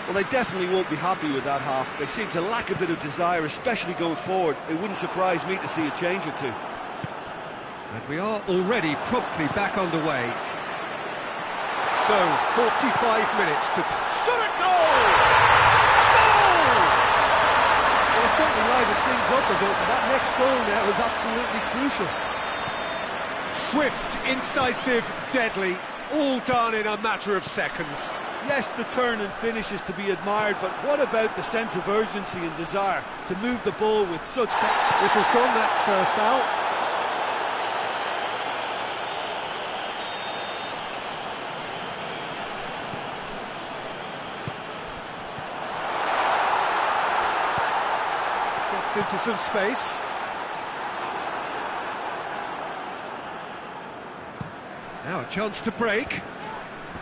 Well, they definitely won't be happy with that half. They seem to lack a bit of desire, especially going forward. It wouldn't surprise me to see a change or two. And we are already promptly back underway. So, 45 minutes to... Shot a goal! Goal! Well, it certainly livened things up a bit, but that next goal now is absolutely crucial. Swift, incisive, deadly, all done in a matter of seconds. Yes, the turn and finish is to be admired, but what about the sense of urgency and desire to move the ball with such... Whistle's gone, that's foul. Gets into some space. Now a chance to break.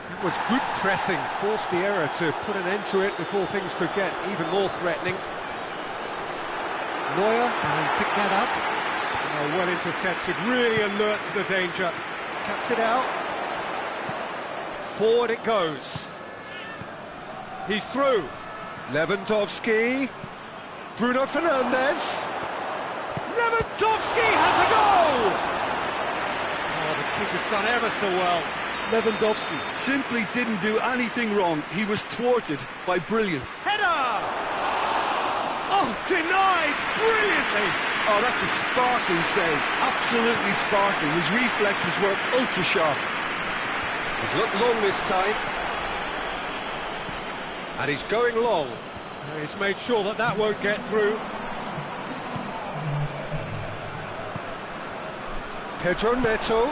That was good pressing, forced the error to put an end to it before things could get even more threatening. Neuer, and pick that up. Oh, well intercepted, really alert to the danger. Cuts it out. Forward it goes. He's through. Lewandowski. Bruno Fernandes. Lewandowski has a goal! Oh, the keeper's done ever so well. Lewandowski simply didn't do anything wrong. He was thwarted by brilliance. Header! Oh, denied brilliantly! Oh, that's a sparkling save. Absolutely sparkling. His reflexes were ultra sharp. He's looked long this time. And he's going long. He's made sure that that won't get through. Pedro Neto.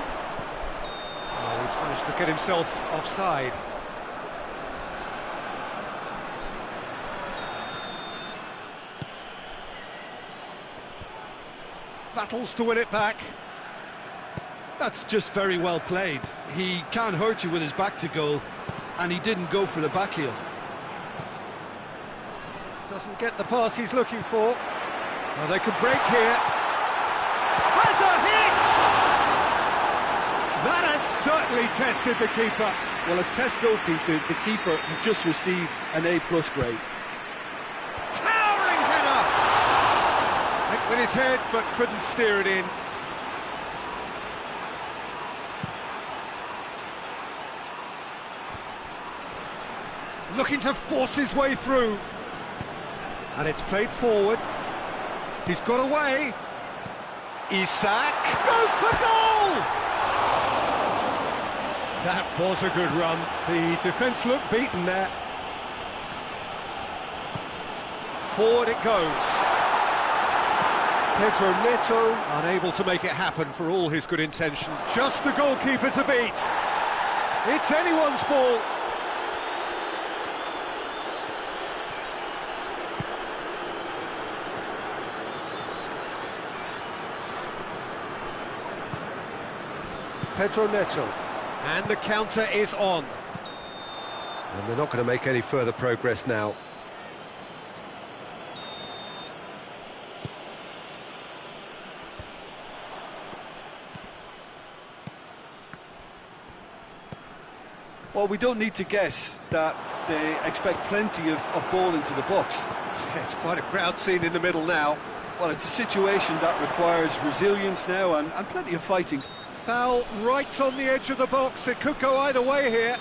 Oh, he's managed to get himself offside. Battles to win it back. That's just very well played. He can't hurt you with his back to goal, and he didn't go for the back heel. Doesn't get the pass he's looking for. Well, they could break here. Has a hit! That has certainly tested the keeper. Well, as test goalkeeper, the keeper has just received an A+ grade. Towering header! Went with his head, but couldn't steer it in. Looking to force his way through. And it's played forward. He's got away. Isak goes for goal! That was a good run. The defence looked beaten there. Forward it goes. Pedro Neto unable to make it happen for all his good intentions. Just the goalkeeper to beat. It's anyone's ball. Pedro Neto, and the counter is on. And they're not going to make any further progress now. Well, we don't need to guess that they expect plenty of ball into the box. Yeah, it's quite a crowd scene in the middle now. Well, it's a situation that requires resilience now and plenty of fighting. Foul right on the edge of the box. It could go either way here.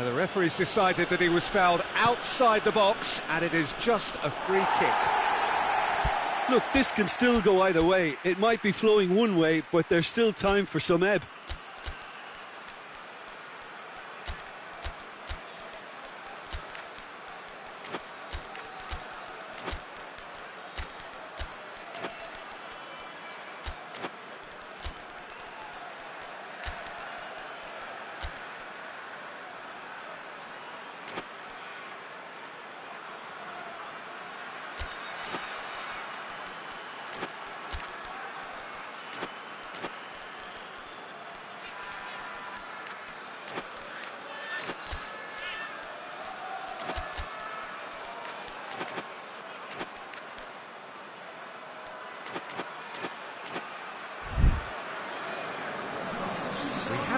The referee's decided that he was fouled outside the box, and it is just a free kick. Look, this can still go either way. It might be flowing one way, but there's still time for some ebb.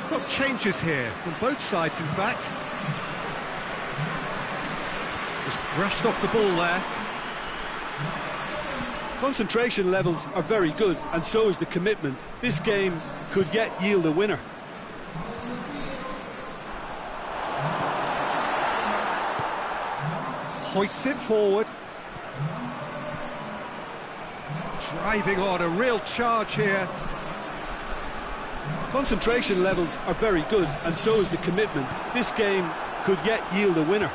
Got changes here from both sides, in fact. Just brushed off the ball there. Concentration levels are very good, and so is the commitment. This game could yet yield a winner. Hoists it forward. Driving on, a real charge here. Concentration levels are very good, and so is the commitment. This game could yet yield a winner.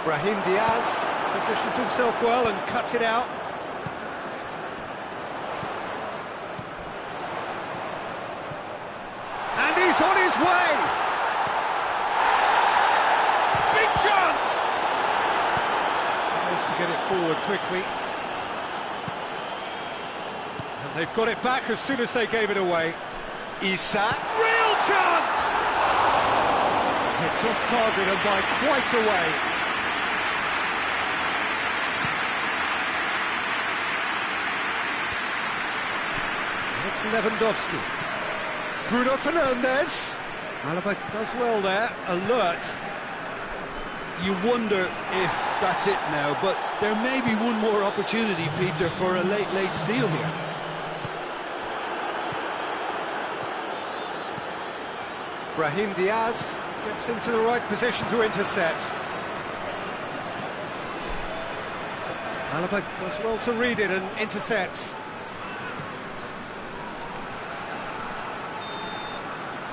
Brahim Diaz positions himself well and cuts it out. And he's on his way! Big chance! Tries to get it forward quickly. And they've got it back as soon as they gave it away. Isak, real chance! It's off target and by quite a way. It's Lewandowski. Bruno Fernandes. Alaba does well there, alert. You wonder if that's it now, but there may be one more opportunity, Peter, for a late steal here. Brahim Diaz gets into the right position to intercept. Alaba does well to read it and intercepts.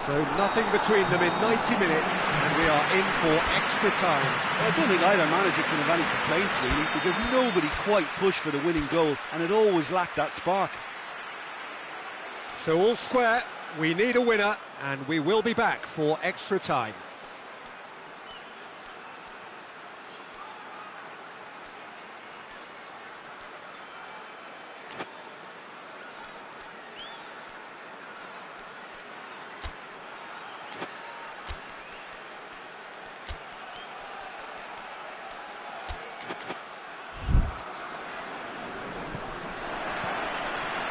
So nothing between them in 90 minutes, and we are in for extra time. Well, I don't think either manager can have any complaints, really, because nobody quite pushed for the winning goal, and it always lacked that spark. So all square, we need a winner, and we will be back for extra time.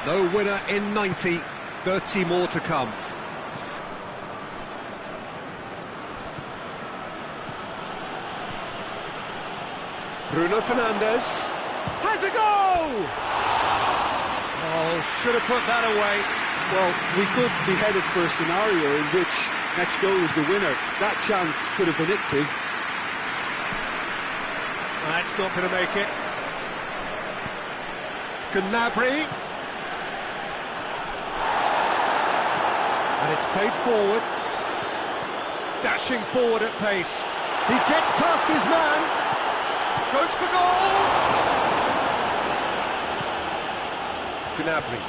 No winner in 90, 30 more to come. Bruno Fernandes has a goal! Oh, should have put that away. Well, we could be headed for a scenario in which next goal is the winner. That chance could have been it too. That's not going to make it. Gnabry. And it's played forward. Dashing forward at pace. He gets past his man. Goes for goal. Gnabry.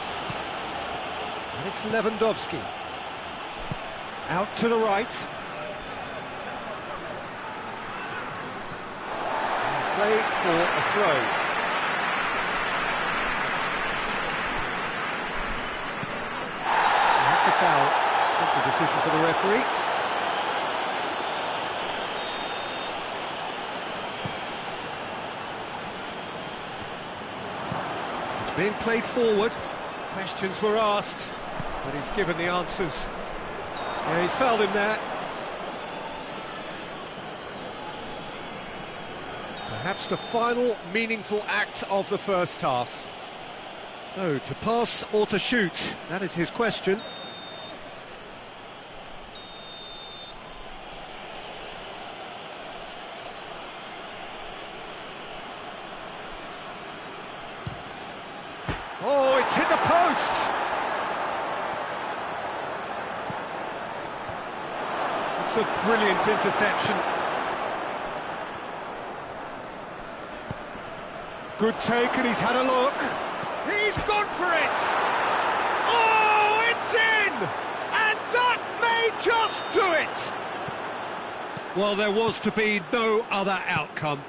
And it's Lewandowski. Out to the right. Play for a throw. foul. Simple decision for the referee. It's being played forward. Questions were asked, but he's given the answers. Yeah, he's fouled him there. Perhaps the final meaningful act of the first half. So, to pass or to shoot? That is his question. Oh, it's hit the post! It's a brilliant interception. Good take, and he's had a look. He's gone for it! Oh, it's in! And that may just do it! Well, there was to be no other outcome.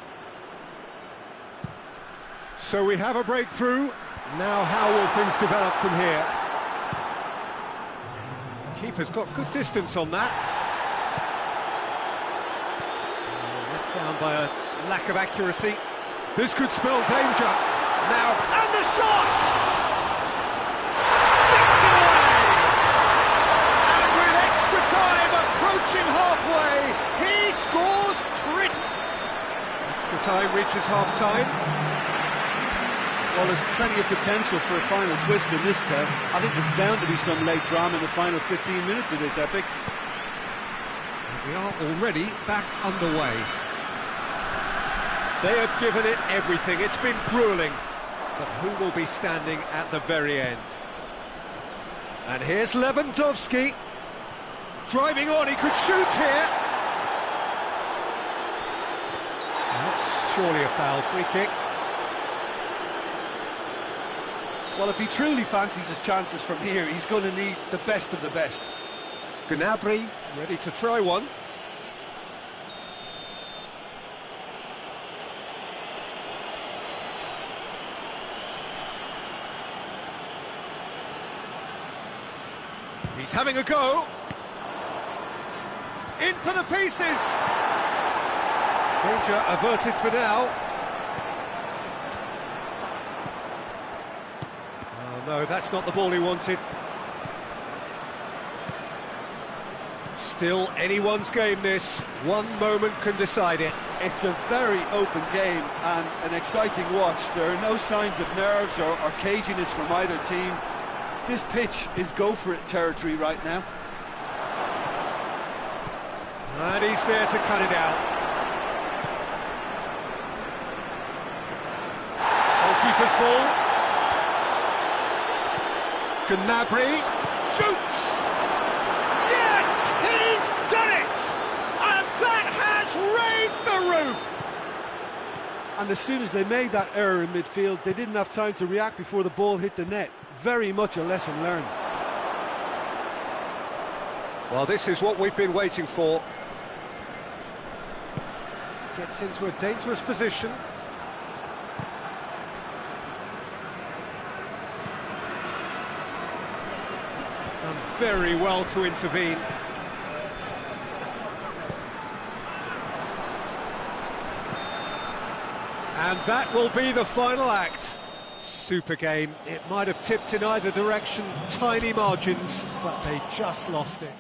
So we have a breakthrough. Now how will things develop from here? Keeper's got good distance on that. Let down by a lack of accuracy. This could spell danger. Now, and the shot! Sticks it away! And with extra time approaching halfway, he scores crit. Extra time reaches half-time. Well, there's plenty of potential for a final twist in this test. I think there's bound to be some late drama in the final 15 minutes of this epic. We are already back underway. They have given it everything. It's been gruelling. But who will be standing at the very end? And here's Lewandowski. Driving on, he could shoot here. That's surely a foul, free kick. Well, if he truly fancies his chances from here, he's going to need the best of the best. Gnabry ready to try one. He's having a go. In for the pieces. Danger averted for now. Oh no, that's not the ball he wanted. Still anyone's game this. One moment can decide it. It's a very open game and an exciting watch. There are no signs of nerves or caginess from either team. This pitch is go-for-it territory right now. And he's there to cut it out. Goalkeeper's ball. Gnabry shoots! Yes, he's done it! And that has raised the roof! And as soon as they made that error in midfield, they didn't have time to react before the ball hit the net. Very much a lesson learned. Well, this is what we've been waiting for. Gets into a dangerous position. Done very well to intervene. And that will be the final act. Super game. It might have tipped in either direction, tiny margins, but they just lost it.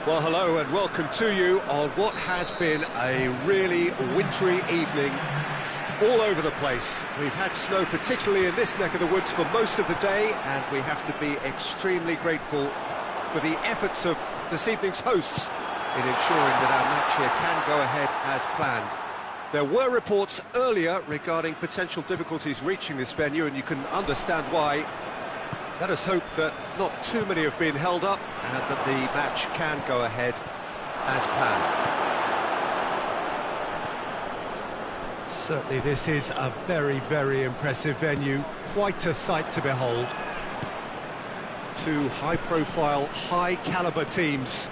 Well, hello and welcome to you on what has been a really wintry evening all over the place. We've had snow, particularly in this neck of the woods, for most of the day, and we have to be extremely grateful for the efforts of this evening's hosts in ensuring that our match here can go ahead as planned. There were reports earlier regarding potential difficulties reaching this venue, and you can understand why. Let us hope that not too many have been held up and that the match can go ahead as planned. Certainly this is a very, very impressive venue. Quite a sight to behold. Two high-profile, high-caliber teams.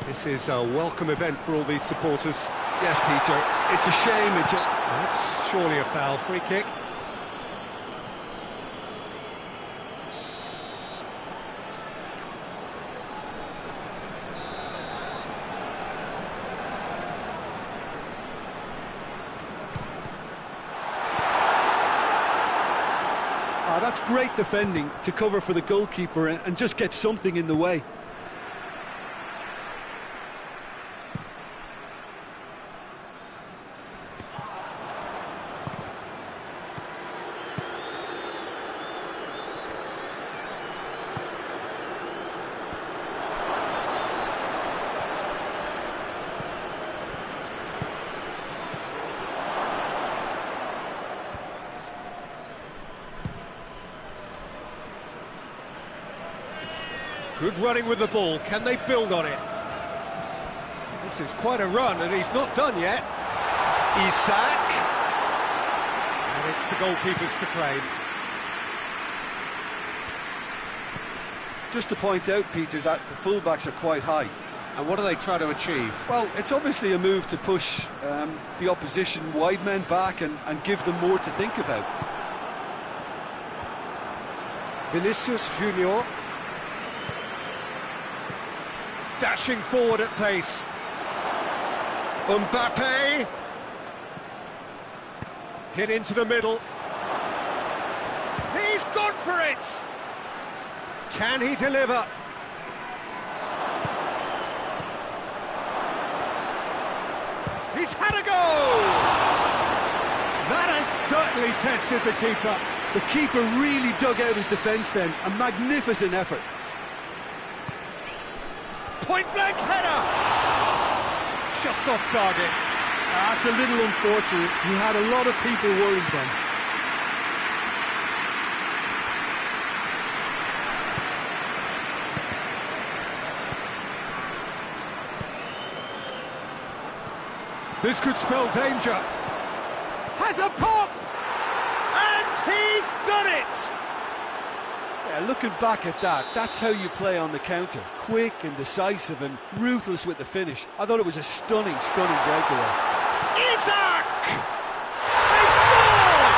This is a welcome event for all these supporters. Yes, Peter, it's a shame, That's surely a foul. Free kick. That's great defending to cover for the goalkeeper and just get something in the way. Good running with the ball. Can they build on it? This is quite a run, and he's not done yet. Isak. And it's the goalkeepers to claim. Just to point out, Peter, that the fullbacks are quite high. And what do they try to achieve? Well, it's obviously a move to push the opposition wide men back and give them more to think about. Vinicius Junior. Dashing forward at pace. Mbappe. Hit into the middle. He's gone for it! Can he deliver? He's had a goal! That has certainly tested the keeper. The keeper really dug out his defence then. A magnificent effort. Point-blank header! Just off target. That's a little unfortunate. He had a lot of people worried then. This could spell danger. Has a pop! And he's done it! Yeah, looking back at that, that's how you play on the counter. Quick and decisive and ruthless with the finish. I thought it was a stunning, stunning breakaway. Isak! They scored!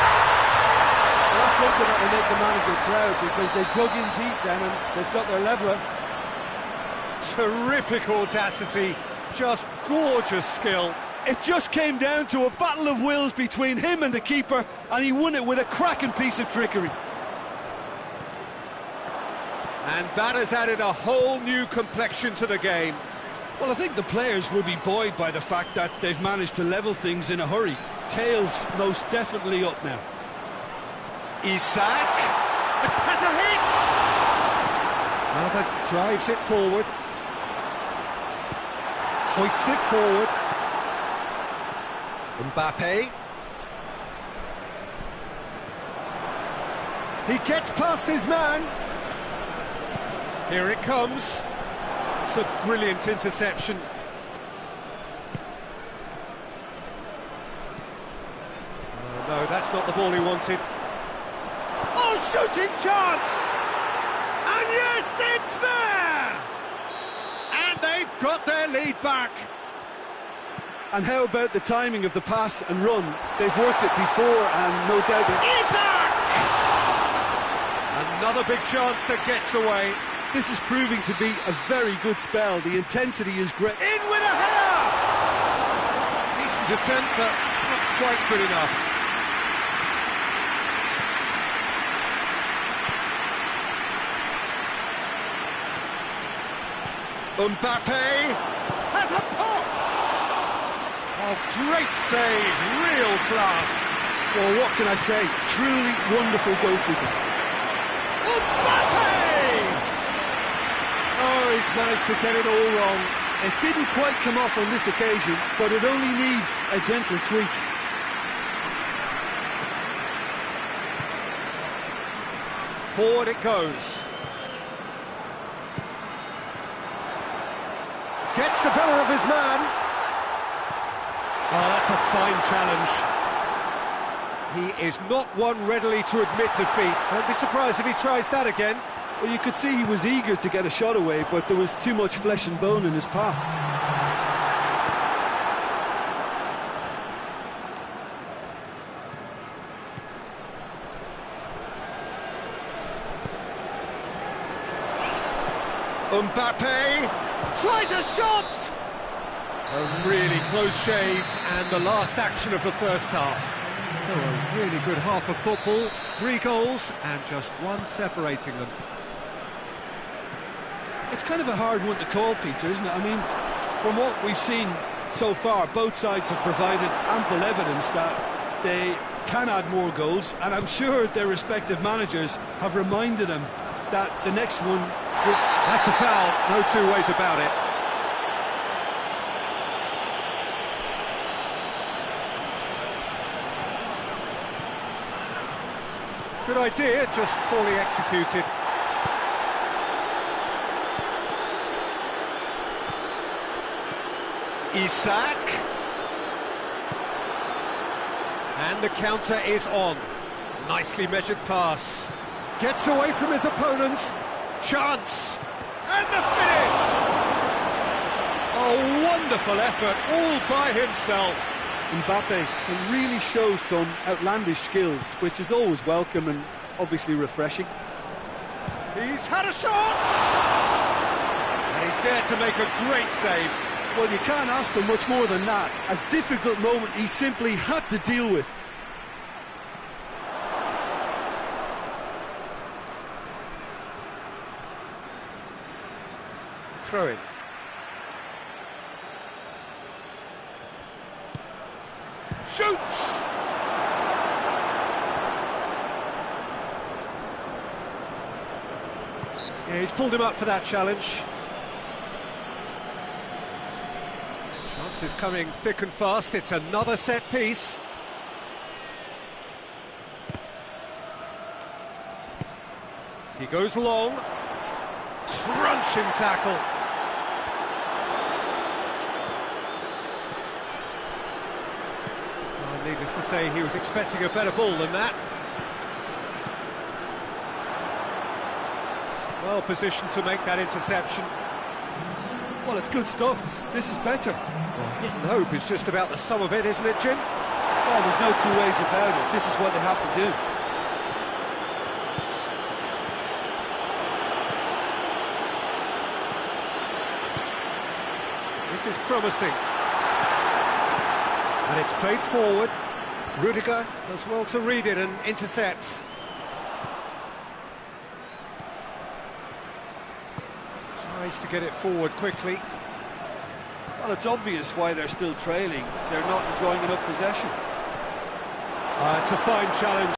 Well, that's something that will make the manager proud because they dug in deep then and they've got their leveller. Terrific audacity, just gorgeous skill. It just came down to a battle of wills between him and the keeper, and he won it with a cracking piece of trickery. And that has added a whole new complexion to the game. Well, I think the players will be buoyed by the fact that they've managed to level things in a hurry. Tails most definitely up now. Isak has a hit! Alba drives it forward. Hoists it forward. Mbappe. He gets past his man. Here it comes. It's a brilliant interception. Oh, no, that's not the ball he wanted. Oh, shooting chance! And yes, it's there! And they've got their lead back. And how about the timing of the pass and run? They've worked it before, and no doubt that... Isak! Another big chance that gets away. This is proving to be a very good spell. The intensity is great. In with a header! Decent attempt, but not quite good enough. Mbappe has a pop! Oh, great save, real class. Well, what can I say? Truly wonderful goalkeeper. Mbappe! Oh, he's managed to get it all wrong. It didn't quite come off on this occasion, but it only needs a gentle tweak. Forward it goes. Gets the better of his man. Oh, that's a fine challenge. He is not one readily to admit defeat. Don't be surprised if he tries that again. Well, you could see he was eager to get a shot away, but there was too much flesh and bone in his path. Mbappe tries a shot! A really close shave, and the last action of the first half. So a really good half of football, 3 goals, and just one separating them. It's kind of a hard one to call, Peter, isn't it? I mean, from what we've seen so far, both sides have provided ample evidence that they can add more goals, and I'm sure their respective managers have reminded them that the next one will... That's a foul, no two ways about it. Good idea, just poorly executed. Isak. And the counter is on. Nicely measured pass. Gets away from his opponent. Chance. And the finish! A wonderful effort, all by himself. Mbappe can really show some outlandish skills, which is always welcome and obviously refreshing. He's had a shot! And he's there to make a great save. Well, you can't ask for much more than that. A difficult moment he simply had to deal with. Throw in. Shoots! Yeah, he's pulled him up for that challenge. Chance is coming thick and fast. It's another set piece. He goes long. Crunching tackle. Well, needless to say, he was expecting a better ball than that. Well positioned to make that interception. Well, it's good stuff. This is better. Well, hit and hope is just about the sum of it, isn't it, Jim? Well, there's no two ways about it. This is what they have to do. This is promising. And it's played forward. Rudiger does well to read it and intercepts. Tries to get it forward quickly. Well, it's obvious why they're still trailing. They're not enjoying enough possession. It's a fine challenge.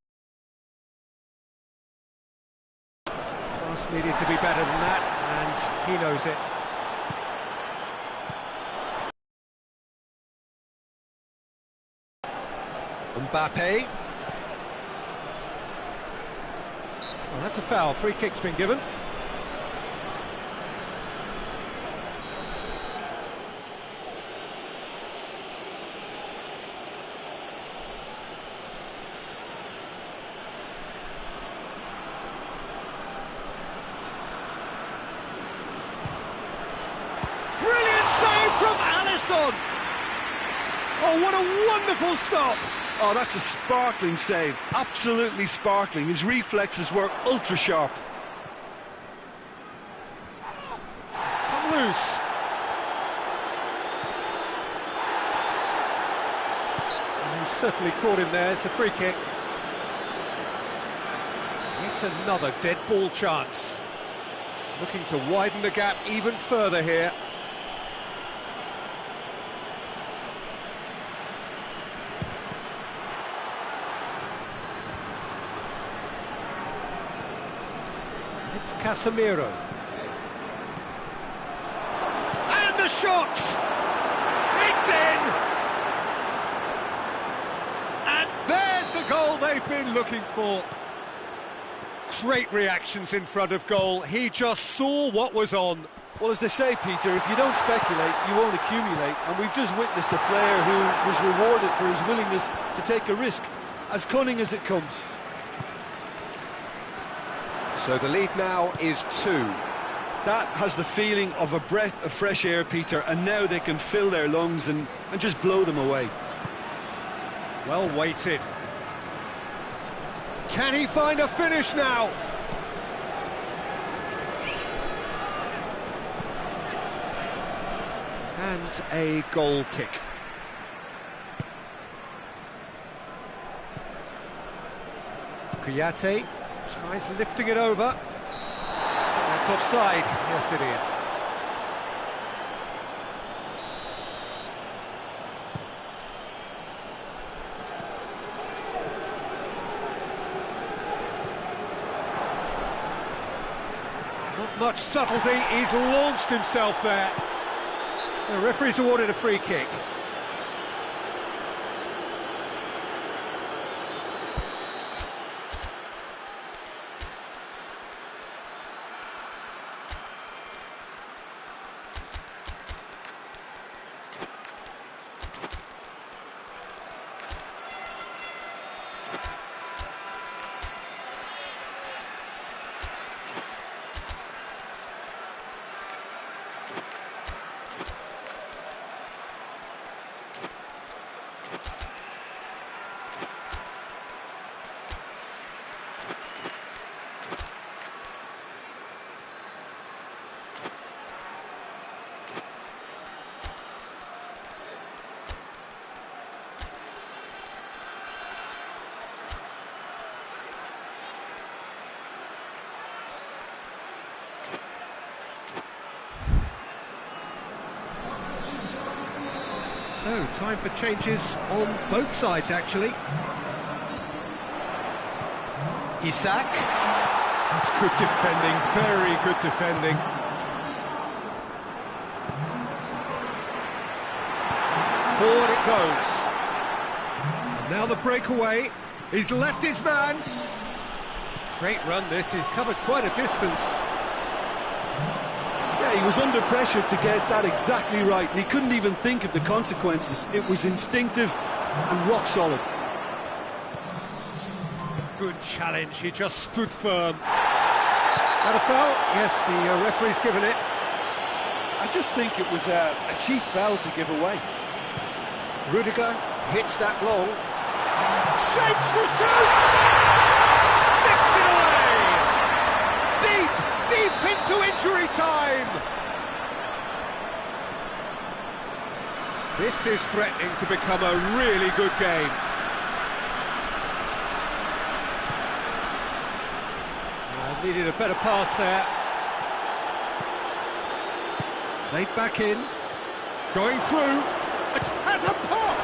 Pass needed to be better than that, and he knows it. Mbappe. Well, that's a foul. Free kick's been given. Brilliant save from Alisson. Oh, what a wonderful stop. Oh, that's a sparkling save. Absolutely sparkling. His reflexes were ultra sharp. It's come loose. And he certainly caught him there. It's a free kick. It's another dead ball chance. Looking to widen the gap even further here. It's Casemiro. And the shot! It's in! And there's the goal they've been looking for. Great reactions in front of goal. He just saw what was on. Well, as they say, Peter, if you don't speculate, you won't accumulate. And we've just witnessed a player who was rewarded for his willingness to take a risk, as cunning as it comes. So the lead now is 2. That has the feeling of a breath of fresh air, Peter, and now they can fill their lungs and just blow them away. Well weighted. Can he find a finish now? And a goal kick. Kuyate tries lifting it over. That's offside. Yes, it is. Not much subtlety, he's launched himself there. The referee's awarded a free kick. So, time for changes on both sides, actually. Isak. That's good defending, very good defending. Forward it goes. And now the breakaway. He's left his man. Great run this, he's covered quite a distance. Yeah, he was under pressure to get that exactly right, and he couldn't even think of the consequences. It was instinctive and rock solid. Good challenge, he just stood firm. That a foul? Yes, the referee's given it. I just think it was a cheap foul to give away. Rudiger hits that long. Shapes to shoot! Sticks it away! Deep into injury time! This is threatening to become a really good game. Needed a better pass there. Played back in. Going through. It has a pop!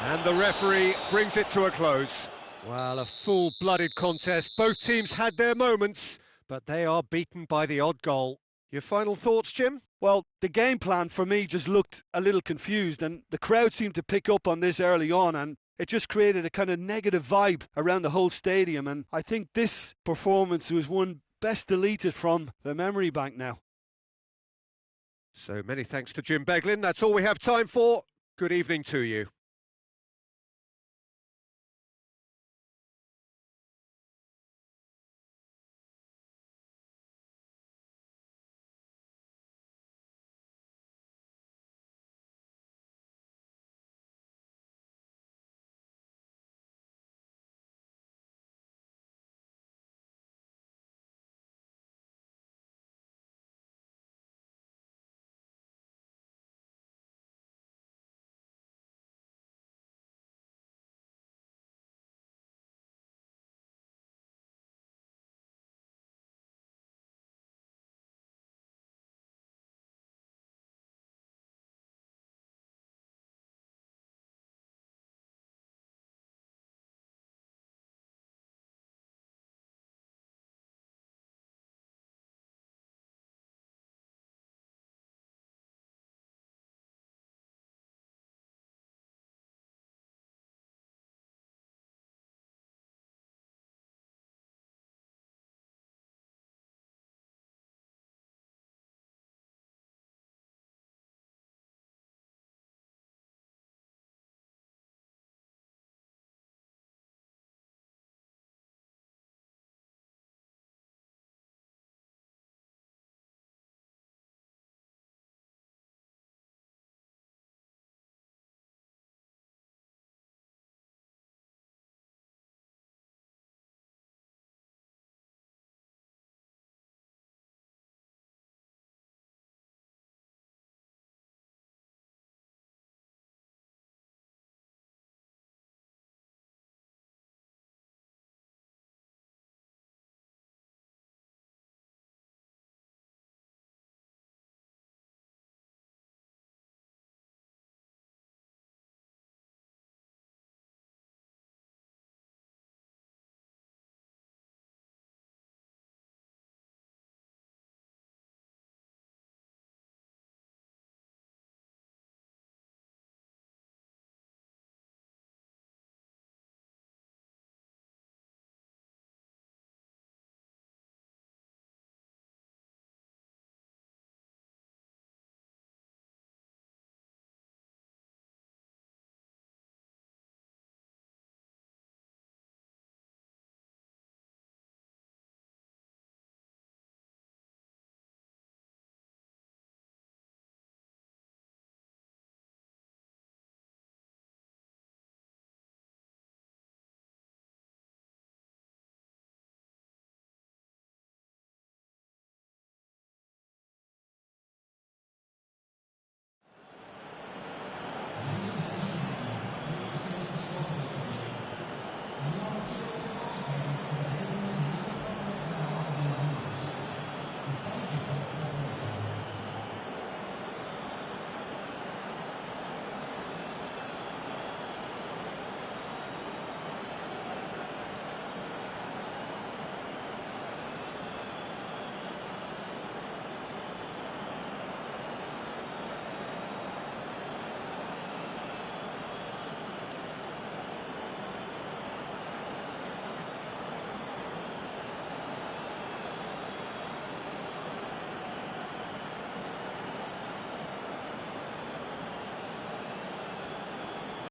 And the referee brings it to a close. Well, a full-blooded contest. Both teams had their moments, but they are beaten by the odd goal. Your final thoughts, Jim? Well, the game plan for me just looked a little confused, and the crowd seemed to pick up on this early on, and it just created a kind of negative vibe around the whole stadium, and I think this performance was one best deleted from the memory bank now. So many thanks to Jim Beglin. That's all we have time for. Good evening to you.